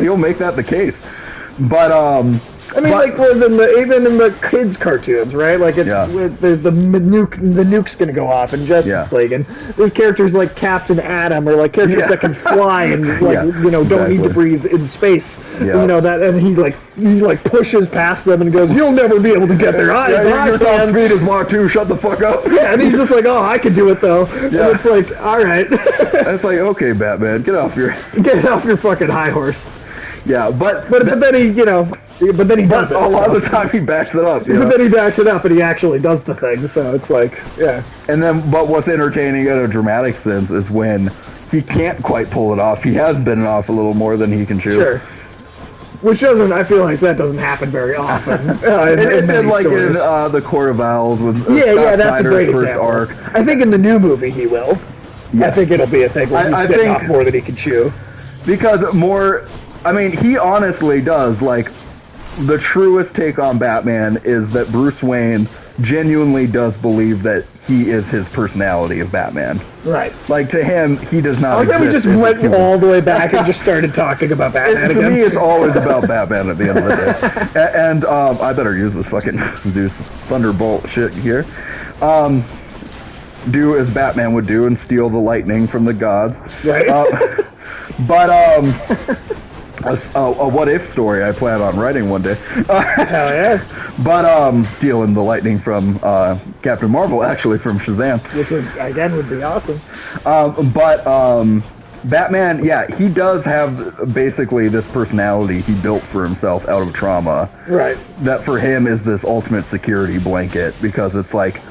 he'll make that the case. But I mean, But- like even in the kids' cartoons, right? Like it's Yeah. the nuke's gonna go off in Justice League, and there's characters like Captain Atom or like characters Yeah. that can fly and like Yeah, don't need to exactly. breathe in space. Yeah. That, and he pushes past them and goes, "You'll never be able to get there." Yeah, your top speed is Mach 2, shut the fuck up. Yeah, and he's just like, "Oh, I can do it though." Yeah. And it's like, all right, It's like, okay, Batman, get off your... get off your fucking high horse. Yeah, but But then he does it. a lot of the time he backs it up, you know? But then he backs it up and he actually does the thing. So it's like, yeah. And then, but what's entertaining in a dramatic sense is when he can't quite pull it off. He has bitten off a little more than he can chew. Sure. Which doesn't, I feel like that doesn't happen very often. And many like in stories. the Court of Owls with Yeah, that's a great first example. arc. I think in the new movie he will. Yeah. I think it'll be a thing where I he's bitten think- off more than he can chew. Because he honestly does, like, the truest take on Batman is that Bruce Wayne genuinely does believe that he is his personality of Batman. Like Like, to him, he does not I think we exist just as a went human. all the way back and just started talking about Batman To again. me, it's always about Batman at the end of the day. And I better use this fucking Zeus Thunderbolt shit here. Do as Batman would do and steal the lightning from the gods. Right. But a what if story I plan on writing one day. Hell yeah. But stealing the lightning from Captain Marvel, actually from Shazam. Which would be awesome. Batman, yeah, he does have basically this personality he built for himself out of trauma. Right. That for him is this ultimate security blanket, because it's like,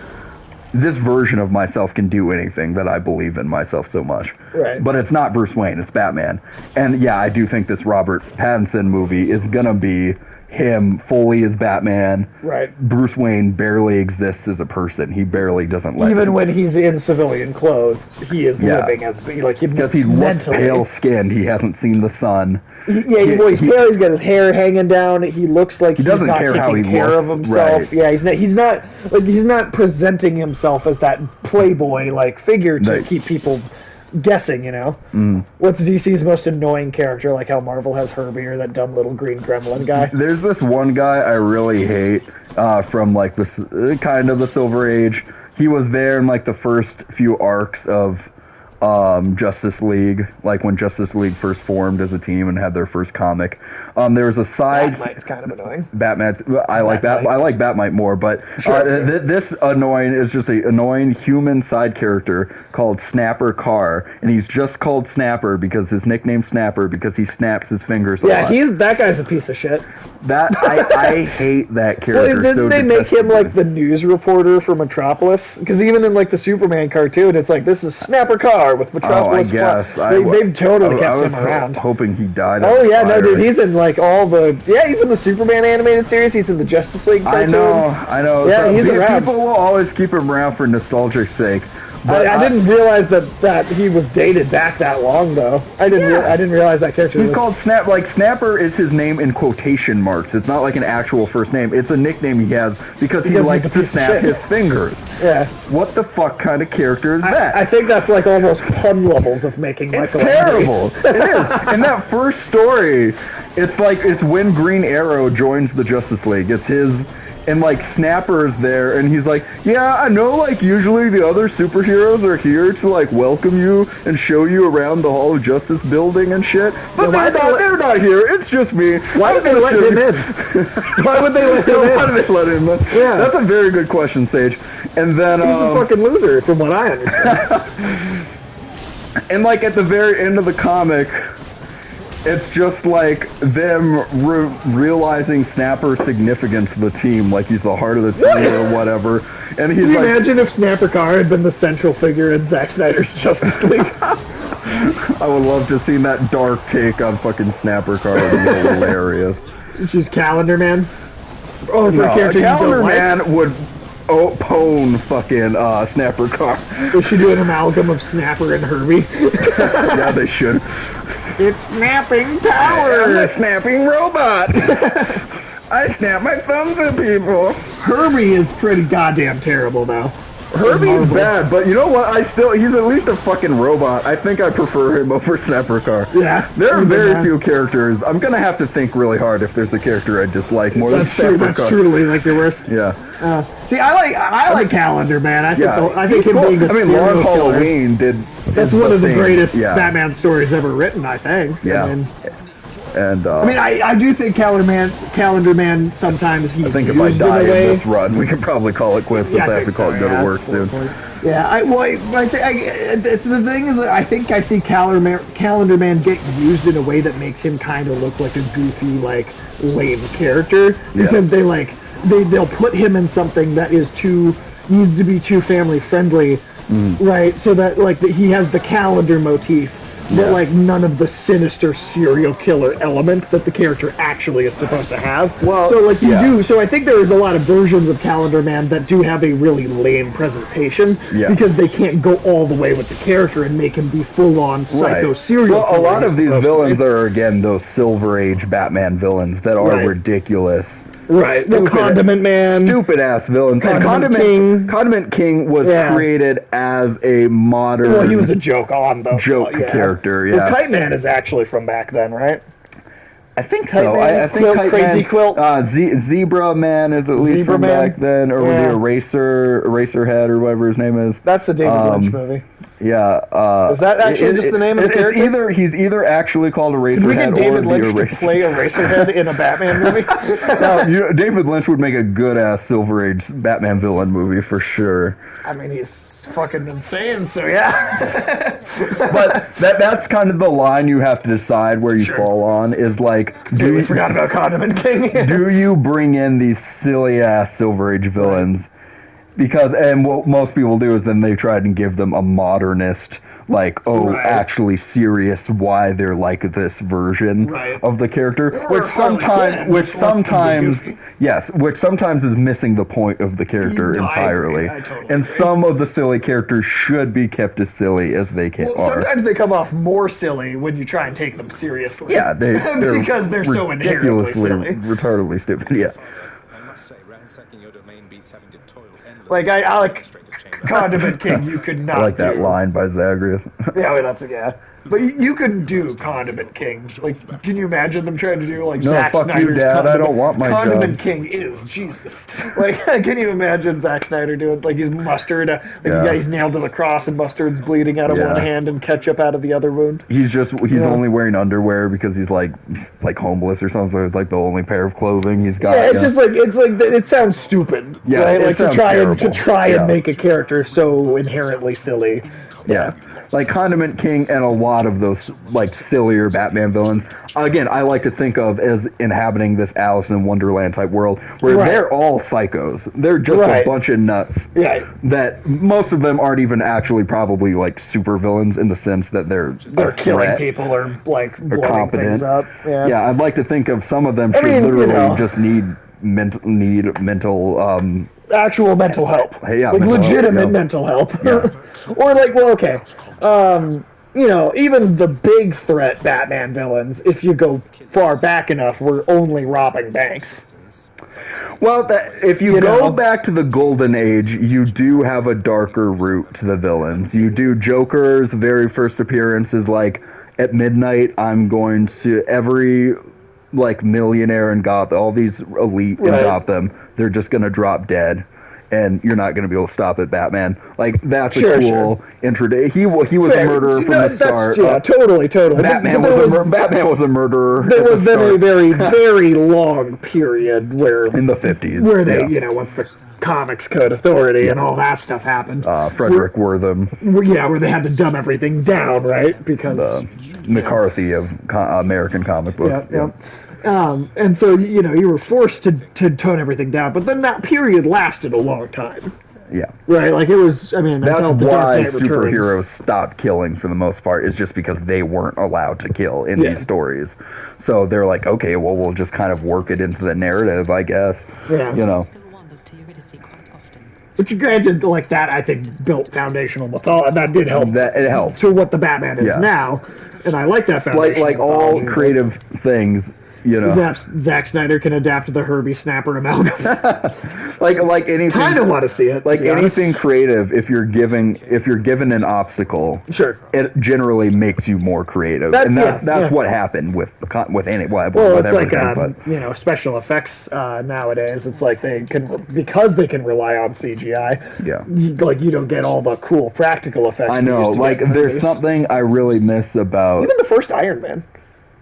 this version of myself can do anything that I believe in myself so much. Right. But it's not Bruce Wayne, it's Batman. And yeah, I do think this Robert Pattinson movie is gonna be him fully as Batman. Right. Bruce Wayne barely exists as a person. He barely doesn't let Even him. when he's in civilian clothes, he is Yeah. living as like he Because he looks mentally. pale skinned, he hasn't seen the sun. He's pale. He's got his hair hanging down. He looks like he's doesn't not care taking how he care of looks, himself. right. Yeah, he's not presenting himself as that playboy like figure to Right. keep people guessing. What's DC's most annoying character? Like how Marvel has Herbie or that dumb little green gremlin guy. There's this one guy I really hate from like this kind of the Silver Age. He was there in like the first few arcs of Justice League, like when Justice League first formed as a team and had their first comic. There was a side. Batmite's kind of annoying. Batman. I like Batmite. I like Batmite more, but Sure. this annoying is just an annoying human side character called Snapper Carr, and he's just called Snapper because his nickname's Snapper because he snaps his fingers a Yeah, lot. that guy's a piece of shit. That I hate that character. Well, didn't so they make him detestably. like the news reporter for Metropolis? Because even in like the Superman cartoon, it's like this is Snapper Carr with Oh, I Metropolis. guess They've totally I kept was him around. hoping he died. Oh of yeah, no, fire. dude, he's in like all the he's in the Superman animated series. He's in the Justice League I cartoon. know. Yeah, he's around. People will always keep him around for nostalgia's sake. But I didn't realize that he was dated back that long though. I didn't realize that character. He's was... called Snap. Like Snapper is his name in quotation marks. It's not like an actual first name. It's a nickname he has because he Because likes he's a to piece of snap shit. his fingers. Yeah, What the fuck kind of character is that? I think that's like almost pun levels of making It's Michael terrible. It is. In that first story, it's when Green Arrow joins the Justice League. It's his, and like Snapper's there, and he's like, yeah, I know, like usually the other superheroes are here to like welcome you and show you around the Hall of Justice building and shit, but they're not here. It's just me. Why would they let him in? Why would they let him in? Why did they let him in? Yeah. That's a very good question, Sage. And then He's a fucking loser, from what I understand. and like at the very end of the comic, it's just like them realizing Snapper's significance to the team, like he's the heart of the team or whatever. And he's Can you like, imagine if Snapper Carr had been the central figure in Zack Snyder's Justice League? I would love to see that dark take on fucking Snapper Carr. It would be hilarious. She's Calendar Man. Oh, for a No, character you don't Calendar like? Man would pwn fucking Snapper Carr. They should do an amalgam of Snapper and Herbie. Yeah, they should. It's snapping I'm power! a snapping robot. I snap my thumbs at people. Herbie is pretty goddamn terrible now. Herbie's Marvel. bad, but you know what? He's at least a fucking robot. I think I prefer him over Snappercar. Yeah. There are Even very that. few characters. I'm gonna have to think really hard if there's a character I dislike more That's than true. Snappercar. That's truly like the worst. Yeah. See, I like Calendar Man. I think Yeah. I think him Cool. being a I mean, serial Long killer, Halloween did. that's is one of the thing. greatest Yeah. Batman stories ever written. I think. Yeah. And I mean, I do think Calendar Man sometimes he's I think if used I in die a in way. this run, we can probably call it quits. Yeah, If I have to call it go to work soon. Yeah, it's the thing is that I think I see Calendar Man get used in a way that makes him kind of look like a goofy, like lame character because they'll put him in something that needs to be too family friendly, right? So that he has the calendar motif. But like none of the sinister serial killer element that the character actually is supposed to have. Well, so like you do. So I think there's a lot of versions of Calendar Man that do have a really lame presentation because they can't go all the way with the character and make him be full-on psycho serial killer. Well, a lot of these villains are again those Silver Age Batman villains that are ridiculous. Right, the Condiment Man. Stupid ass villain. Condiment King was created as a modern. Well, he was a joke on the character. Yeah. Well, Kite Man is actually from back then, right? I think so. I think Kite Crazy Man, Quilt. Zebra Man is at least Zebra from Man? back then, or the Eraserhead or whatever his name is. That's the David Lynch movie. Yeah. Is that actually just the name of the character? He's either actually called Eraserhead Did we get David or Lynch the to play Eraserhead in a Batman movie? No, David Lynch would make a good ass Silver Age Batman villain movie for sure. I mean, he's fucking insane, so yeah. But that's kind of the line you have to decide where you fall on is like, we forgot about Condiment King. Do you bring in these silly ass Silver Age villains? Because, and what most people do is then they try and give them a modernist, like, actually serious why they're like this version of the character, which sometimes is missing the point of the character entirely. I totally agree. Some of the silly characters should be kept as silly as they can. Well, sometimes they come off more silly when you try and take them seriously. Yeah, they're because they're so inherently silly, retardedly stupid. Yeah. Like I like Condiment King. You could not. I like that line by Zagreus. But you can do Condiment King. Like, can you imagine them trying to do like Zack Snyder's Snyder's you, Dad. I don't want my Condiment job. King is Jesus. Like, can you imagine Zack Snyder doing like he's mustard? He's nailed to the cross and mustard's bleeding out of one hand and ketchup out of the other wound. He's only wearing underwear because he's like homeless or something. So it's like the only pair of clothing he's got. Yeah, it's like it sounds stupid. Yeah, right? Like to try and make a character so inherently silly. Yeah. Like Condiment King and a lot of those like sillier Batman villains. Again, I like to think of as inhabiting this Alice in Wonderland type world where they're all psychos. They're just a bunch of nuts. Yeah. That most of them aren't even actually probably like super villains in the sense that they're killing people or like blowing competent. Things up. Yeah, I'd like to think of some of them just need mental actual mental help. Yeah, like legitimate mental help. Yeah. Or like, well, okay. Even the big threat Batman villains, if you go far back enough, were only robbing banks. Well, if you go back to the Golden Age, you do have a darker route to the villains. You do Joker's very first appearance is like, at midnight, I'm going to every like millionaire in Gotham, all these elite in Gotham, they're just going to drop dead, and you're not going to be able to stop it, Batman. Like, that's a cool intro. He was a murderer from the start. Yeah, totally. Batman was a murderer. There was then a very, very long period where in the 50s, where they, once the Comics Code Authority and all that stuff happened. Frederick Wortham. Where they had to dumb everything down, right? Because the McCarthy of American comic books. And so, you were forced to tone everything down. But then that period lasted a long time. Yeah. Right, like it was, that's why superheroes stopped killing for the most part, is just because they weren't allowed to kill in these stories. So they're like, okay, well, we'll just kind of work it into the narrative, I guess. Yeah. Which, granted, like that, I think built foundational mythology. That did help. It helped to what the Batman is now, and I like that foundation. Like all creative things, You know, Zack Snyder can adapt the Herbie Snapper amalgam. like anything. Kind of want to see it. Like to be honest. anything creative, if you're given an obstacle, Sure. it generally makes you more creative, and that's what happened with any Well, with it's like everything. But you know, special effects nowadays. It's like they can, because they can rely on CGI. Yeah. You don't get all the cool practical effects. I we know, used to like get in there's movies. something I really miss about Even the first Iron Man.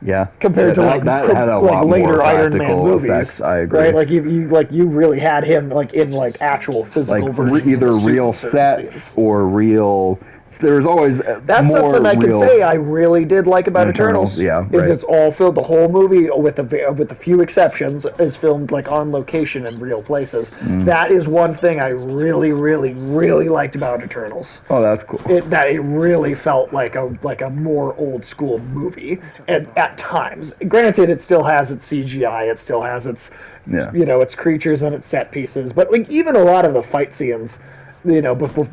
yeah Compared to that had a lot later more Iron Man practical movies, effects. I agree. Right, like you really had him like in like actual physical Like versions either of the suit real in certain sets scenes. or real. There's always That's more something I can real. say I really did like about Eternals, Eternals. yeah, is right. it's all filmed. The whole movie, with a few exceptions, is filmed like on location in real places. That is one thing I really, really, really liked about Eternals. Oh, that's cool. It really felt like a more old school movie, and at times, granted, it still has its CGI, it still has its its creatures and its set pieces, but like even a lot of the fight scenes, before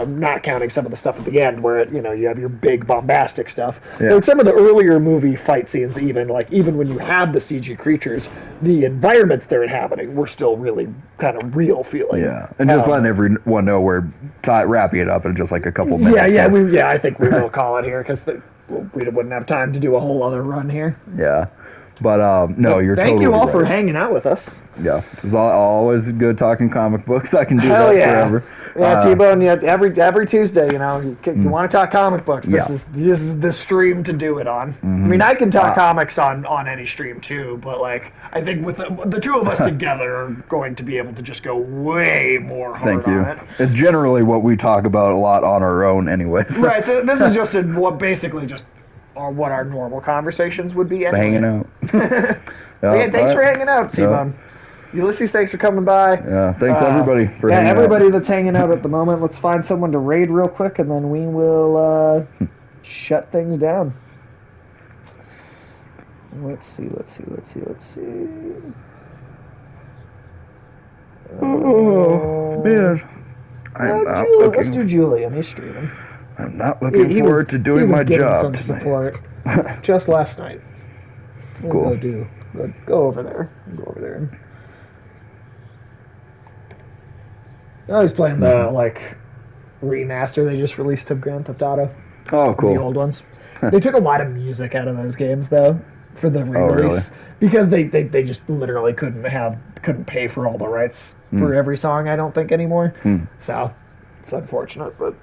not counting some of the stuff at the end where you have your big bombastic stuff. Yeah. Like some of the earlier movie fight scenes, even when you had the CG creatures, the environments they're inhabiting were still really kind of real feeling. Yeah, and just letting everyone know we're wrapping it up in just like a couple minutes. I think we will call it here because we wouldn't have time to do a whole other run here. Yeah, but no, you're Thank totally you all right. for hanging out with us. Yeah, it's always good talking comic books. I can do Hell that yeah. forever. Yeah, T-Bone, every Tuesday, you want to talk comic books. This is the stream to do it on. I mean, I can talk comics on any stream too, but like I think with the two of us together are going to be able to just go way more hard Thank you. on it. It's generally what we talk about a lot on our own, anyway. Right. So this is just basically just what our normal conversations would be. Anyway. Hanging out. Thanks for hanging out, T-Bone. Ulysses, thanks for coming by. Yeah, thanks everybody for hanging everybody out. that's hanging out at the moment. Let's find someone to raid real quick, and then we will shut things down. Let's see. Oh, man. Let's do Julian. He's streaming. I'm not looking forward to doing my job some tonight. support just last night. Cool. Go over there. Go over there. Oh, he's playing the remaster they just released of Grand Theft Auto. Oh, cool. The old ones. They took a lot of music out of those games though for the re-release really? because they just literally couldn't pay for all the rights for every song. I don't think anymore. So it's unfortunate, but.